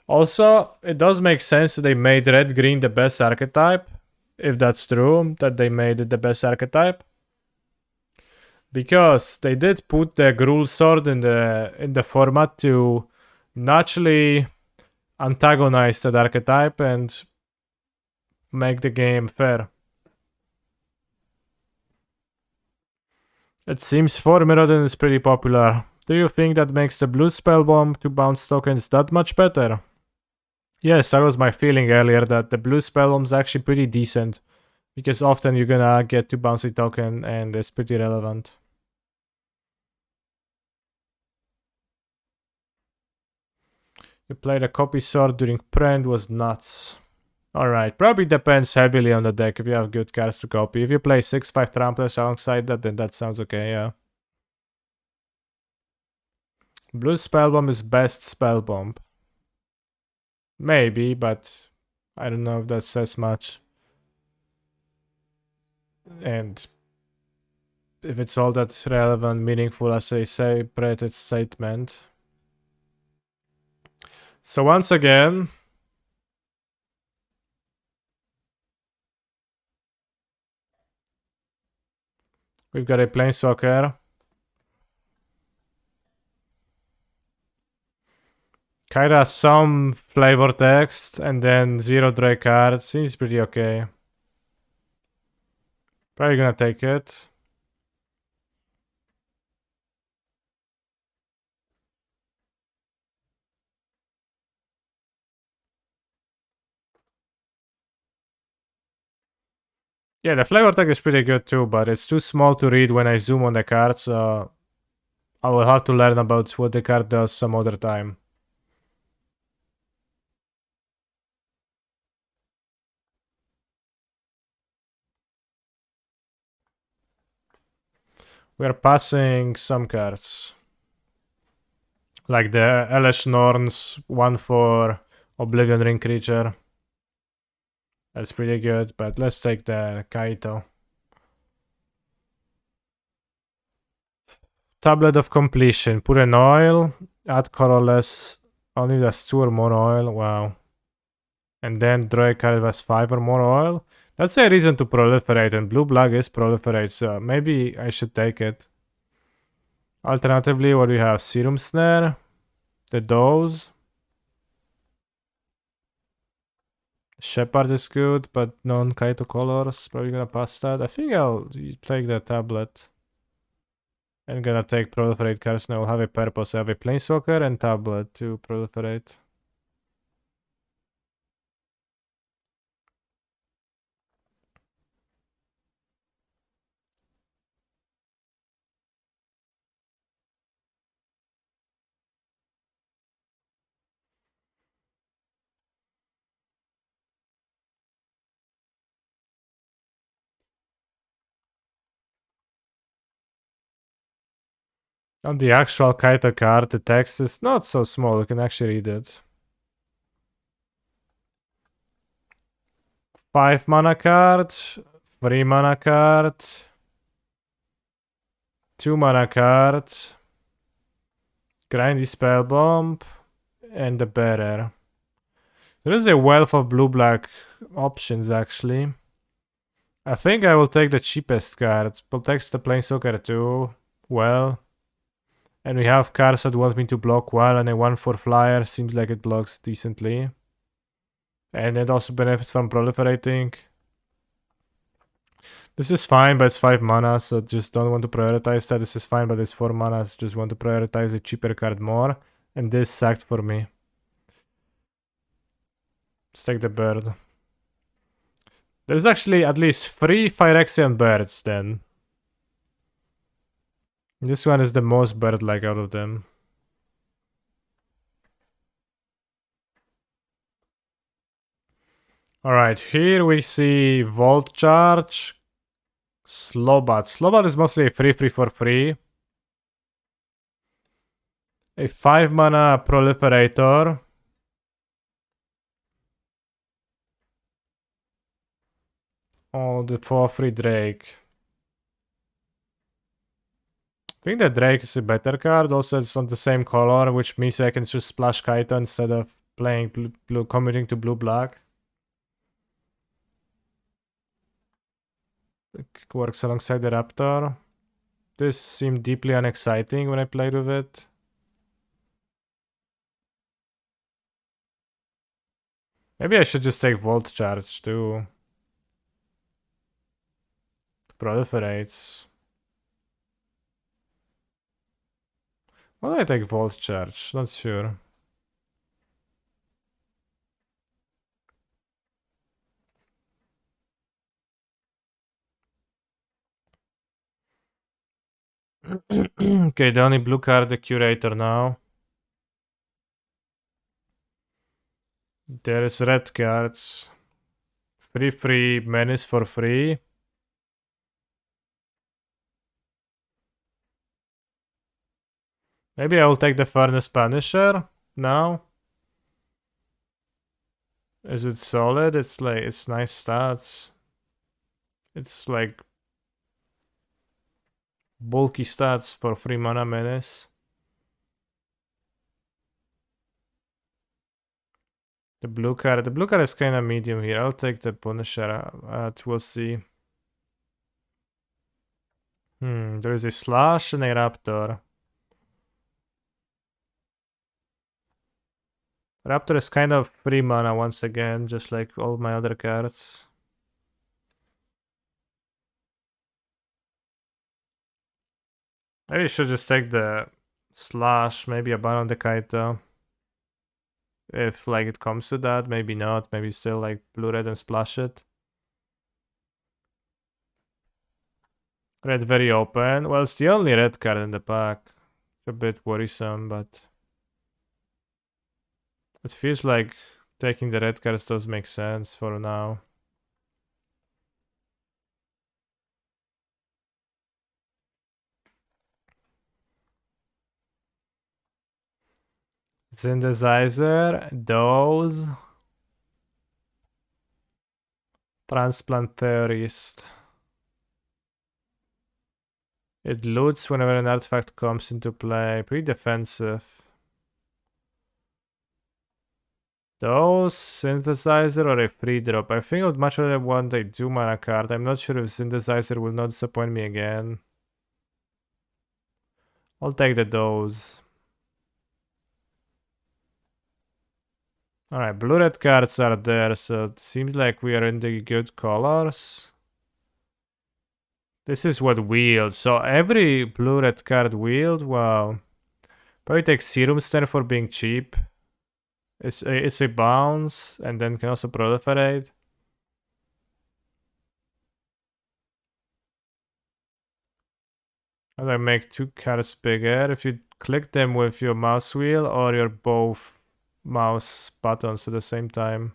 Also, it does make sense that they made red-green the best archetype, if that's true, that they made it the best archetype. Because they did put the Gruul sword in the format to naturally antagonize that archetype and make the game fair. It seems 4 Mirrodin is pretty popular. Do you think that makes the blue spellbomb 2-bounce tokens that much better? Yes, that was my feeling earlier, that the blue spellbomb is actually pretty decent. Because often you're gonna get 2 bouncy token and it's pretty relevant. You played a copy sword during Prend was nuts. Alright, probably depends heavily on the deck if you have good cards to copy. If you play 6-5 tramplers alongside that, then that sounds okay, yeah. Blue Spellbomb is best Spellbomb. Maybe, but I don't know if that says much. And if it's all that relevant, meaningful as a separated statement. So once again, we've got a Planeswalker. Kinda some flavor text and then 0 draw card. Seems pretty okay. Probably gonna take it. Yeah, the flavor text is pretty good too, but it's too small to read when I zoom on the card, so I will have to learn about what the card does some other time. We are passing some cards. Like the Elesh Norn's 1/4 Oblivion Ring creature. That's pretty good, but let's take the Kaito. Tablet of Completion. Put an oil, add colorless, only that's 2 or more oil. Wow. And then draw a card has 5 or more oil. That's a reason to proliferate, and blue-black is proliferate, so maybe I should take it. Alternatively, what do we have? Serum Snare, the Dose, Shepard is good, but non-Kaito colors. Probably gonna pass that. I think I'll take the tablet. I'm gonna take proliferate cards now. I'll have a purpose. I have a planeswalker and tablet to proliferate. On the actual Kaito card, the text is not so small. You can actually read it. 5 mana card, 3 mana card, 2 mana card, grindy spell bomb, and the bearer. There is a wealth of blue-black options actually. I think I will take the cheapest card. Protects the planeswalker too. Well. And we have cards that want me to block well, and a 1/4 flyer seems like it blocks decently. And it also benefits from proliferating. This is fine, but it's 5 mana, so just don't want to prioritize that. This is fine, but it's 4 mana, so just want to prioritize a cheaper card more. And this sacked for me. Let's take the bird. There's actually at least 3 Phyrexian birds then. This one is the most bird-like out of them. Alright, here we see Volt Charge, Slowbat. Slowbat is mostly a 3/3 for free. A 5 mana Proliferator. Oh, the 4/3 Drake. I think the Drake is a better card. Also, it's not the same color, which means I can just splash Kaito instead of playing blue committing to blue-black. It works alongside the Raptor. This seemed deeply unexciting when I played with it. Maybe I should just take Volt Charge too. It proliferates. Why do I take Volt Charge? Not sure. Okay, the only blue card, the Curator now. There's red cards. 3/3 Menace for free. Maybe I will take the Furnace Punisher now. Is it solid? It's like, it's nice stats. It's like bulky stats for 3 mana Menace. The blue card is kind of medium here. I'll take the Punisher. We'll see. There is a Slash and a Raptor. Raptor is kind of 3 mana once again, just like all my other cards. Maybe I should just take the Slash, maybe abandon the Kaito. If like it comes to that, maybe not. Maybe still like blue-red and splash it. Red very open. Well, it's the only red card in the pack. It's a bit worrisome, but it feels like taking the red cards does make sense for now. Synthesizer, those. Transplant Theorist. It loots whenever an artifact comes into play. Pretty defensive. Those, Synthesizer, or a free drop. I think I would much rather want a 2 mana card. I'm not sure if Synthesizer will not disappoint me again. I'll take the dose. Alright, blue-red cards are there, so it seems like we are in the good colors. This is what wheeled, so every blue-red card wheeled, wow. Probably take Serum Stare for being cheap. It's a bounce, and then can also proliferate. How do I make two cards bigger? If you click them with your mouse wheel or your both mouse buttons at the same time,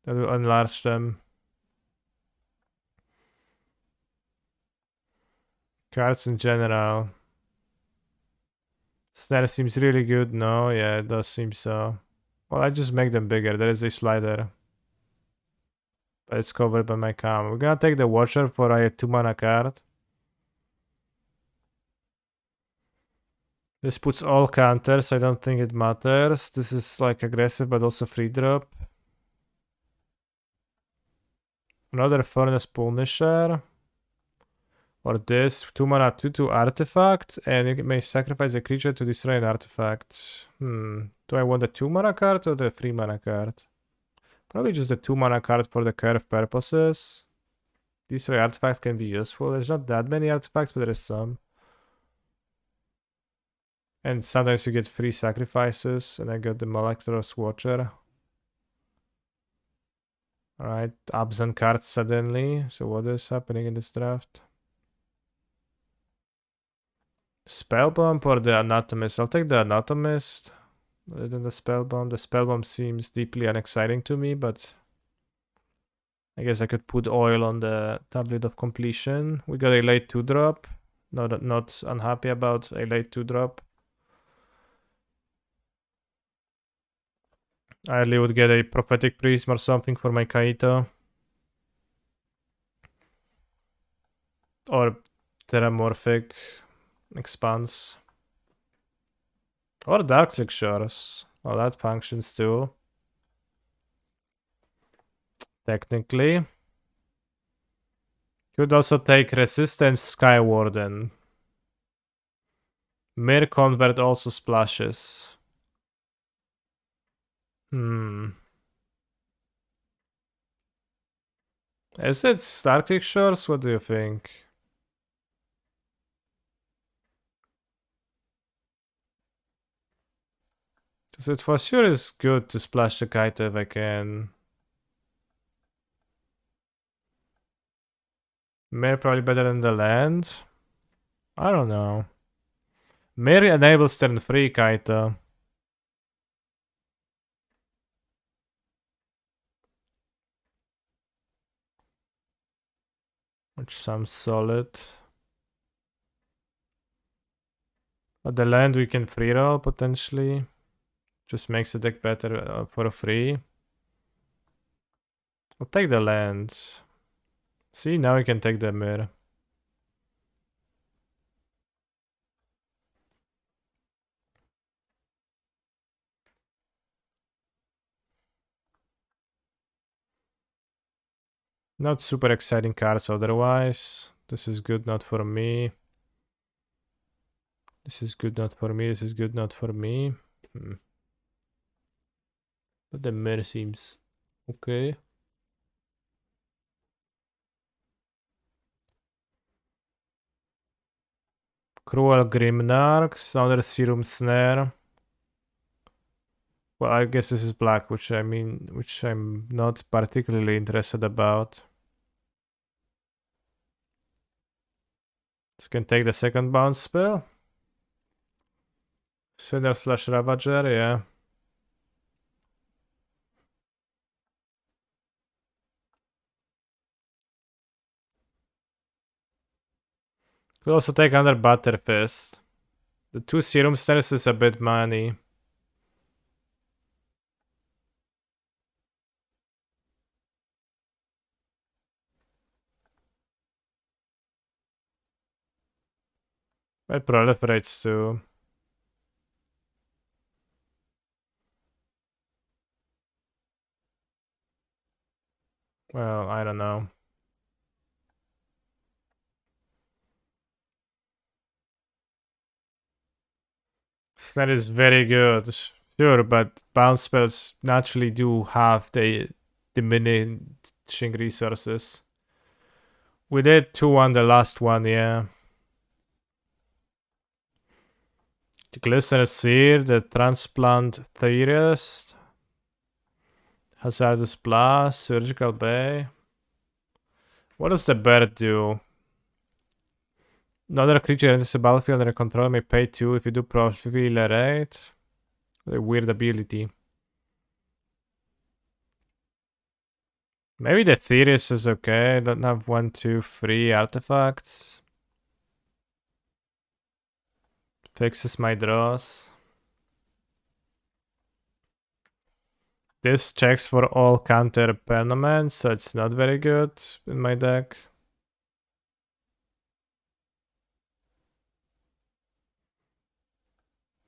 that will enlarge them. Cards in general. Snare seems really good. No, yeah, it does seem so. Well, I just make them bigger. There is a slider. But it's covered by my cam. We're gonna take the Watcher for a 2-mana card. This puts all counters. I don't think it matters. This is like aggressive, but also free drop. Another Furnace Punisher. Or this 2-mana 2/2 artifact, and you may sacrifice a creature to destroy an artifact. Do I want the 2-mana card or the 3-mana card? Probably just the 2-mana card for the curve purposes. Destroy artifact can be useful. There's not that many artifacts, but there is some. And sometimes you get free sacrifices, and I got the Malektoros Watcher. Alright, absent cards suddenly. So what is happening in this draft? Spellbomb or the Anatomist? I'll take the Anatomist rather than the Spellbomb. The Spellbomb seems deeply unexciting to me, but I guess I could put oil on the Tablet of Completion. We got a late 2-drop. Not unhappy about a late 2-drop. I really would get a Prophetic Prism or something for my Kaito. Or Terramorphic Expanse. Or Dark Lictures. Well, that functions too. Technically. Could also take Resistance Skywarden. Mirror Convert also splashes. Is it Dark Lictures? What do you think? Because it for sure is good to splash the Kaito if I can. Mirror probably better than the land. I don't know. Mirror enables turn 3 Kaito. Which sounds solid. But the land we can free roll potentially. Just makes the deck better for a free. I'll take the land. See, now we can take the mirror. Not super exciting cards otherwise. This is good, not for me. This is good, not for me. This is good, not for me. But the mirror seems okay. Cruel Grimnarks, another Serum Snare. Well, I guess this is black, which I'm not particularly interested about. So can take the second bounce spell. Sinner / Ravager, yeah. Could also take another Butterfist. The 2 Serum Snares is a bit money. It proliferates too. Well, I don't know. Snare is very good. Sure, but bounce spells naturally do have the diminishing resources. We did 2 on the last one, yeah. The Glistener Seer, the Transplant Theorist, Hazardous Blast, Surgical Bay. What does the bird do? Another creature enters the battlefield under control may pay 2 if you do Proliferate. A weird ability. Maybe the Theorist is okay. I don't have 1, 2, 3 artifacts. Fixes my draws. This checks for all counter permanents, so it's not very good in my deck.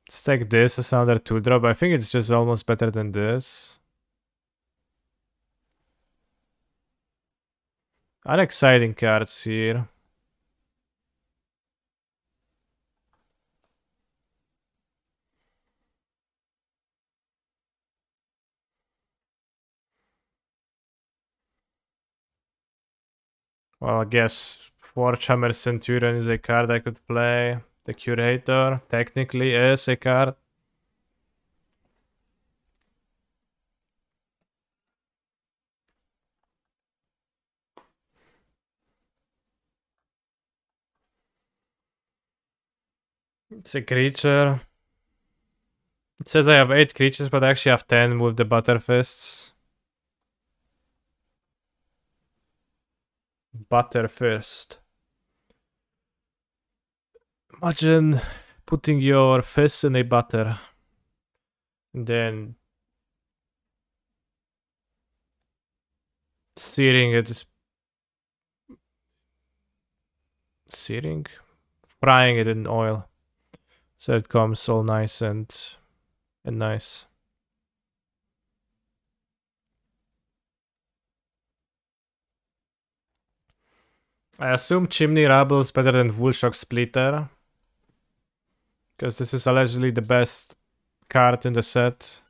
Let's take this as another 2-drop. I think it's just almost better than this. Unexciting cards here. Well, I guess Forgehammer Centurion is a card I could play. The Curator technically is a card. It's a creature. It says I have 8 creatures, but I actually have 10 with the Butterfists. Butterfist. Imagine putting your fist in a butter. And then searing it. Searing? Frying it in oil. So it comes all nice and nice. I assume Chimney Rabble is better than Woolshock Splitter. Because this is allegedly the best card in the set.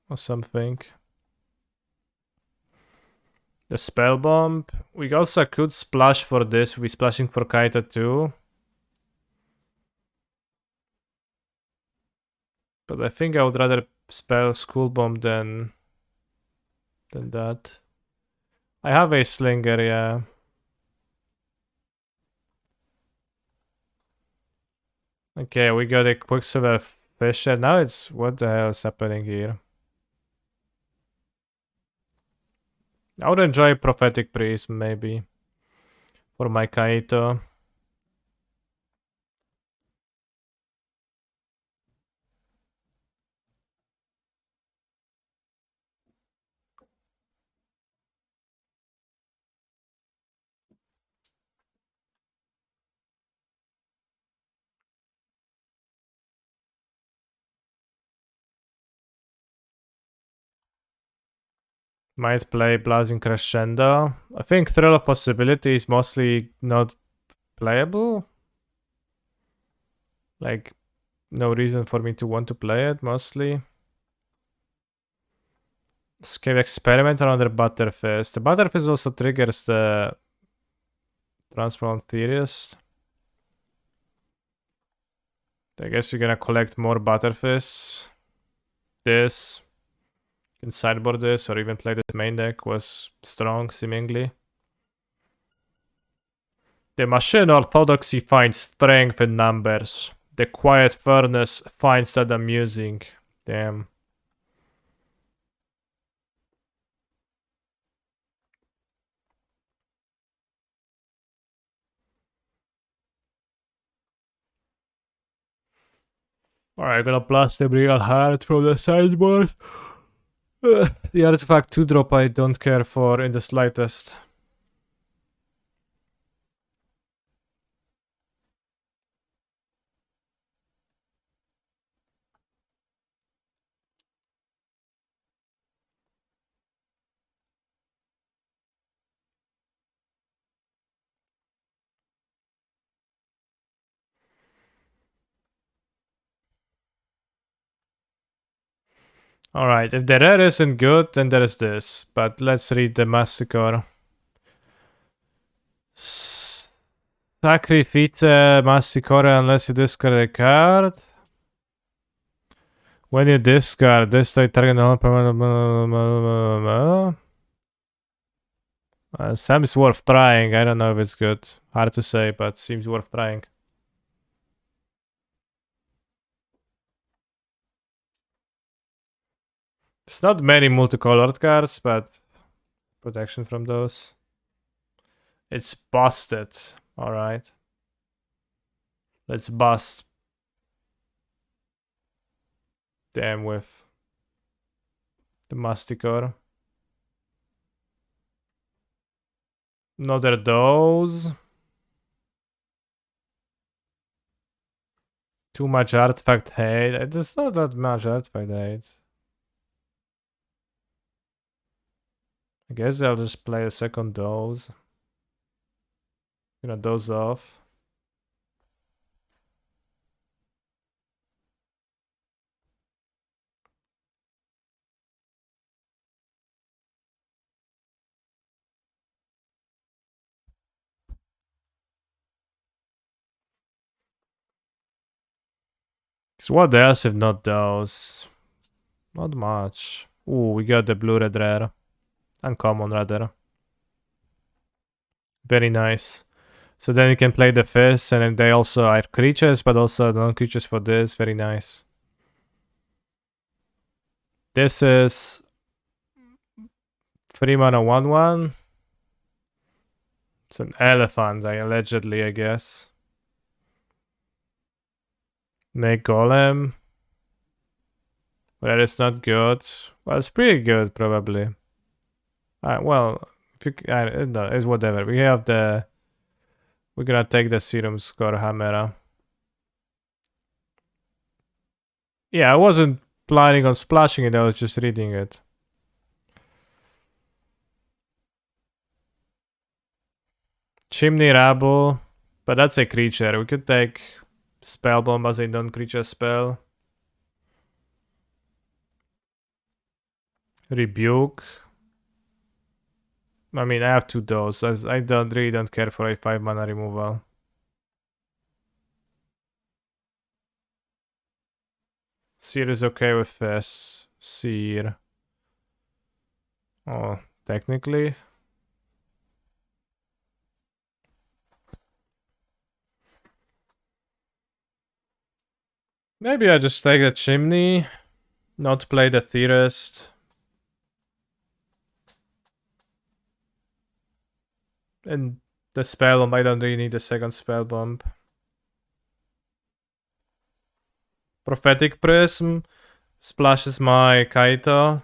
Or something. The Spell Bomb. We also could splash for this. We're splashing for Kaita too. But I think I would rather spell School Bomb than that. I have a Slinger, yeah. Okay, we got a Quicksilver Fisher. Now it's... What the hell is happening here? I would enjoy Prophetic Prism, maybe. For my Kaito. Might play Blazing Crescendo. I think Thrill of Possibility is mostly not playable. Like, no reason for me to want to play it, mostly. Scave Experiment on another Butterfist. The Butterfist also triggers the Transplant Theorist. I guess you're gonna collect more Butterfists. This. You can sideboard this or even play this main deck was strong, seemingly. The Machine Orthodoxy finds strength in numbers. The Quiet Furnace finds that amusing. Damn. Alright, gonna blast him real hard from the sideboard. The artifact 2-drop I don't care for in the slightest. Alright, if the rare isn't good, then there is this. But let's read the Massacre. Sacrifice Massacre unless you discard a card. When you discard this, they target seems worth trying. I don't know if it's good. Hard to say, but seems worth trying. It's not many multicolored cards, but protection from those. It's busted. Alright. Let's bust them with the Masticore. Another dose. Too much artifact hate. There's not that much artifact hate. I guess I'll just play a second dose. Gonna dose off. So what else if not those? Not much. Ooh, we got the blue red rare. Uncommon rather. Very nice. So then you can play the fists, and then they also are creatures, but also non-creatures for this. Very nice. This is 3 mana 1/1. It's an elephant, allegedly, I guess. Make golem. Well, that is not good. Well, it's pretty good, probably. Well, if you, no, it's whatever. We have the. We're gonna take the Serum Score Hammer. Yeah, I wasn't planning on splashing it, I was just reading it. Chimney Rabble, but that's a creature. We could take Spellbomb as a non-creature spell. Rebuke. I mean, I have 2 those. I really don't care for a 5 mana removal. Seer is okay with this. Seer. Oh, technically. Maybe I just take the Chimney. Not play the Theorist. And the Spellbomb, I don't really need a second Spellbomb. Prophetic Prism. Splashes my Kaito.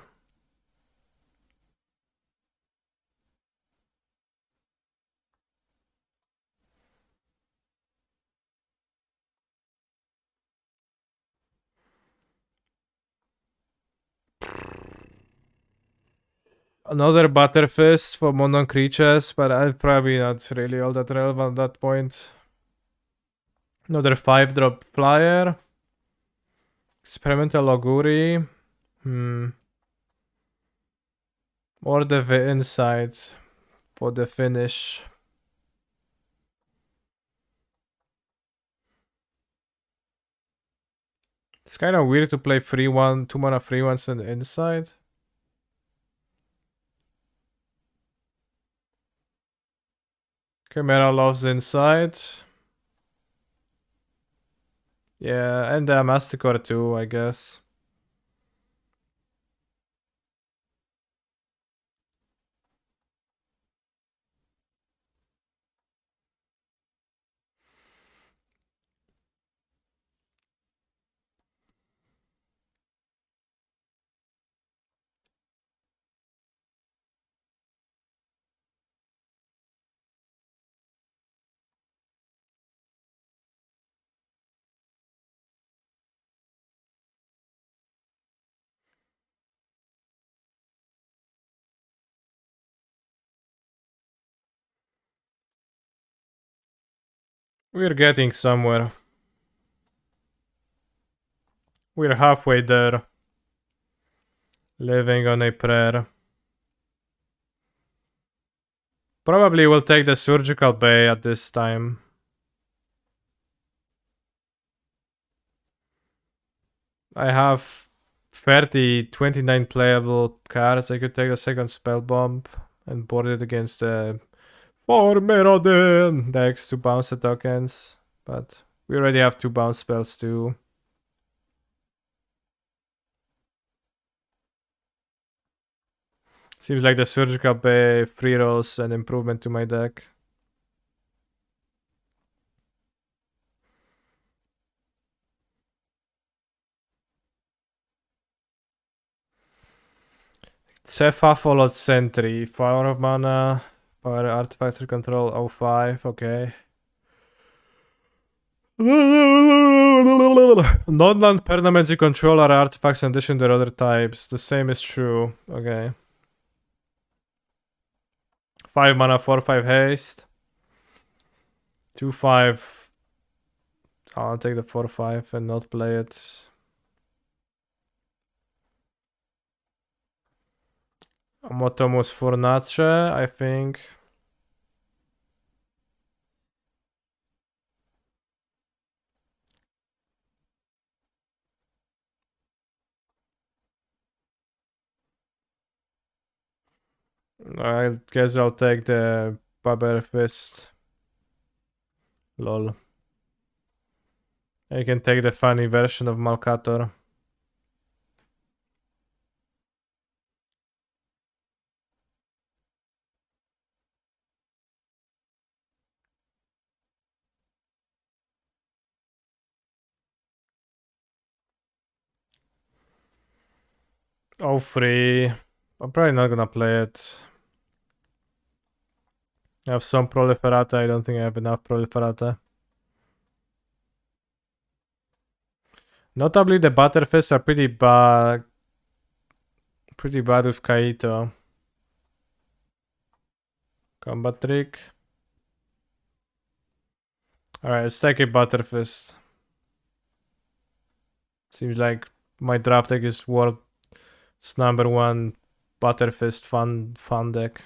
Another Butterfist for mono creatures, but I'm probably not really all that relevant at that point. Another 5-drop flyer. Experimental Augury. Or the Insight for the finish. It's kind of weird to play 3/1, 2 mana 3/1s and Insight. Chimera loves Insight. Yeah, and Masticore too, I guess. We're getting somewhere. We're halfway there. Living on a prayer. Probably will take the surgical bay at this time. I have 29 playable cards. I could take the second spell bomb and board it against the 4 Merodin decks to bounce the tokens. But we already have 2 bounce spells too. Seems like the surgical bay free rolls an improvement to my deck. Cepha followed Sentry, 4 of mana, power artifacts control 05, okay. Non-land permanents you control are artifacts in addition to other types. The same is true, okay. 5 mana, 4/5 haste. 2/5. I'll take the 4/5 and not play it. Motomus Fornace, I think. I guess I'll take the Barbarian Fist. Lol. I can take the funny version of Malkator. Oh, free. I'm probably not gonna play it. I have some Proliferata. I don't think I have enough Proliferata. Notably, the Butterfists are pretty bad. Pretty bad with Kaito. Combat trick. Alright, let's take a Butterfist. Seems like my draft deck is world's #1 Butterfist fun deck.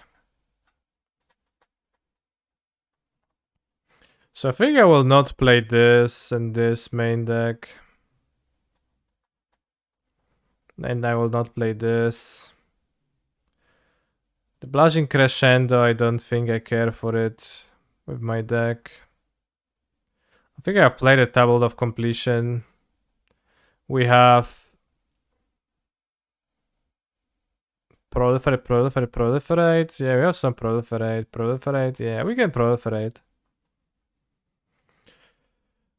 So I think I will not play this and this main deck. And I will not play this. The Blushing Crescendo, I don't think I care for it with my deck. I think I played a Tablet of Completion. We have Proliferate. Yeah, we have some Proliferate. Yeah, we can Proliferate.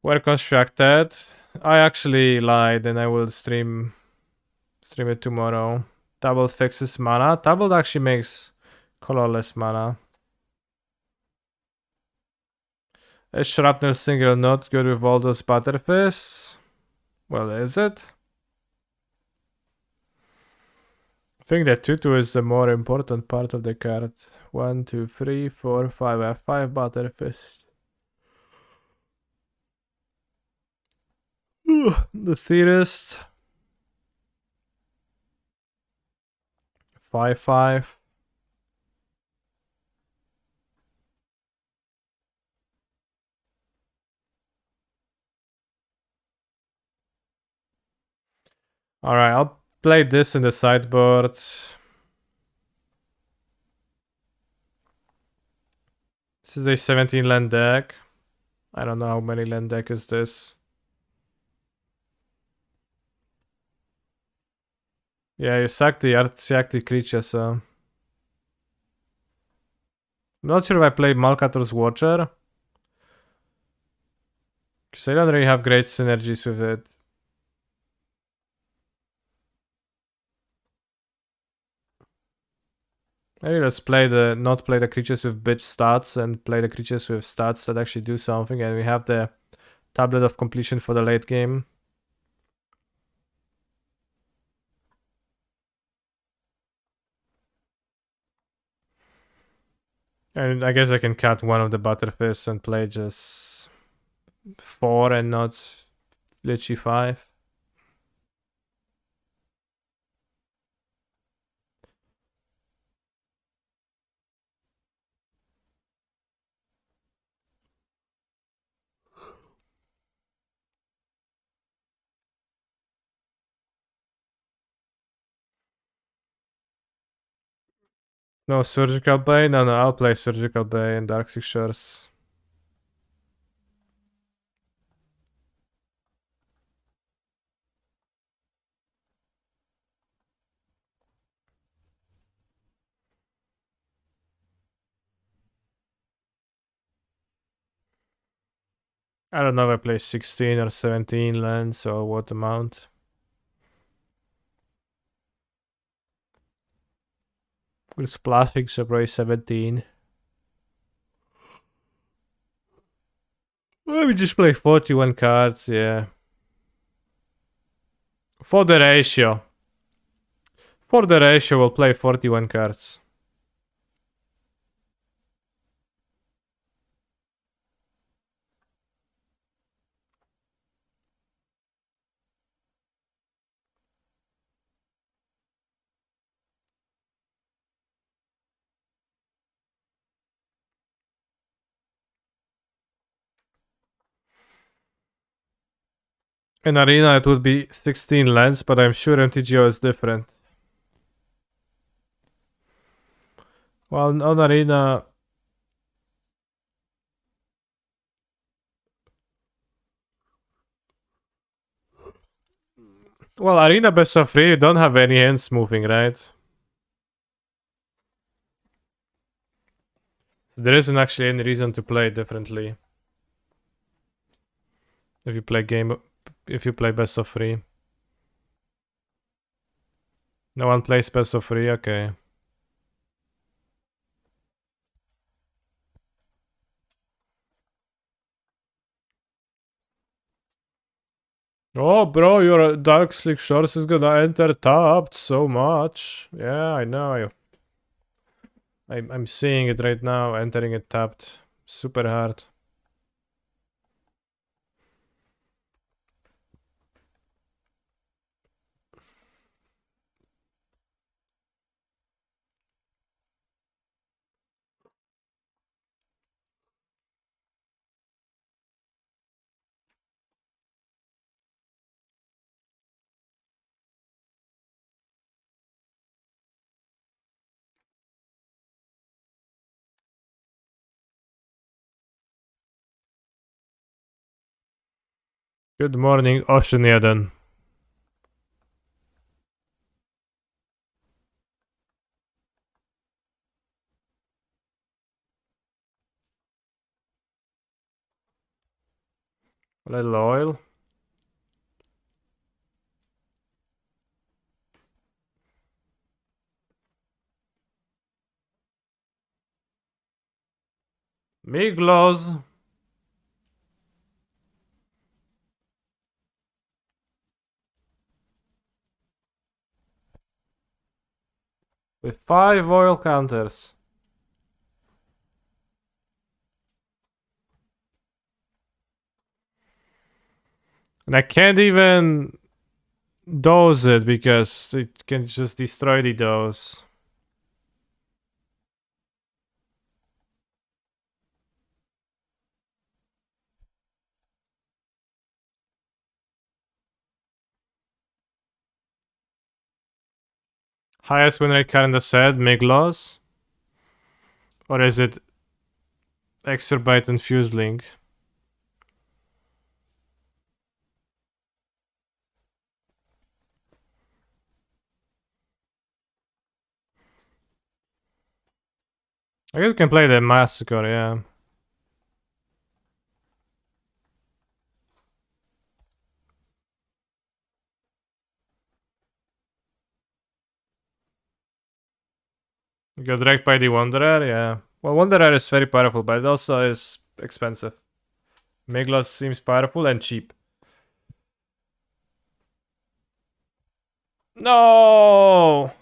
We're constructed. I actually lied and I will stream it tomorrow. Tablet fixes mana. Tablet actually makes colorless mana. Is Shrapnel single not good with all those Butterfists? Well, is it? I think that 2/2 is the more important part of the card. 1, 2, 3, 4, 5. I have 5 Butterfists. The Theorist. 5/5. Alright, I'll play this in the sideboard. This is a 17 land deck. I don't know how many land deck is this. Yeah, you sack the creature, so... I'm not sure if I played Malkator's Watcher. Because I don't really have great synergies with it. Maybe let's not play the creatures with bitch stats and play the creatures with stats that actually do something, and we have the Tablet of Completion for the late game. And I guess I can cut one of the Butterfists and play just 4 and not literally 5. No Surgical Bay? No, I'll play Surgical Bay and Dark Sixers. I don't know if I play 16 or 17 lands or what amount. We're splashing, so probably 17. Let me just play 41 cards, yeah. For the ratio. For the ratio, we'll play 41 cards. In Arena, it would be 16 lands, but I'm sure MTGO is different. Well, on Arena... Well, Arena best of 3, you don't have any hands moving, right? So there isn't actually any reason to play differently. If you play best of 3. No one plays best of 3, okay. Oh, bro, your Dark Slick Shores is gonna enter tapped so much. Yeah, I know. I'm seeing it right now, entering it tapped. Super hard. Good morning, Oceaniaden. A little oil. Miglos. With 5 oil counters. And I can't even dose it because it can just destroy the dose. Highest win rate card in the set, Miglos? Or is it Exorbite and Fuseling? I guess you can play the Massacre, yeah. You go direct by the Wanderer, yeah. Well, Wanderer is very powerful, but it also is expensive. Miglos seems powerful and cheap. No!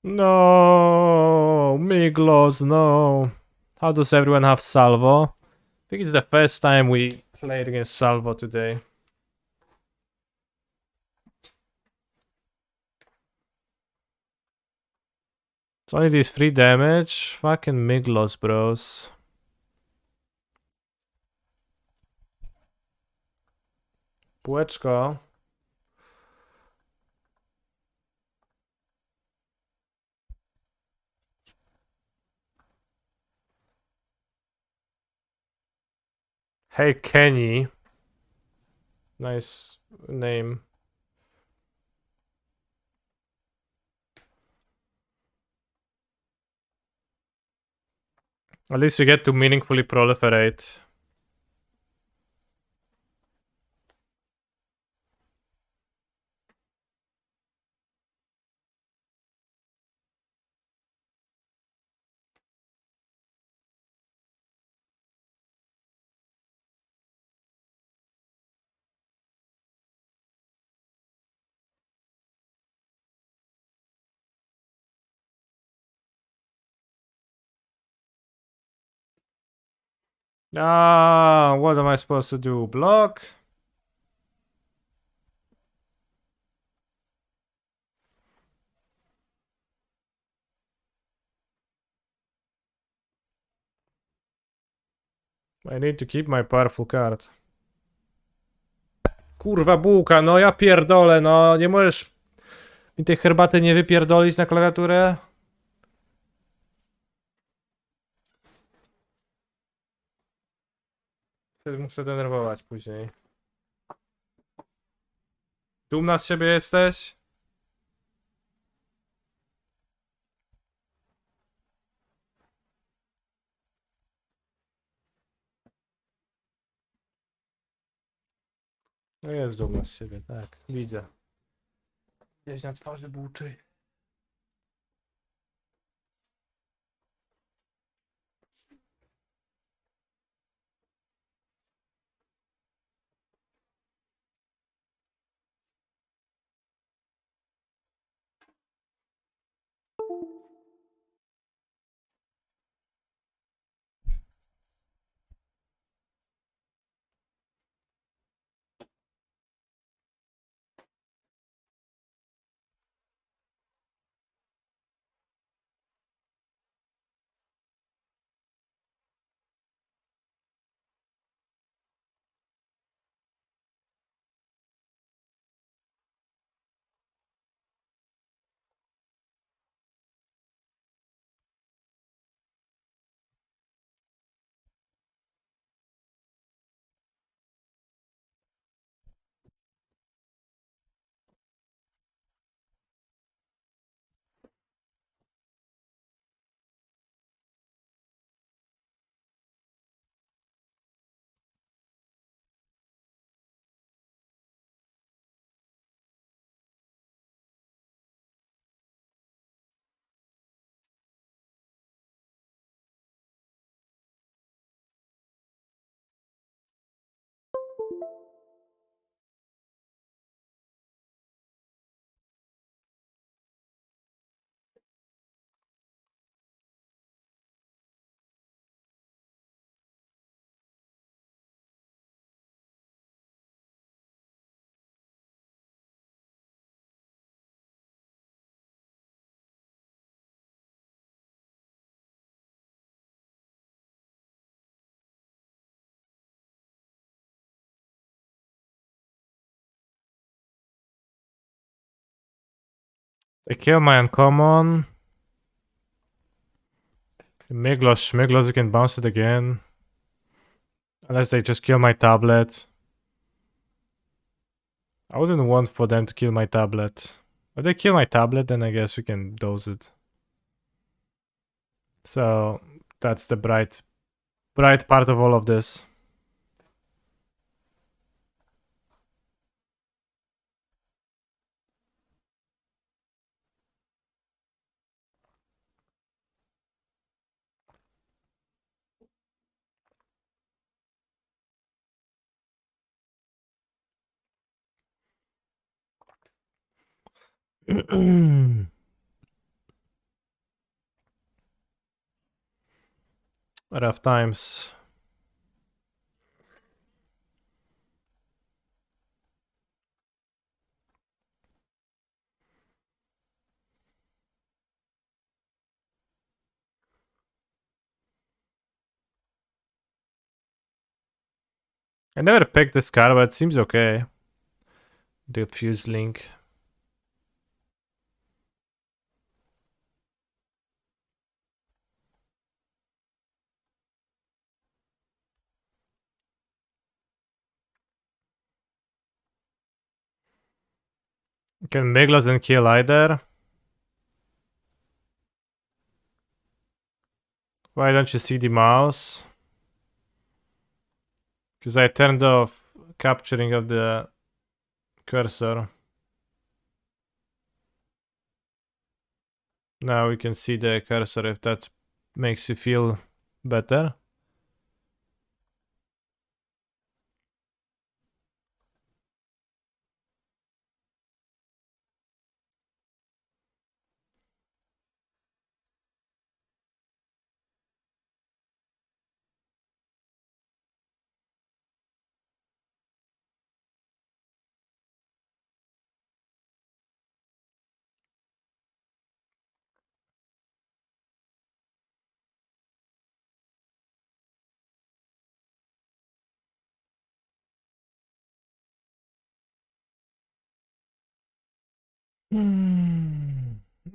No! Miglos, no! How does everyone have Salvo? I think it's the first time we played against Salvo today. It's only these 3 damage. Fucking Miglos, bros. Półeczko. Hey, Kenny. Nice name. At least we get to meaningfully proliferate. Ah, what am I supposed to do? Block? I need to keep my powerful card. Kurwa bułka, no ja pierdolę, no nie możesz mi tej herbaty nie wypierdolić na klawiaturę? Muszę denerwować później. Dumna z siebie jesteś? No jest dumna z siebie, tak, widzę. Gdzieś na twarzy buczy. They kill my uncommon. Miglos, Schmiglos, you can bounce it again. Unless they just kill my tablet. I wouldn't want for them to kill my tablet. If they kill my tablet, then I guess we can dose it. So that's the bright part of all of this. Rough times. I never picked this card, but it seems okay. Diffuse link. Can Miglos and kill either? Why don't you see the mouse? Because I turned off capturing of the cursor. Now we can see the cursor if that makes you feel better.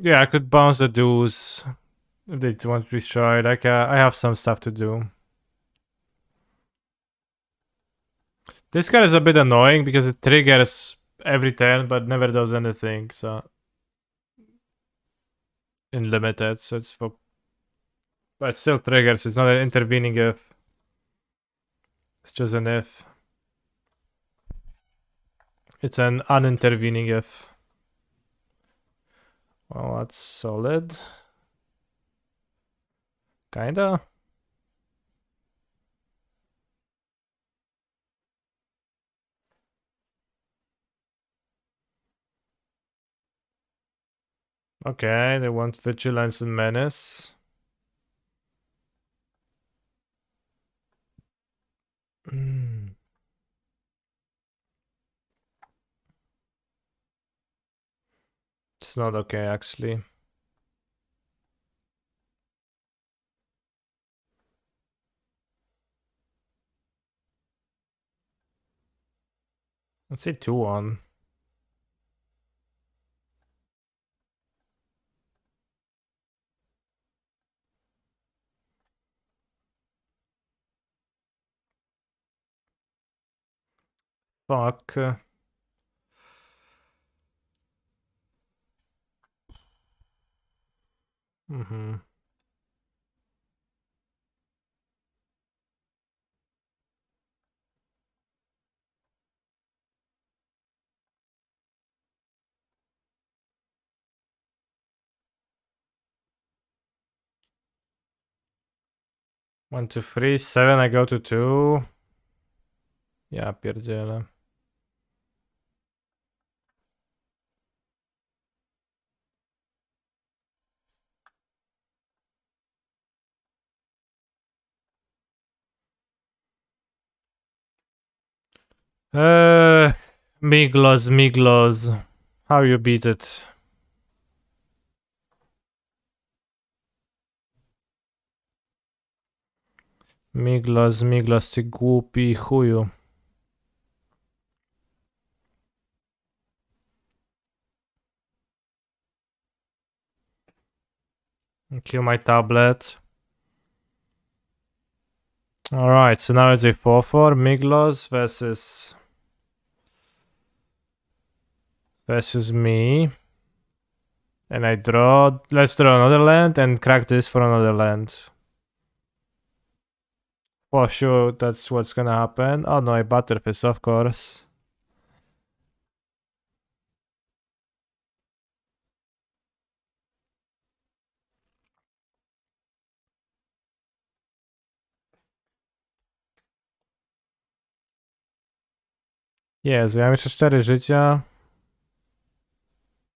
Yeah, I could bounce the dues if they want to be tried. I have some stuff to do. This card is a bit annoying because it triggers every turn but never does anything, so in limited, so it's for but it still triggers, it's not an intervening if. It's just an if. It's an unintervening if. Well, that's solid. Kinda. Okay, they want vigilance and menace. It's not okay, actually. Let's say 2-1. Fuck. Mm-hmm. One, two, three, 7, I go to 2. Ja pierdzielę. Miglos, Miglos. How you beat it? Miglos, Miglos, ty głupi chuju. Kill my tablet. Alright, so now it's a 4-4. Miglos versus me. And I draw. Let's draw another land and crack this for another land. For sure, that's what's gonna happen. Oh no, I Butterfist, of course. Jezu, ja mam jeszcze 4 życia.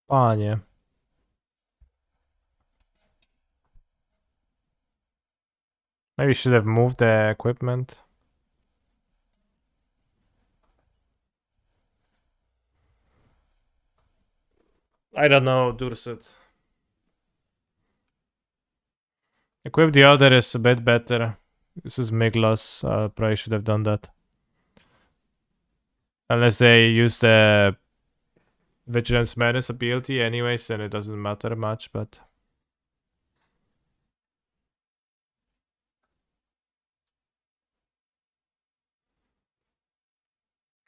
Panie. Maybe should have moved the equipment. I don't know, Durset. Equip the other is a bit better. This is Miglos. Probably should have done that. Unless they use the Vigilance Madness ability anyways, then it doesn't matter much, but...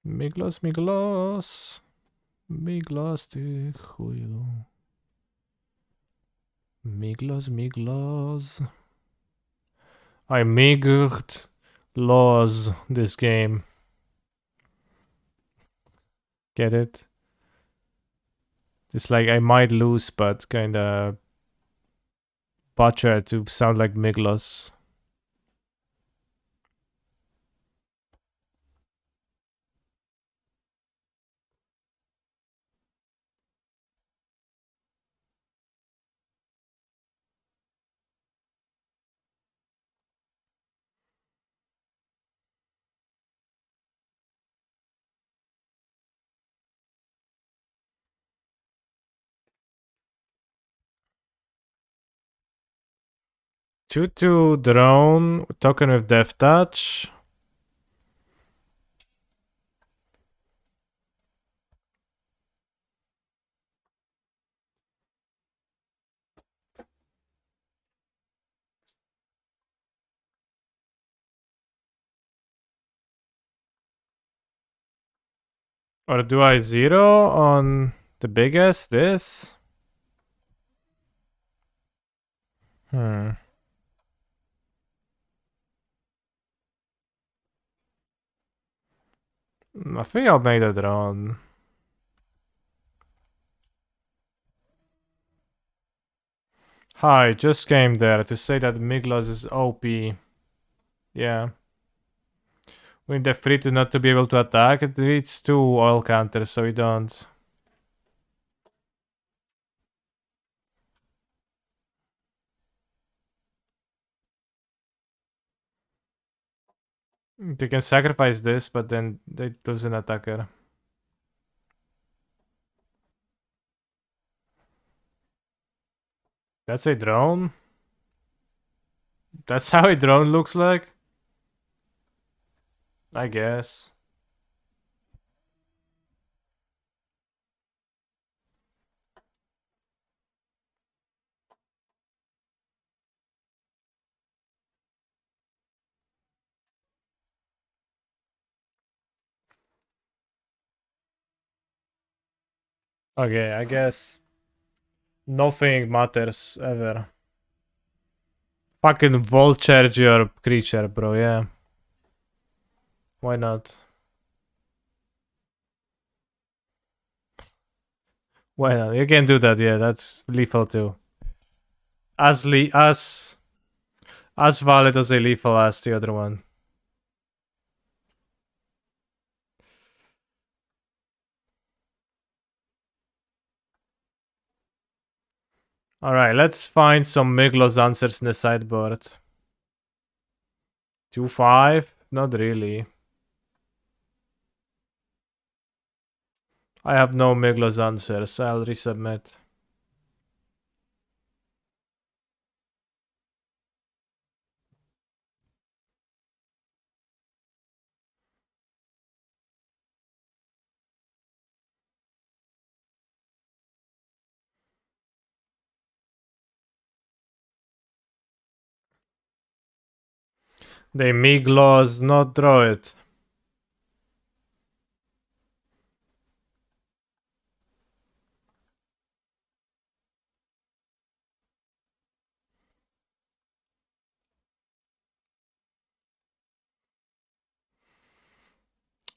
Miglos, Miglos. Miglos ty chuju. Miglos, Miglos. I migged laws this game. Get it? It's like I might lose, but kinda butcher to sound like Miglos. Two drone, token with death touch. Or do I zero on the biggest? This? I think I'll make the drone. Hi, just came there to say that Miglos is OP. Yeah. We need the free to not to be able to attack. It needs 2 oil counters, so we don't. They can sacrifice this, but then they lose an attacker. That's a drone? That's how a drone looks like? I guess. Okay, I guess nothing matters ever. Fucking volt charge your creature, bro, yeah. Why not? Why not? You can do that, yeah, that's lethal too. As valid as a lethal as the other one. Alright, let's find some Miglos answers in the sideboard. 2-5? Not really. I have no Miglos answers, I'll resubmit. They Miglos, not draw it.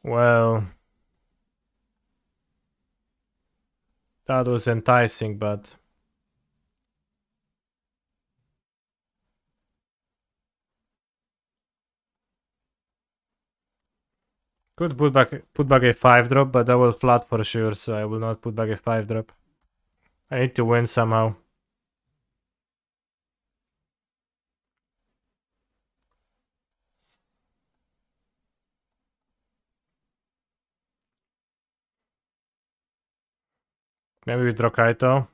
Well, that was enticing, but could put back a 5-drop, but that will flat for sure, so I will not put back a 5-drop. I need to win somehow. Maybe we draw Kaito.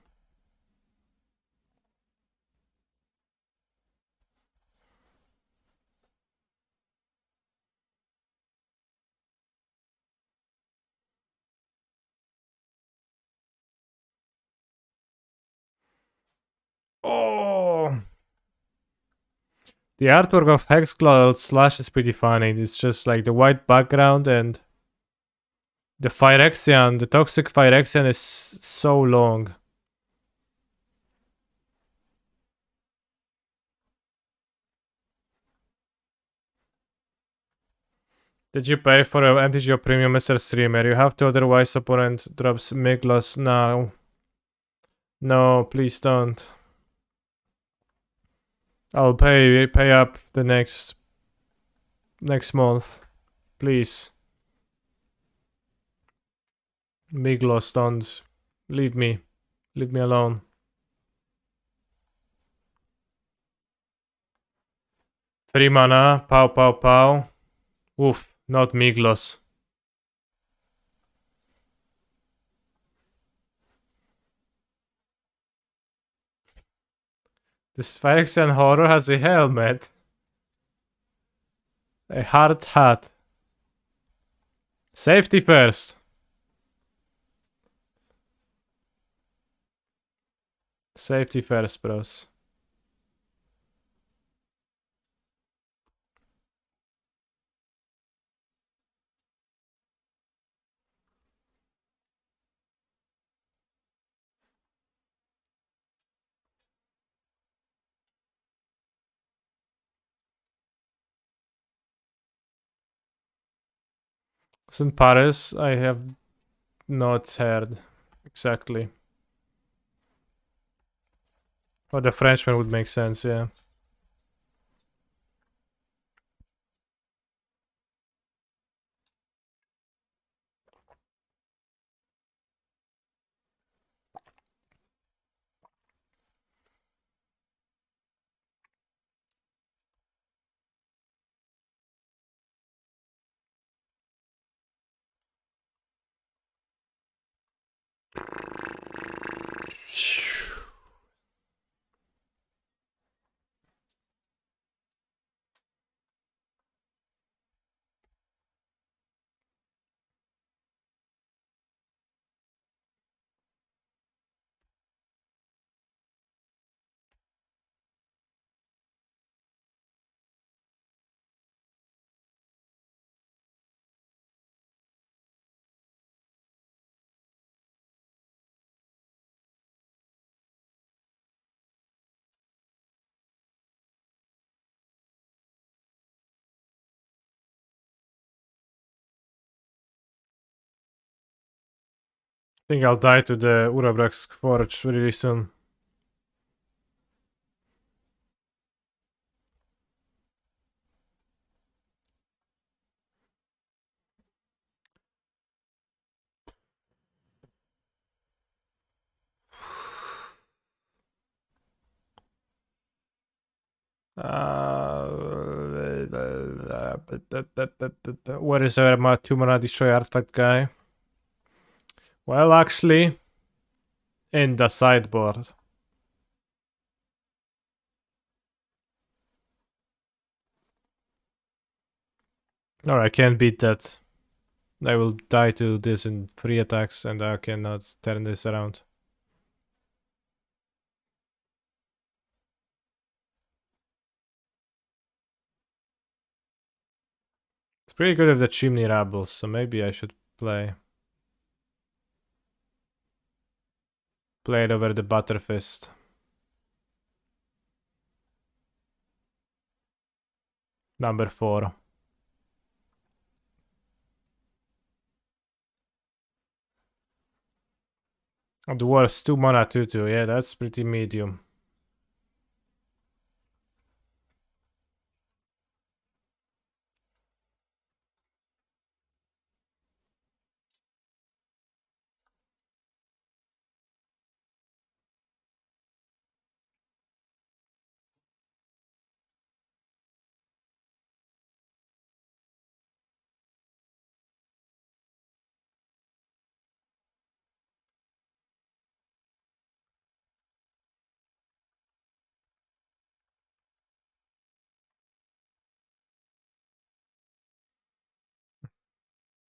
Oh! The artwork of Hexclaw Slash is pretty funny. It's just like the white background and the Phyrexian, the toxic Phyrexian is so long. Did you pay for an MTGO Premium, Mr. Streamer? You have to, otherwise opponent drops Miklos now. No, please don't. I'll pay up the next month. Please. Miklos, don't. Leave me. Leave me alone. 3 mana. Pow, pow, pow. Oof, not Miklos. This Phyrexian horror has a helmet. A hard hat. Safety first. Safety first, bros. In Paris, I have not heard exactly. Or the Frenchman would make sense, yeah. I think I'll die to the Urabrax Forge really soon. Where is my 2 mana destroy artifact guy? Well, actually, in the sideboard. Alright, I can't beat that. I will die to this in 3 attacks and I cannot turn this around. It's pretty good with the Chimney Rabbles, so maybe I should play it over the Butterfist. Number 4. Oh, the worst 2 mana 2/2. Yeah, that's pretty medium.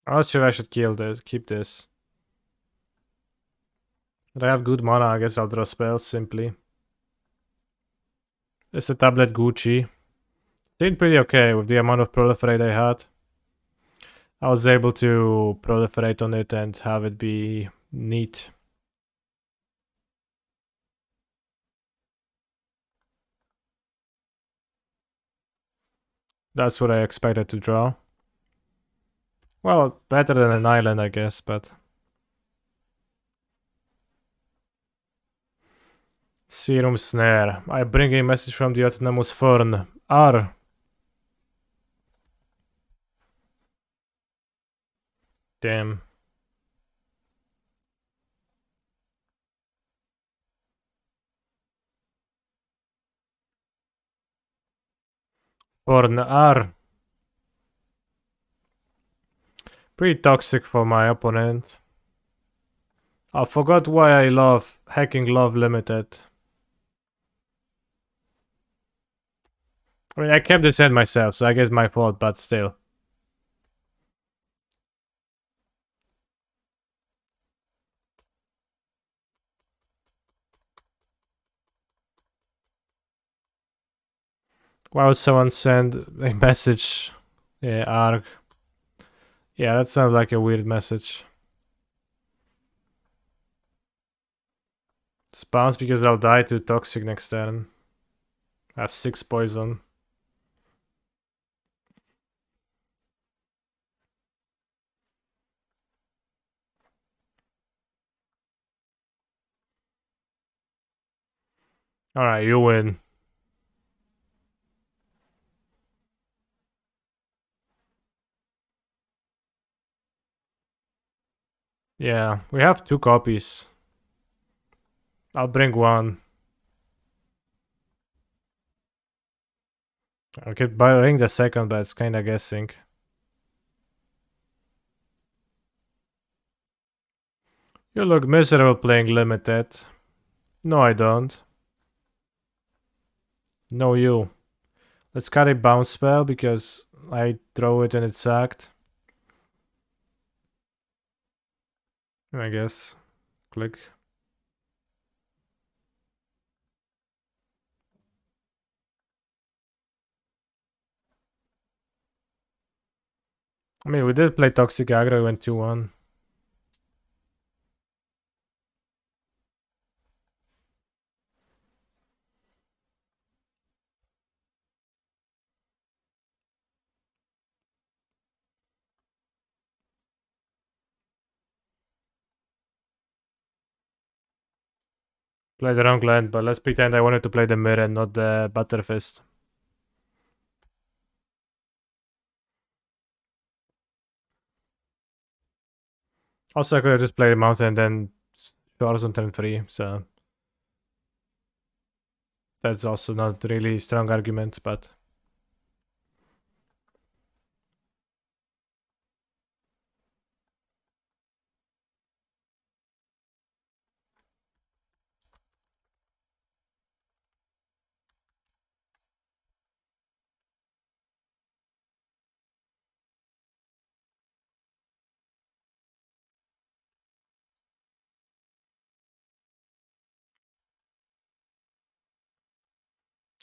I'm not sure I should keep this. But I have good mana, I guess I'll draw spells simply. It's a tablet Gucci. Did pretty okay with the amount of proliferate I had. I was able to proliferate on it and have it be neat. That's what I expected to draw. Well, better than an island, I guess, but... Serum Snare. I bring a message from the autonomous fern. R. Damn. Fern R. Pretty toxic for my opponent. I forgot why I love Hacking Love Limited. I mean, I kept this in myself, so I guess my fault, but still. Why would someone send a message? Yeah, ARG. Yeah, that sounds like a weird message. Spawns because I'll die to toxic next turn. I have 6 poison. Alright, you win. Yeah, we have 2 copies. I'll bring one. I could bring the second, but it's kinda guessing. You look miserable playing limited. No, I don't. No, you. Let's cut a bounce spell because I throw it and it's sacked. I guess. Click. I mean, we did play Toxic Aggro, went 2-1. Play the wrong land, but let's pretend I wanted to play the mirror and not the Butterfist. Also, I could have just played the mountain and then Shores on turn 3, so... That's also not really strong argument, but...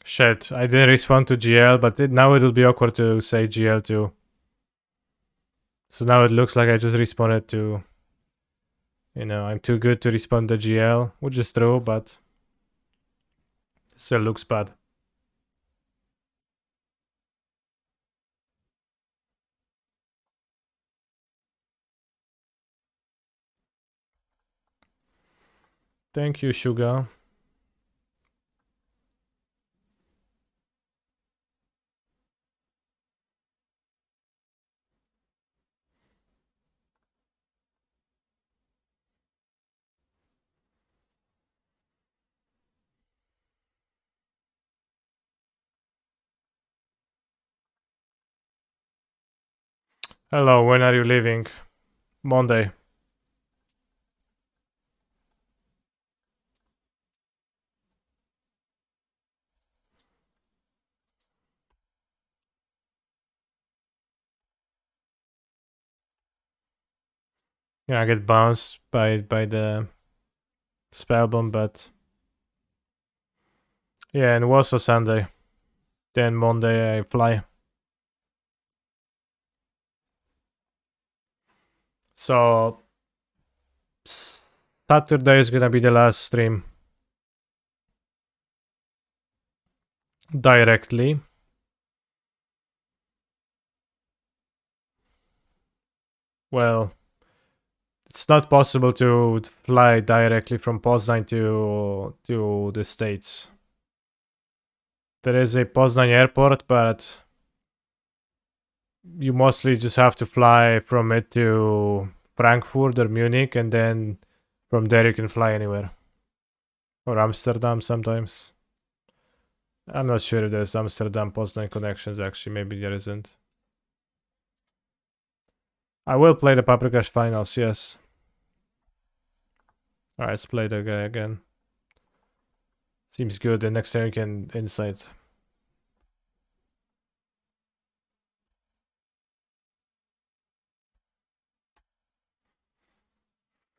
Shit, I didn't respond to GL, but now it will be awkward to say GL too. So now it looks like I just responded to... You know, I'm too good to respond to GL, which is true, but... Still looks bad. Thank you, Sugar. Hello, when are you leaving? Monday. Yeah, I get bounced by the spell bomb, but Yeah, and Warsaw Sunday. Then Monday I fly. So Saturday is gonna be the last stream directly. Well, it's not possible to fly directly from Poznan to the States. There is a Poznan airport, but you mostly just have to fly from it to Frankfurt or Munich, and then from there you can fly anywhere. Or Amsterdam sometimes. I'm not sure if there's Amsterdam Poznan connections actually, maybe there isn't. I will play the Paprika's finals, yes. Alright, let's play the guy again. Seems good, the next turn you can insight.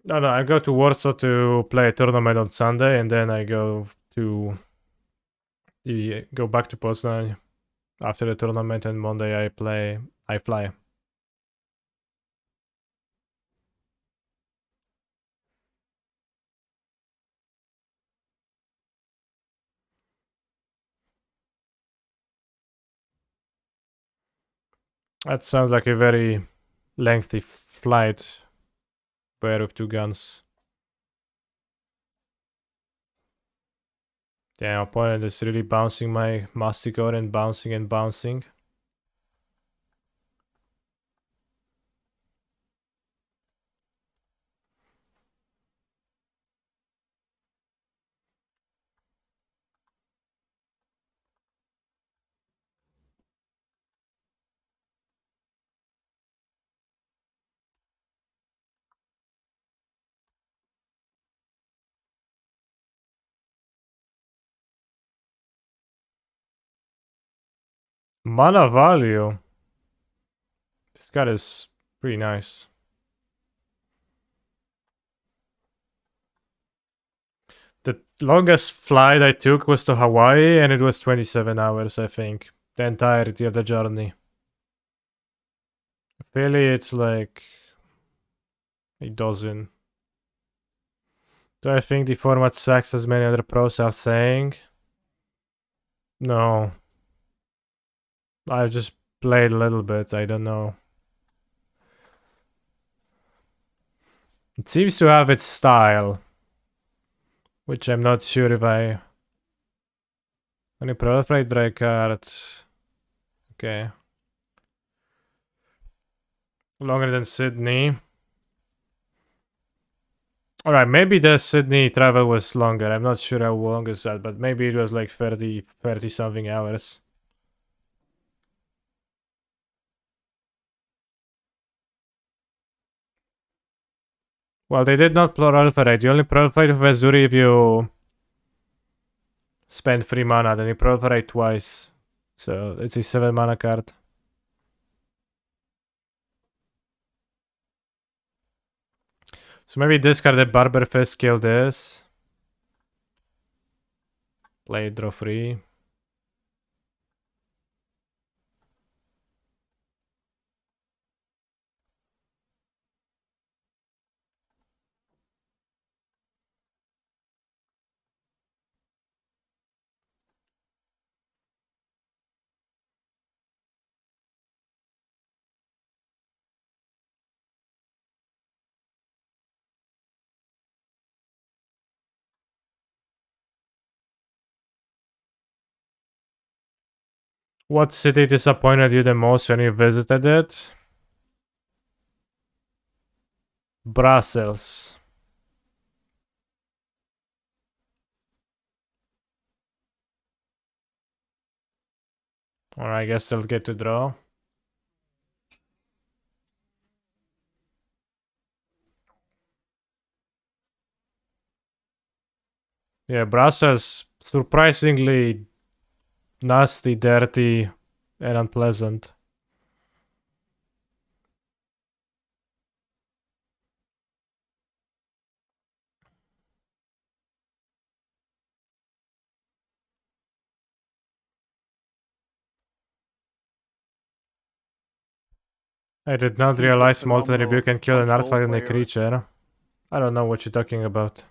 No, I go to Warsaw to play a tournament on Sunday, and then I go back to Poznan after the tournament, and Monday I fly. That sounds like a very lengthy flight, pair of two guns. Damn, opponent is really bouncing my Masticore and bouncing and bouncing. Mana value. This card is pretty nice. The longest flight I took was to Hawaii, and it was 27 hours, I think. The entirety of the journey. Philly, it's like a dozen. Do I think the format sucks as many other pros are saying? No. I just played a little bit, I don't know. It seems to have its style, which I'm not sure if I... Only proliferate dry cards. Okay. Longer than Sydney. Alright, maybe the Sydney travel was longer. I'm not sure how long is that, but maybe it was like 30 something hours. Well, they did not proliferate. You only proliferate with Azuri if you spend 3 mana, then you proliferate twice. So it's a 7 mana card. So maybe discard the Barber Fist, kill this. Play draw 3. What city disappointed you the most when you visited it? Brussels. Or I guess they'll get to draw. Yeah, Brussels surprisingly nasty, dirty, and unpleasant. I did not He's a realize Molten phenomenal Rebuke can kill an control artifact and a player. creature. I don't know what you're talking about.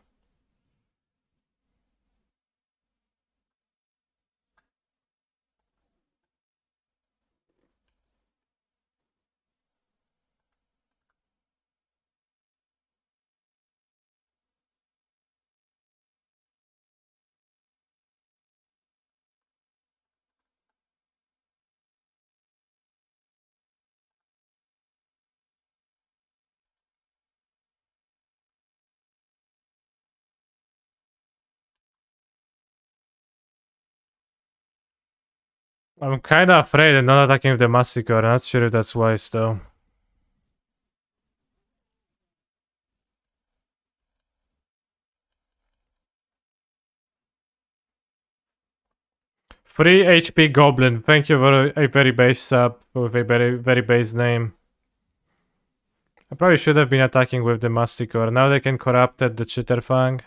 I'm kinda afraid of not attacking with the Massacre. I'm not sure if that's wise though. Free HP Goblin. Thank you for a very base sub with a very base name. I probably should have been attacking with the Masticore. Now they can corrupt at the Chitterfang.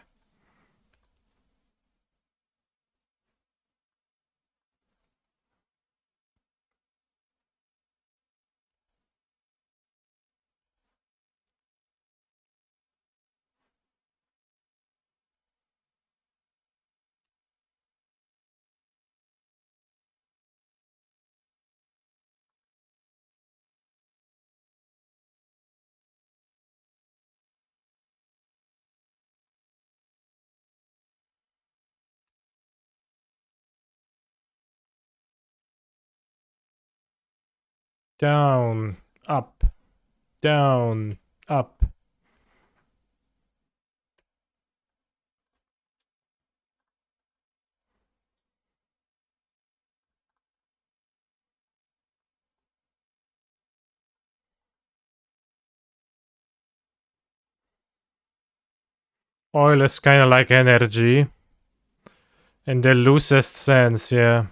Down, up, down, up. Oil is kinda like energy. In the loosest sense, yeah.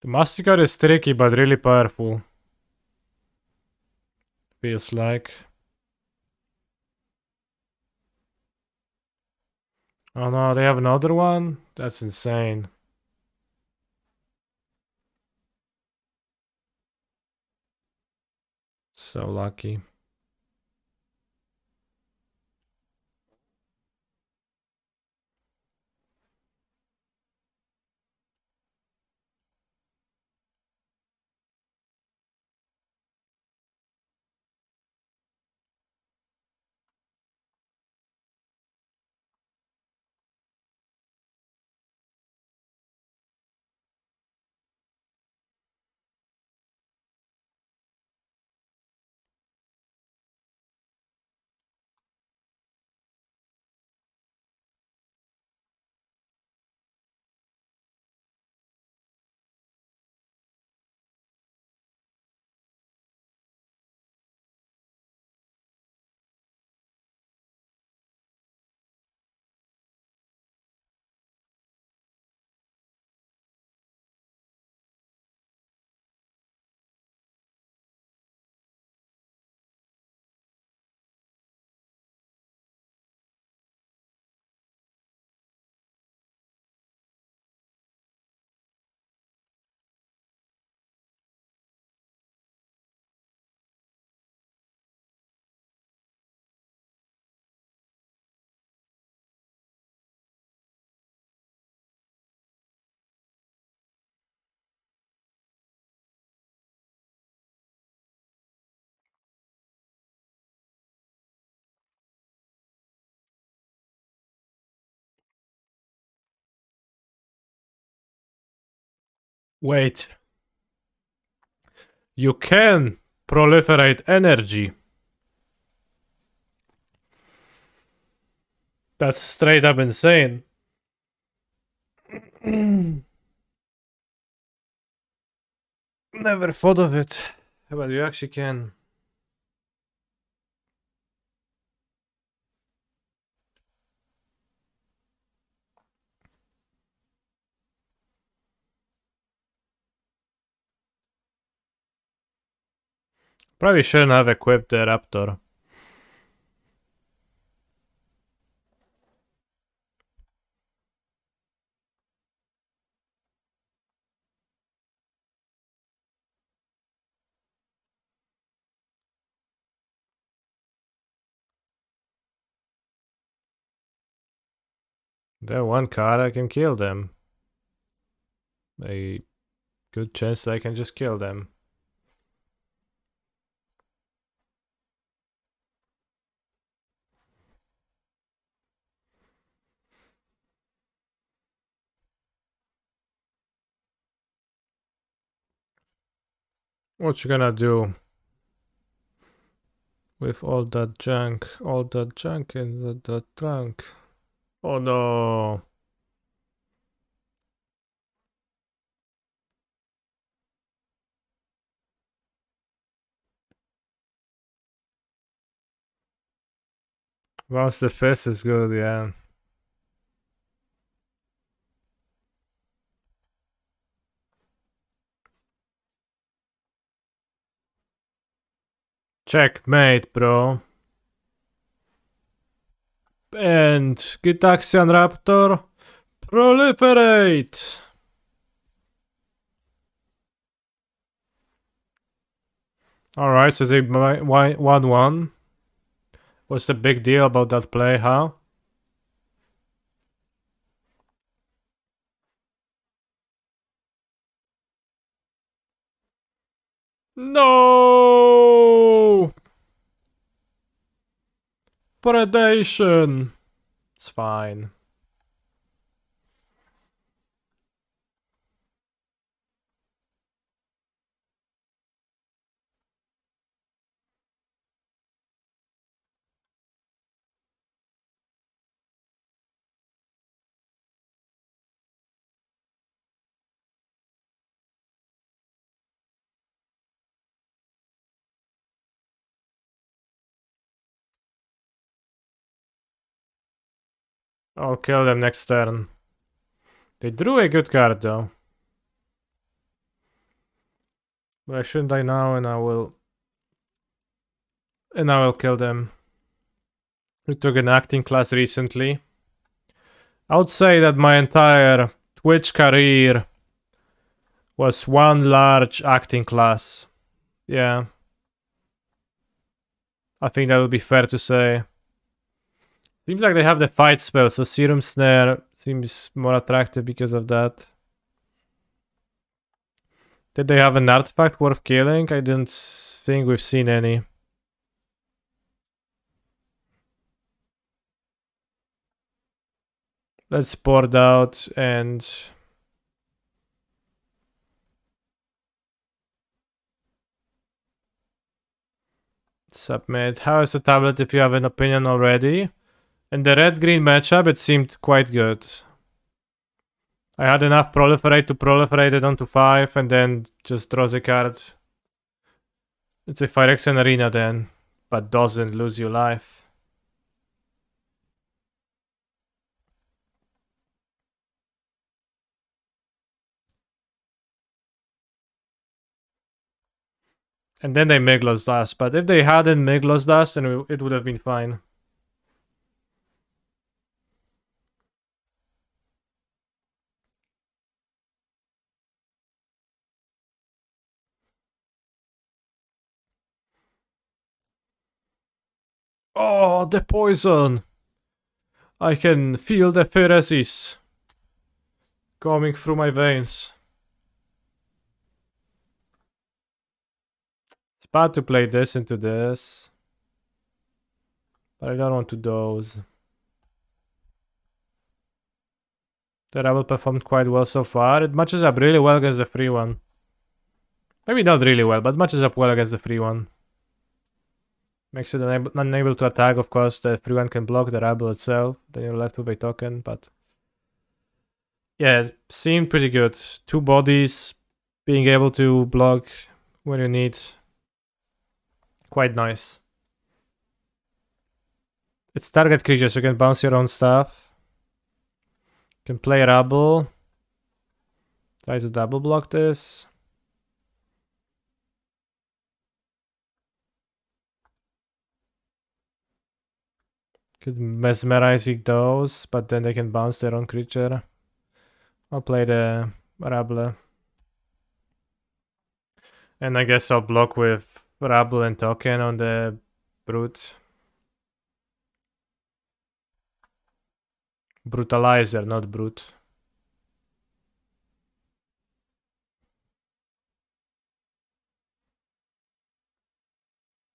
The Masticore is tricky but really powerful. Feels like. Oh no, they have another one? That's insane. So lucky. Wait. You can proliferate energy. That's straight up insane. Never thought of it. But you actually can. Probably shouldn't have equipped the raptor. They're one card, I can kill them. A good chance I can just kill them. What you gonna do with all that junk? All that junk in the trunk. Oh no. Once the fist is good, yeah. Checkmate, bro. And Gitaxian Raptor, proliferate! Alright, so they 1-1. What's the big deal about that play, huh? No! Predation! It's fine. I'll kill them next turn. They drew a good card though. But I shouldn't die now and I will kill them. We took an acting class recently. I would say that my entire Twitch career was one large acting class. Yeah. I think that would be fair to say. Seems like they have the fight spell, so Serum Snare seems more attractive because of that. Did they have an artifact worth killing? I didn't think we've seen any. Let's board out and... submit. How is the tablet if you have an opinion already? In the red-green matchup, it seemed quite good. I had enough proliferate to proliferate it onto 5 and then just draws a card. It's a Phyrexia arena then, but doesn't lose you life. And then they Meglos Dust, but if they hadn't Meglos Dust, then it would have been fine. Oh, the poison! I can feel the Phyrexia coming through my veins. It's bad to play this into this, but I don't want to dose. The Rebel performed quite well so far. It matches up really well against the free one. Maybe not really well, but matches up well against the free one. Makes it unable to attack, of course. The free one can block the Rebel itself. Then you're left with a token, but... yeah, it seemed pretty good. 2 bodies, being able to block when you need. Quite nice. It's target creatures, you can bounce your own stuff. You can play Rebel. Try to double block this. Could mesmerizing those, but then they can bounce their own creature. I'll play the Rabble. And I guess I'll block with Rabble and Token on the Brute. Brutalizer, not Brute.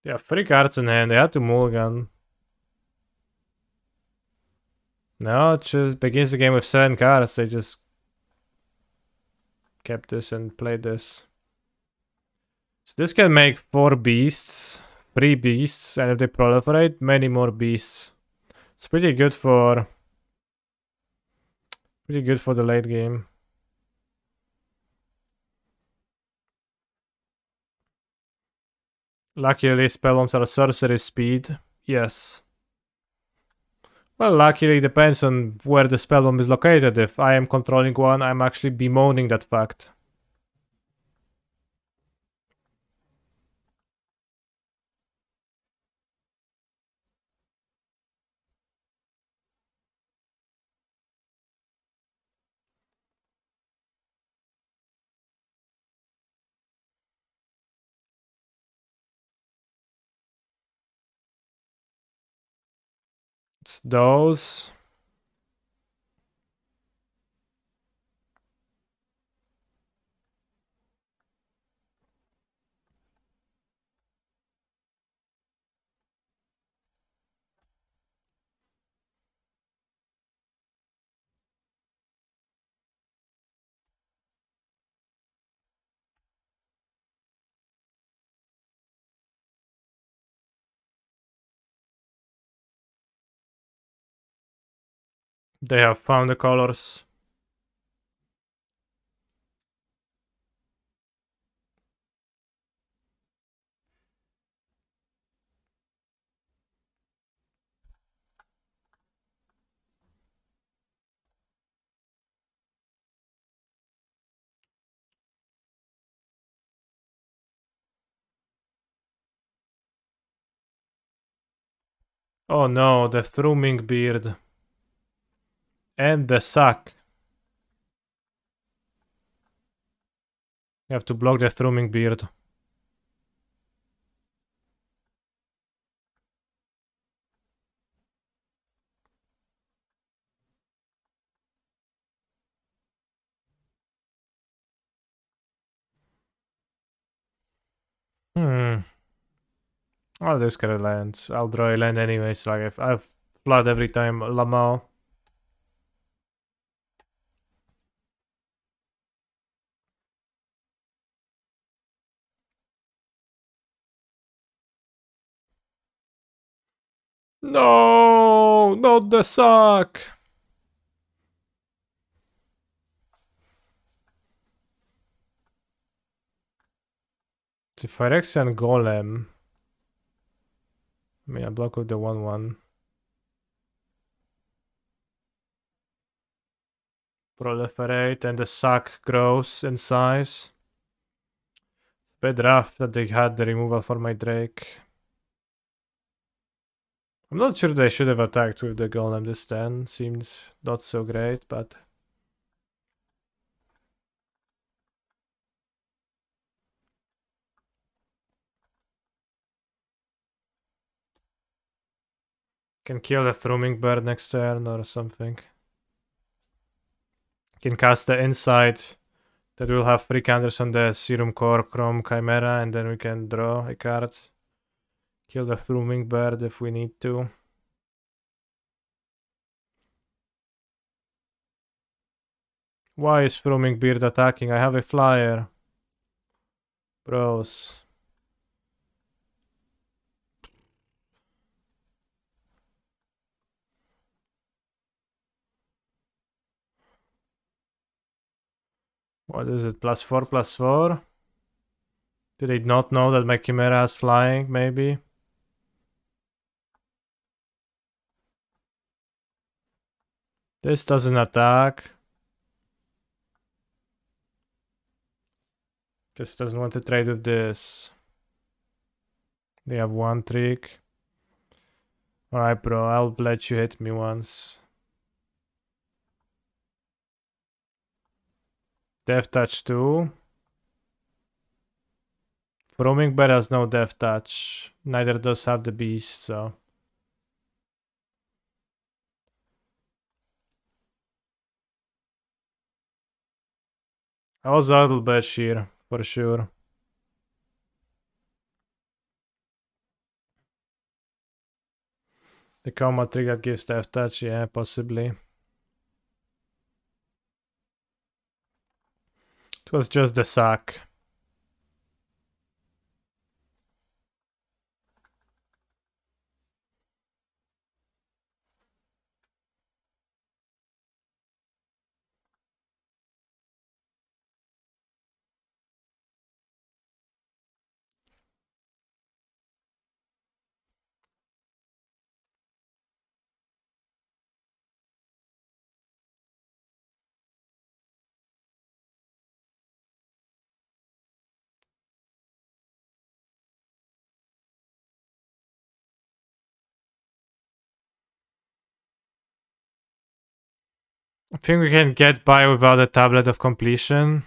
Yeah, 3 cards in hand. They had to mulligan. No, it just begins the game with 7 cards. They just kept this and played this. So this can make 4 beasts, 3 beasts, and if they proliferate, many more beasts. It's pretty good for the late game. Luckily, spellbombs are sorcery speed. Yes. Well, luckily, it depends on where the spellbomb is located. If I am controlling one, I'm actually bemoaning that fact. It's those. They have found the colors. Oh no, the Thrumming Beard. And the Sack. You have to block the Thrumming Beard. I'll discard a land. I'll draw a land anyways. Like if I've flood every time Lamau. No, not the Sack. The Phyrexian Golem. I mean, I block with the 1/1. Proliferate and the Sack grows in size. It's a bit rough that they had the removal for my Drake. I'm not sure they should have attacked with the Golem this turn. Seems not so great, but... Can kill the Thrumming Bird next turn or something. Can cast the Insight. That will have 3 counters on the Serum Core Chrome Chimera, and then we can draw a card. Kill the Thrumming Bird if we need to. Why is Thrumming Bird attacking? I have a flyer. Bros. What is it? +4/+4? Did they not know that my Chimera has flying, maybe? This doesn't attack. Just doesn't want to trade with this. They have 1 trick. Alright, bro, I'll let you hit me once. Death touch 2. Roaming Bear has no death touch. Neither does have the beast, so. I was a little bit sheer, for sure. The combat trick that gives death touch, yeah, possibly. It was just the sack. I think we can get by without a tablet of completion.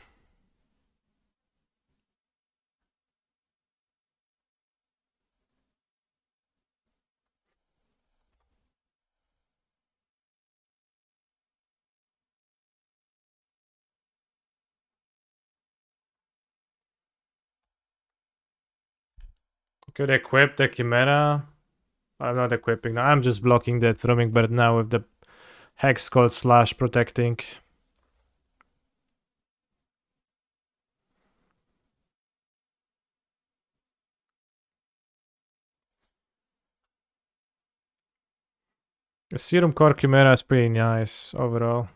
Could equip the Chimera. I'm not equipping now. I'm just blocking the Thrumming Bird now with the Hex called Slash protecting. The Serum Core Chimera is pretty nice overall.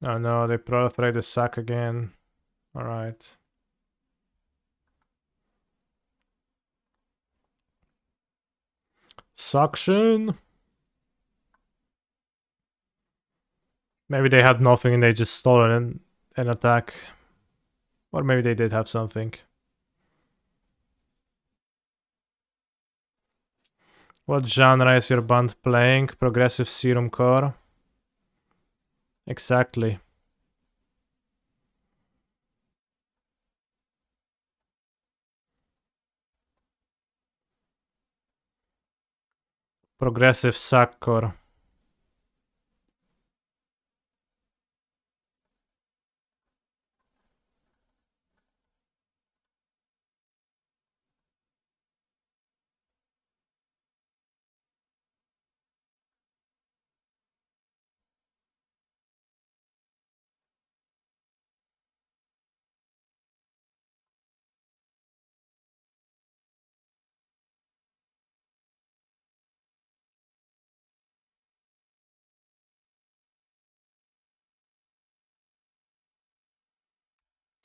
Oh no, they proliferate the sack again. Alright. Suction. Maybe they had nothing and they just stole an attack. Or maybe they did have something. What genre is your band playing? Progressive Serum Core? Exactly. Progressive Sack Core.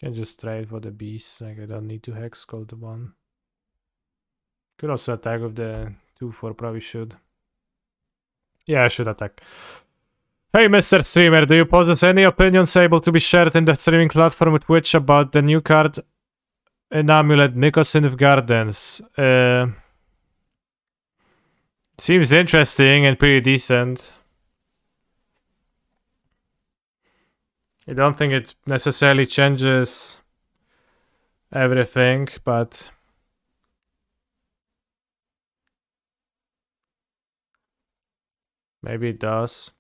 Can just trade for the beast. Like I don't need to hex code the one. Could also attack with the 2-4, probably should. Yeah, I should attack. Hey, Mr. Streamer, do you possess any opinions able to be shared in the streaming platform Twitch about the new card in Amulet Mykosin Gardens? Seems interesting and pretty decent. I don't think it necessarily changes everything, but maybe it does.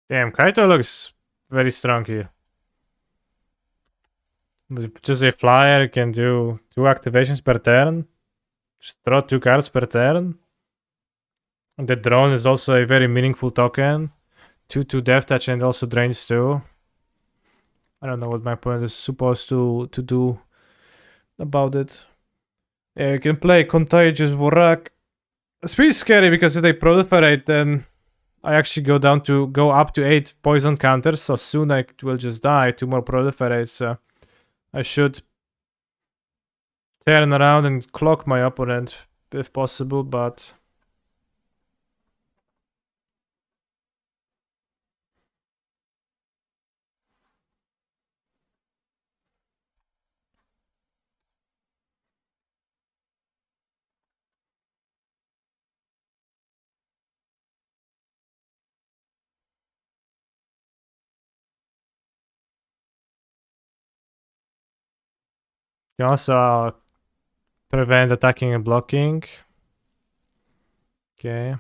Damn, Kaito looks very strong here. With just a flyer, you can do 2 activations per turn. Just draw 2 cards per turn. And the drone is also a very meaningful token. 2/2 death touch and also drains 2. I don't know what my opponent is supposed to do about it. Yeah, you can play Contagious Vorak. It's pretty scary because if they proliferate, then I actually go up to 8 poison counters, so soon I will just die. 2 more proliferates, so I should turn around and clock my opponent if possible, but you also prevent attacking and blocking. Okay.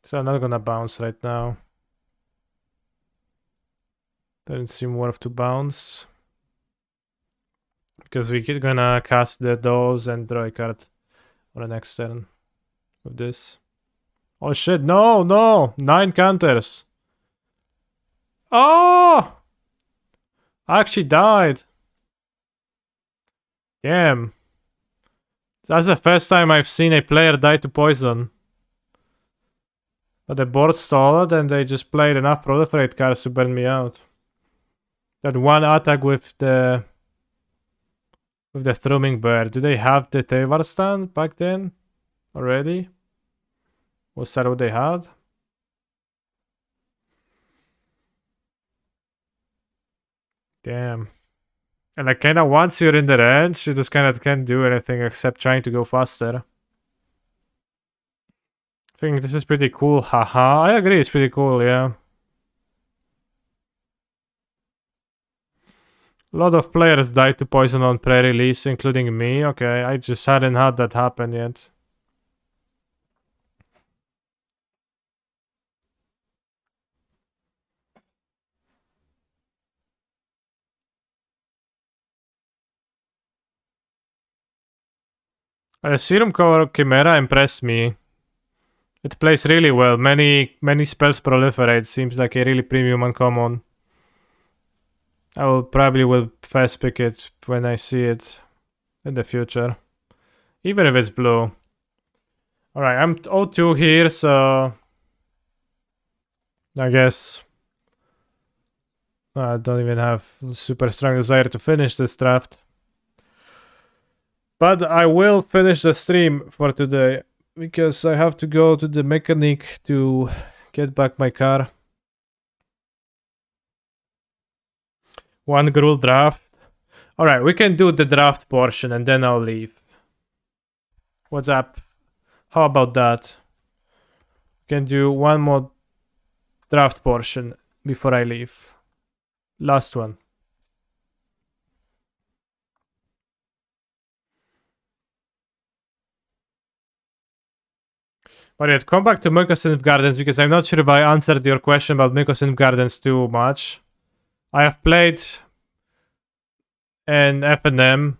So I'm not gonna bounce right now. Doesn't seem worth to bounce. Because we're gonna cast the those and draw a card on the next turn with this. Oh shit, no, no! 9 counters! Oh! I actually died. Damn. That's the first time I've seen a player die to poison. But the board stalled and they just played enough proliferate cards to burn me out. That one attack with the Thrumming Bird. Do they have the Tevar stand back then? Already? Was that what they had? Damn. And like kinda once you're in the range, you just kinda can't do anything except trying to go faster. I think this is pretty cool, haha. I agree, it's pretty cool, yeah. A lot of players died to poison on pre-release, including me. Okay, I just hadn't had that happen yet. Serum Core Chimera impressed me. It plays really well. Many spells proliferate. Seems like a really premium uncommon. I will fast pick it when I see it in the future. Even if it's blue. Alright, I'm 0-2 here, so I guess I don't even have super strong desire to finish this draft. But I will finish the stream for today because I have to go to the mechanic to get back my car. One Gruul draft. Alright, we can do the draft portion and then I'll leave. What's up? How about that? We can do one more draft portion before I leave. Last one. Alright, come back to Mykosin Gardens because I'm not sure if I answered your question about Mykosin Gardens too much. I have played an FNM.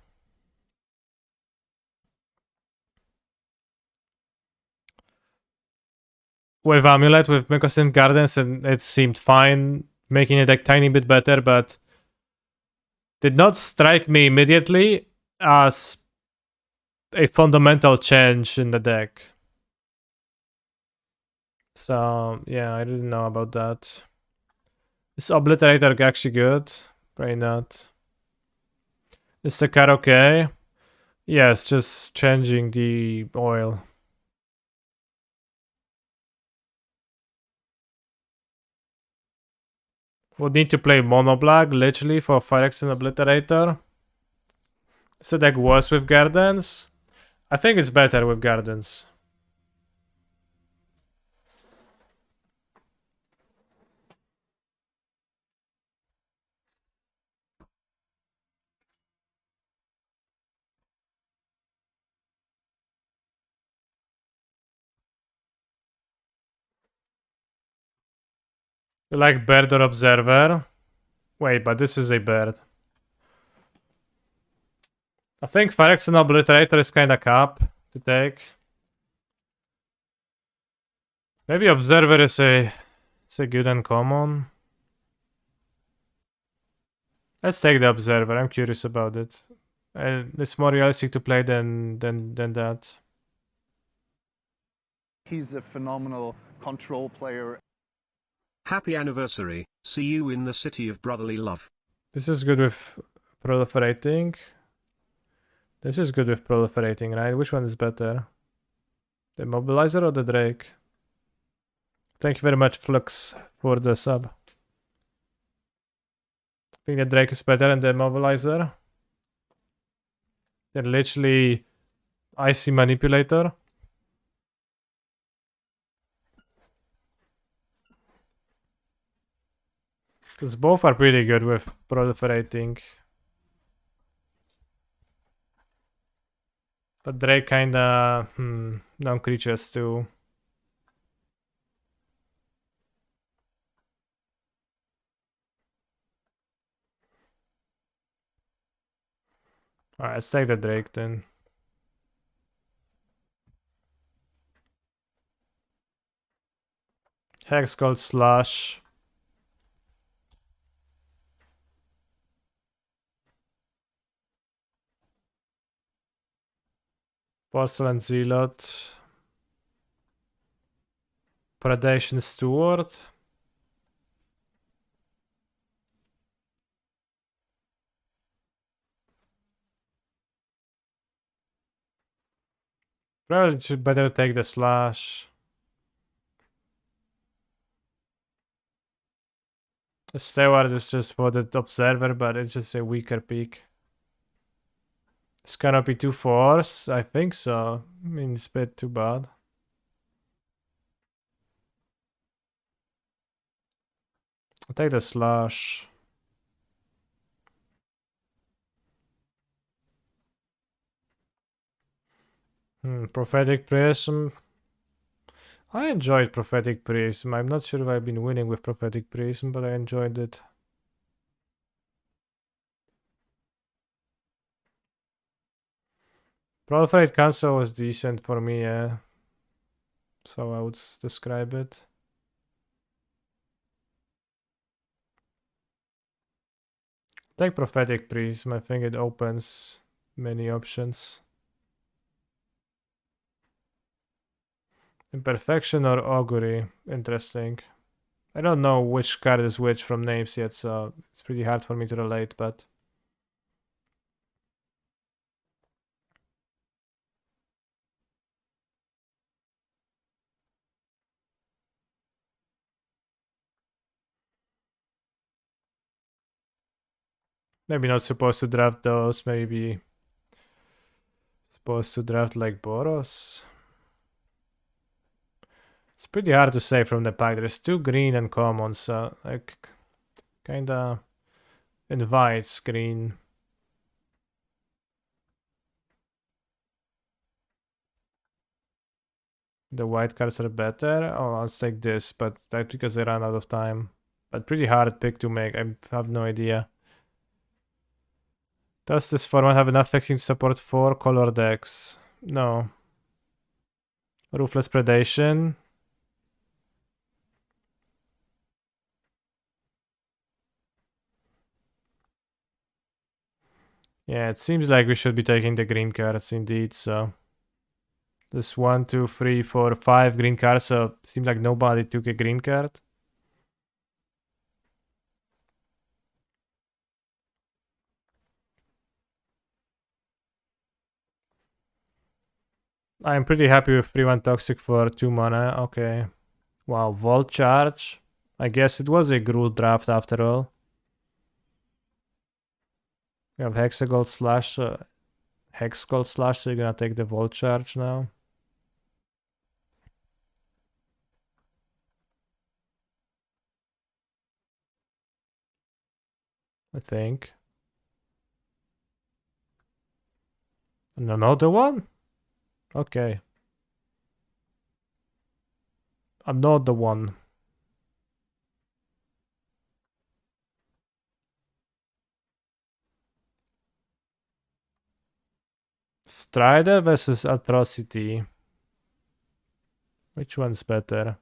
With Amulet with Mykosin Gardens and it seemed fine, making it a tiny bit better, but did not strike me immediately as a fundamental change in the deck. So yeah, I didn't know about that. Is Obliterator actually good? Probably not. Is the card okay? Yes, just changing the oil. Would need to play mono black literally for Phyrexia and Obliterator. Is the deck worse with Gardens? I think it's better with Gardens. You like bird or observer? Wait, but this is a bird. I think Phyrexia Obliterator is kinda cap to take. Maybe observer is it's a good uncommon. Let's take the observer. I'm curious about it. It's more realistic to play than that. He's a phenomenal control player. Happy anniversary, see you in the city of brotherly love. This is good with proliferating. This is good with proliferating, right? Which one is better? The mobilizer or the Drake? Thank you very much, Flux, for the sub. I think the Drake is better than the mobilizer. They're literally icy manipulator. Because both are pretty good with proliferating. But Drake kinda non-creatures too. Alright, let's take the Drake then. Hex called Slash. Porcelain Zealot. Predation Steward. Probably should better take the Slash. The Steward is just for the Observer, but it's just a weaker pick. It's gonna be 2/4. I think so. I mean, it's a bit too bad. I'll take the Slash. Prophetic Prism. I enjoyed Prophetic Prism. I'm not sure if I've been winning with Prophetic Prism, but I enjoyed it. Proliferate Council was decent for me, yeah. So I would describe it. Take Prophetic Prism. I think it opens many options. Imperfection or Augury. Interesting. I don't know which card is which from names yet, so it's pretty hard for me to relate, but... Maybe not supposed to draft those, maybe... Supposed to draft like Boros? It's pretty hard to say from the pack. There's 2 green and commons, so like kinda invites green. The white cards are better. Oh, I'll take this, but that's because I ran out of time. But pretty hard pick to make. I have no idea. Does this format have enough fixing to support 4 color decks? No. Ruthless Predation. Yeah, it seems like we should be taking the green cards indeed, so... This 1, 2, 3, 4, 5 green cards, so seems like nobody took a green card. I'm pretty happy with 3-1 Toxic for 2 mana, okay. Wow, Volt Charge. I guess it was a Gruul draft after all. We have Hexagold Slash, Hexgold Slash, so you're gonna take the Volt Charge now. I think. And another one? Okay. Another one. Strider versus Atrocity. Which one's better?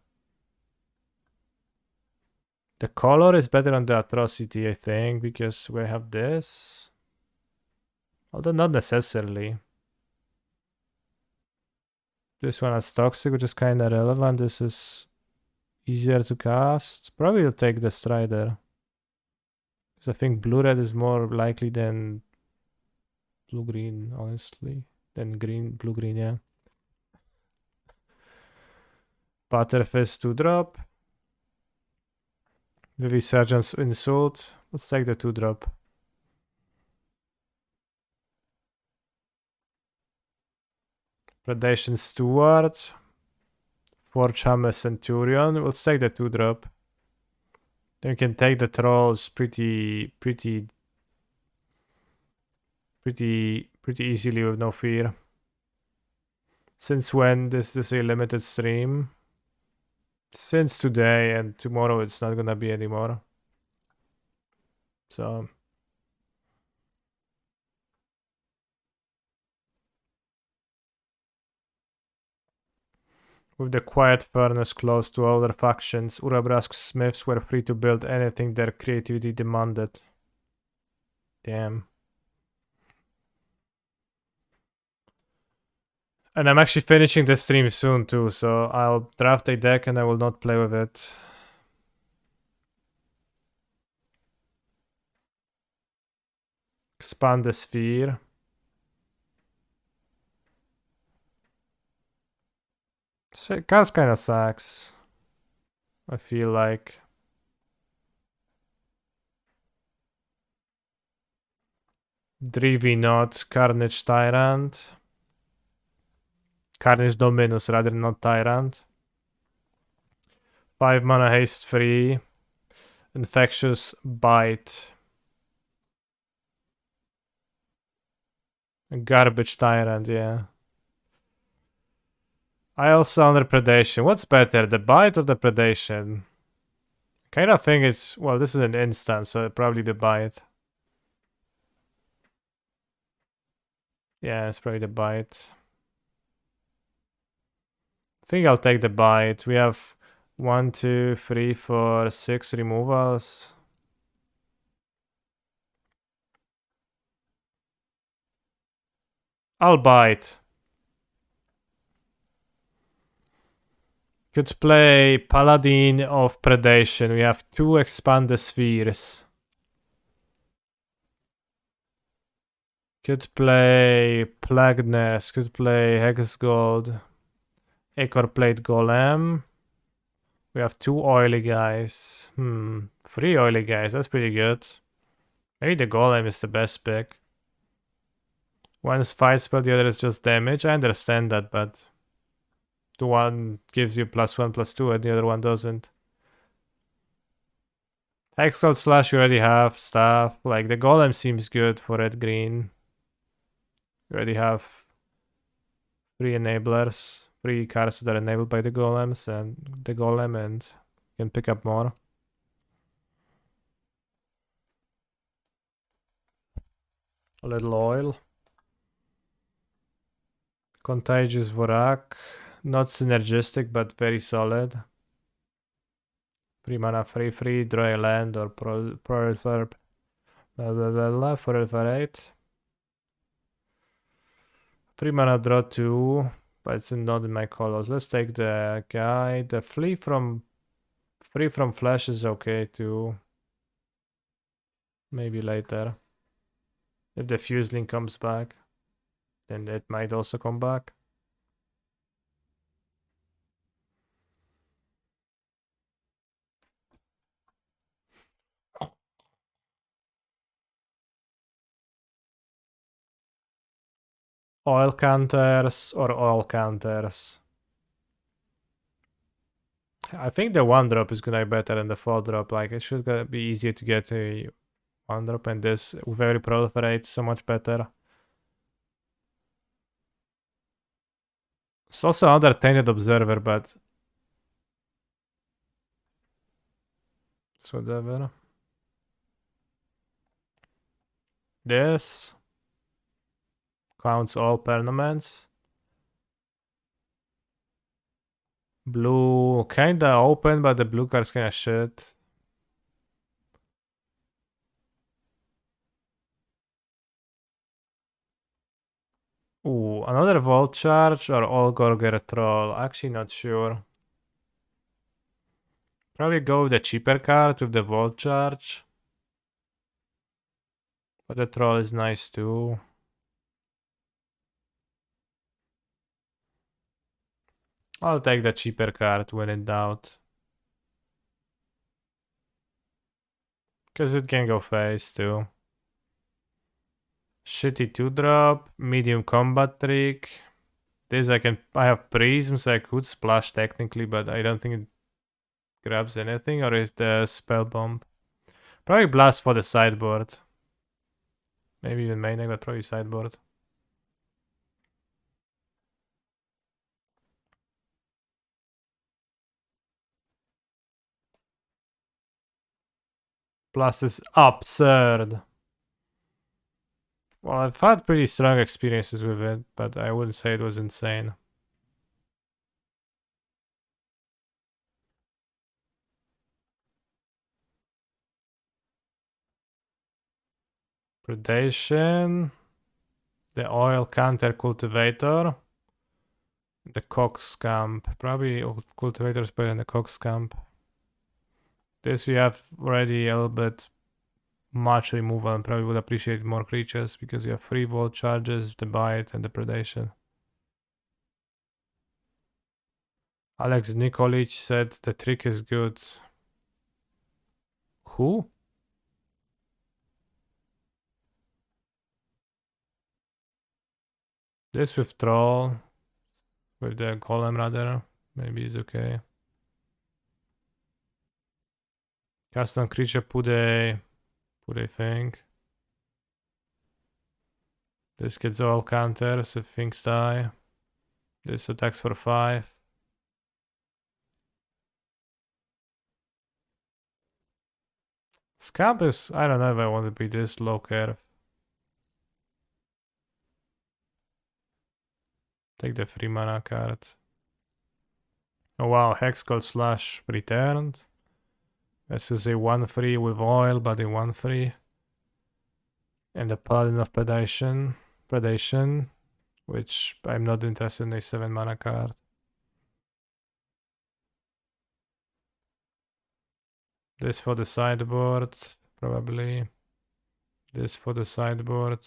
The color is better on the Atrocity, I think, because we have this. Although not necessarily. This one has Toxic, which is kind of relevant. This is easier to cast. Probably will take the Strider. Because I think blue-red is more likely than blue-green, honestly. Than blue-green, yeah. Butterfist 2-drop. Vivi Sergeant's Insult. Let's take the 2-drop. Predation Steward. Forge Hammer Centurion. Let's take the 2-drop. Then we can take the trolls pretty easily with no fear. Since when this is a limited stream? Since today, and tomorrow it's not gonna be anymore. So with the quiet furnace close to older factions, Urabrask smiths were free to build anything their creativity demanded. Damn. And I'm actually finishing the stream soon too, so I'll draft a deck and I will not play with it. Expand the sphere. So cards kind of sucks. I feel like. Drivi not Carnage Tyrant. Carnage Dominus rather not Tyrant. 5 mana haste free. Infectious Bite. Garbage Tyrant, yeah. I also under Predation. What's better, the Bite or the Predation? Kind of think it's, well, this is an instant, so probably the Bite. Yeah, it's probably the Bite. I think I'll take the Bite. We have 1, 2, 3, 4, 6 removals. I'll Bite. Could play Paladin of Predation. We have 2 Expand the Spheres. Could play Plague Nest. Could play Hex Gold. Acre Plate Golem. We have 2 oily guys. 3 oily guys. That's pretty good. Maybe the Golem is the best pick. One is fight spell, the other is just damage. I understand that, but the one gives you +1/+2 and the other one doesn't. Hexgold Slash you already have stuff. Like the Golem seems good for red green. You already have 3 enablers, 3 cards that are enabled by the Golem, and you can pick up more. A little oil. Contagious Vorak. Not synergistic, but very solid. 3 mana, free, draw a land or proliferate. Proliferate. 3 mana, draw 2, but it's not in my colors. Let's take the guy. The free from flash is okay too. Maybe later. If the Fuseling comes back, then it might also come back. Oil counters or oil counters. I think the 1-drop is gonna be better than the 4-drop. Like it should be easier to get a 1-drop, and this very proliferate so much better. It's also another Tainted Observer, but it's whatever. This. Counts all permanents. Blue kinda open, but the blue card's kinda shit. Ooh, another Volt Charge or all Gorger Troll? Actually not sure. Probably go with the cheaper card with the Volt Charge. But the Troll is nice too. I'll take the cheaper card when in doubt. Because it can go face too. Shitty 2-drop, medium combat trick. This I have prisms, I could splash technically, but I don't think it grabs anything, or is the spell bomb? Probably blast for the sideboard. Maybe even main deck, but probably sideboard. Plus is absurd. Well, I've had pretty strong experiences with it, but I wouldn't say it was insane. Predation. The oil counter cultivator. The cock scamp. Probably cultivator is better than the cock scamp. This we have already a little bit much removal and probably would appreciate more creatures because you have 3 volt charges, the bite, and the predation. Alex Nikolic said the trick is good. Who? This with troll. With the golem rather. Maybe is okay. Custom creature put a thing. This gets all counters if things die. This attacks for 5. Scamp is, I don't know if I want to be this low curve. Take the 3 mana card. Oh wow, Hexcall Slash returned. This is a 1-3 with oil, but a 1-3. And the Paladin of Predation, which I'm not interested in a 7 mana card. This for the sideboard, probably. This for the sideboard.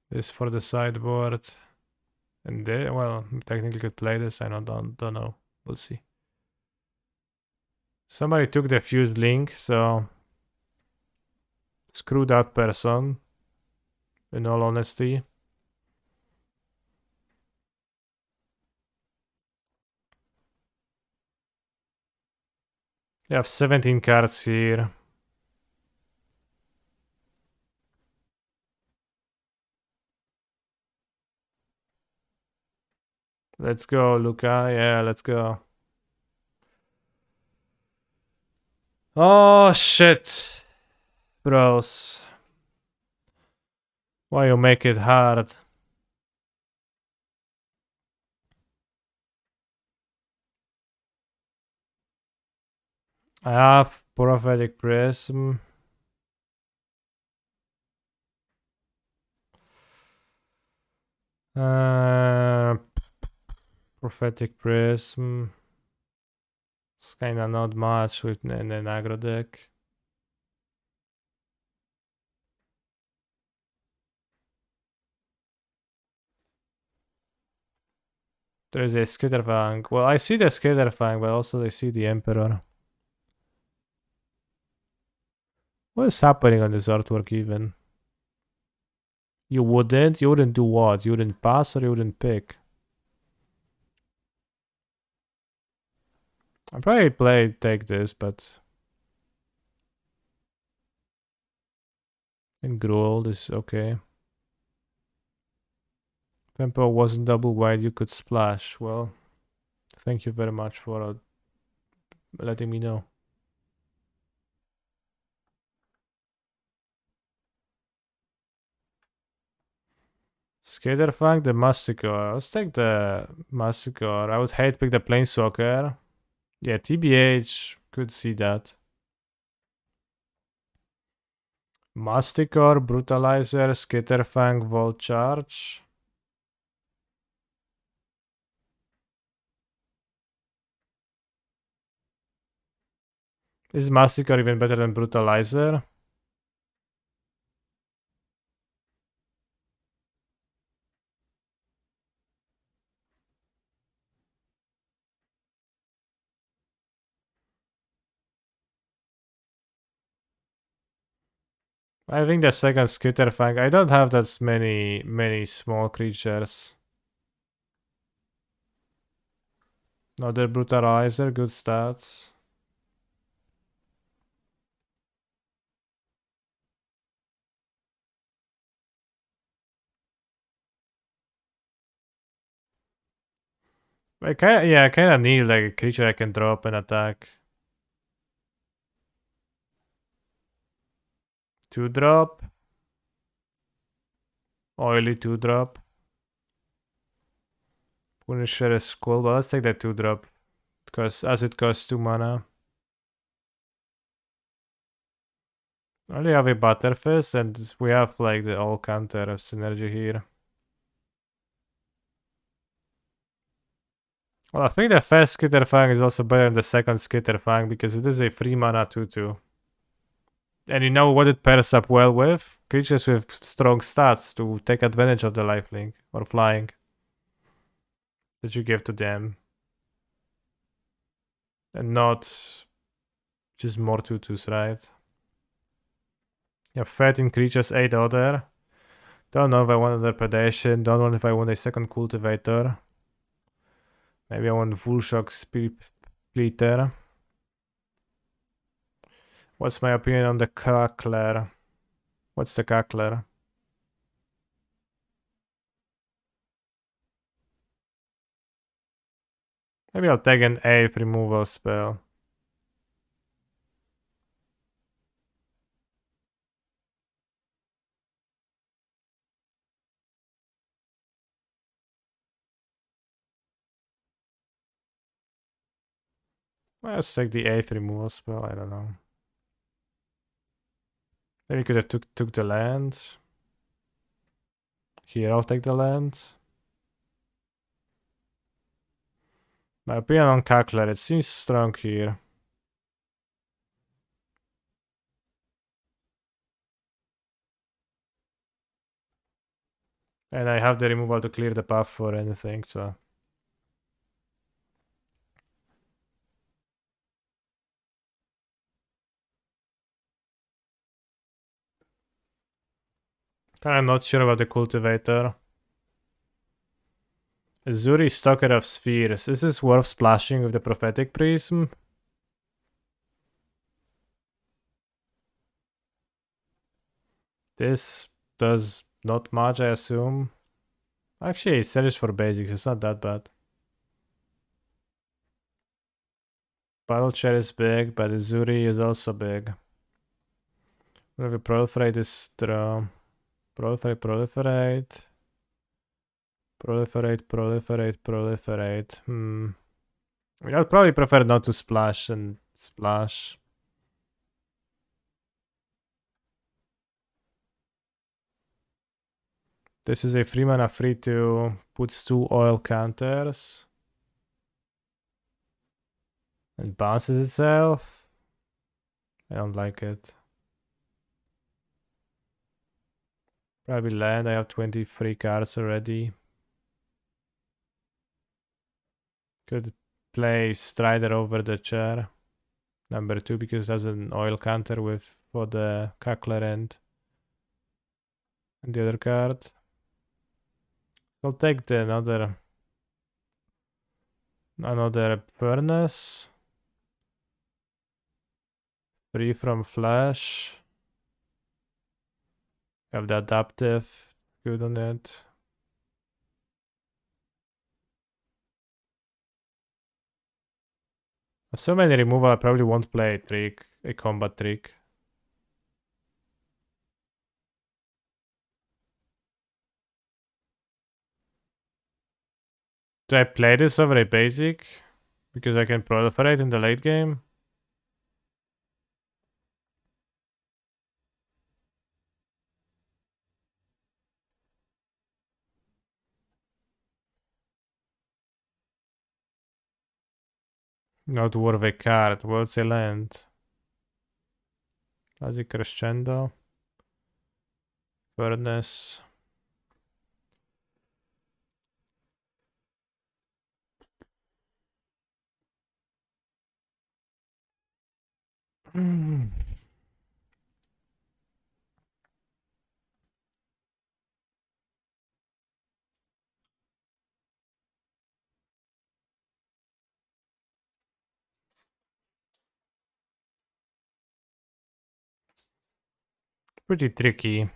This for the sideboard. And they, well, technically could play this, I don't know. We'll see. Somebody took the fused link, so screw that person, in all honesty. You have 17 cards here. Let's go, Luca. Yeah, let's go. Oh, shit. Bros. Why you make it hard? I have Prophetic Prism. Prophetic Prism. It's kinda not much with an aggro deck. There's a Skitterfang. Well, I see the Skitterfang, but also I see the Emperor. What is happening on this artwork even? You wouldn't? You wouldn't do what? You wouldn't pass or you wouldn't pick? I'd probably take this, but... And Gruel is okay. Tempo wasn't double wide, you could splash. Well, thank you very much for letting me know. Skaterfang, the Masticore. Let's take the Masticore. I would hate to pick the Planeswalker. Yeah, TBH. Could see that. Masticore, Brutalizer, Skitterfang, Volt Charge. Is Masticore even better than Brutalizer? I think the second Skitterfang. I don't have that many small creatures. Another Brutalizer, good stats. I kind of need like a creature I can drop and attack. 2-drop. Oily 2-drop. Punisher is cool, but let's take that 2-drop. Because as it costs 2 mana. Only have a Butterfist and we have like the all counter of synergy here. Well, I think the first Skitterfang is also better than the second Skitterfang because it is a 3 mana 2-2. And you know what it pairs up well with? Creatures with strong stats to take advantage of the lifelink or flying that you give to them. And not just more 2-2s, right? You have 13 creatures, 8 other. Don't know if I want another Predation. Don't know if I want a second Cultivator. Maybe I want Full Shock Splitter. What's my opinion on the Cackler? What's the Cackler? Maybe I'll take an 8th removal spell. Let's take the 8th removal spell, I don't know. Maybe could have took the land. Here, I'll take the land. My opinion on Cackler, it seems strong here. And I have the removal to clear the path for anything, so... Kinda not sure about the Cultivator. Azuri, Stalker of Spheres. Is this worth splashing with the Prophetic Prism? This does not much, I assume. Actually, it sells for basics, it's not that bad. Battle Chair is big, but Azuri is also big. Maybe Proliferate is draw. Proliferate. I mean, I'd probably prefer not to splash than splash. This is a 3 mana free to puts 2 oil counters. And bounces itself. I don't like it. Probably land, I have 23 cards already. Could play Strider over the chair. Number 2 because it has an oil counter with for the Cackler and the other card. I'll take the another Furnace. Free from Flash. Have the Adaptive. Good on it. So many removal, I probably won't play a trick, a combat trick. Do I play this over a basic? Because I can proliferate in the late game? Not worth a card. World's a land. Classic Crescendo. Furnace. Pretty tricky.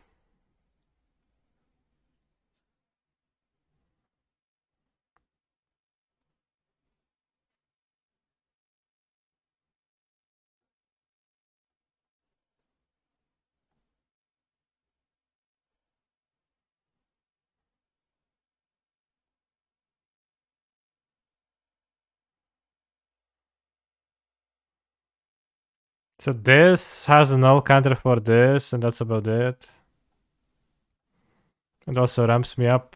So this has a null counter for this, and that's about it. It also ramps me up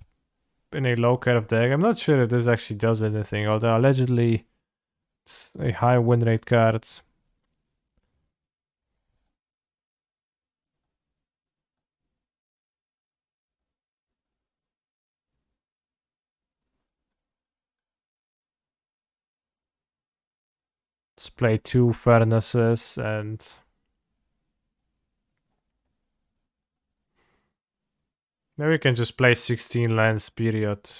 in a low curve deck. I'm not sure if this actually does anything, although allegedly it's a high win rate card. Let's play 2 furnaces and maybe we can just play 16 lands, period.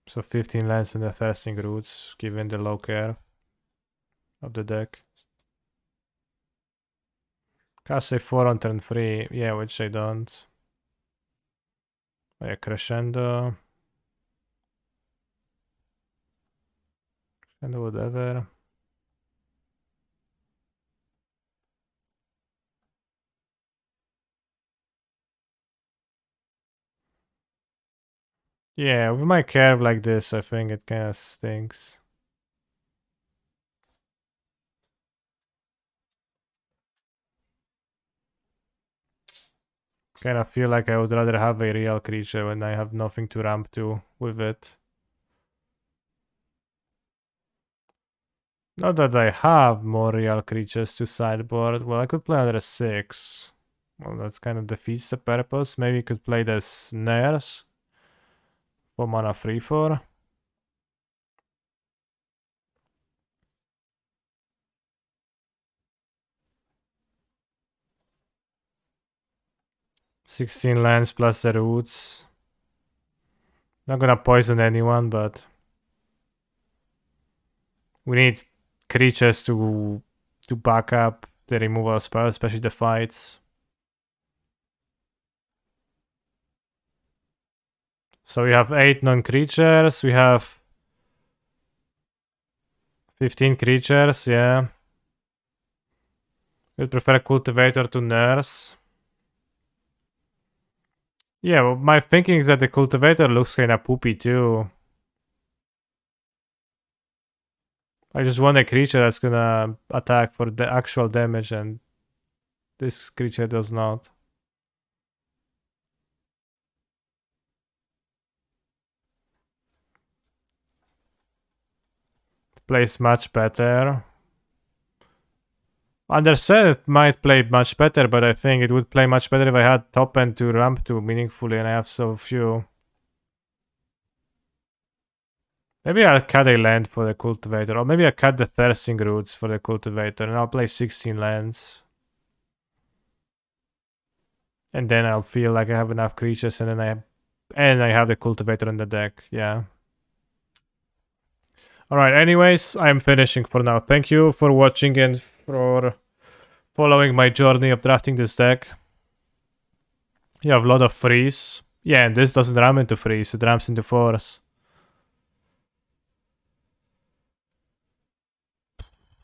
So 15 lands in the Thirsting Roots, given the low curve of the deck. Cast a 4 on turn 3, yeah, which I don't. Oh, yeah, Crescendo. Crescendo, whatever. Yeah, with my curve like this, I think it kind of stinks. Kind of feel like I would rather have a real creature when I have nothing to ramp to with it. Not that I have more real creatures to sideboard. Well, I could play another 6. Well, that's kind of defeats the purpose. Maybe you could play the snares for mana 3/4. "16 lands plus the roots. Not gonna poison anyone, but we need creatures to back up the removal spell, especially the fights. So we have 8 non-creatures. We have 15 creatures, yeah. You'd prefer Cultivator to Nurse. Yeah, well, my thinking is that the Cultivator looks kinda poopy too. I just want a creature that's gonna attack for the actual damage, and this creature does not. It plays much better. Understand it might play much better, but I think it would play much better if I had top end to ramp to meaningfully, and I have so few. Maybe I'll cut a land for the Cultivator, or maybe I'll cut the Thirsting Roots for the Cultivator, and I'll play 16 lands. And then I'll feel like I have enough creatures, and then I have the Cultivator in the deck, yeah. Alright, anyways, I'm finishing for now. Thank you for watching and for following my journey of drafting this deck. You have a lot of freeze. Yeah, and this doesn't ram into freeze, it rams into force.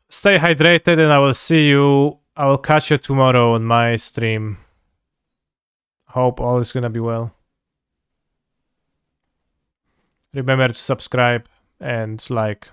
Stay hydrated, and I will catch you tomorrow on my stream. Hope all is gonna be well. Remember to subscribe and like.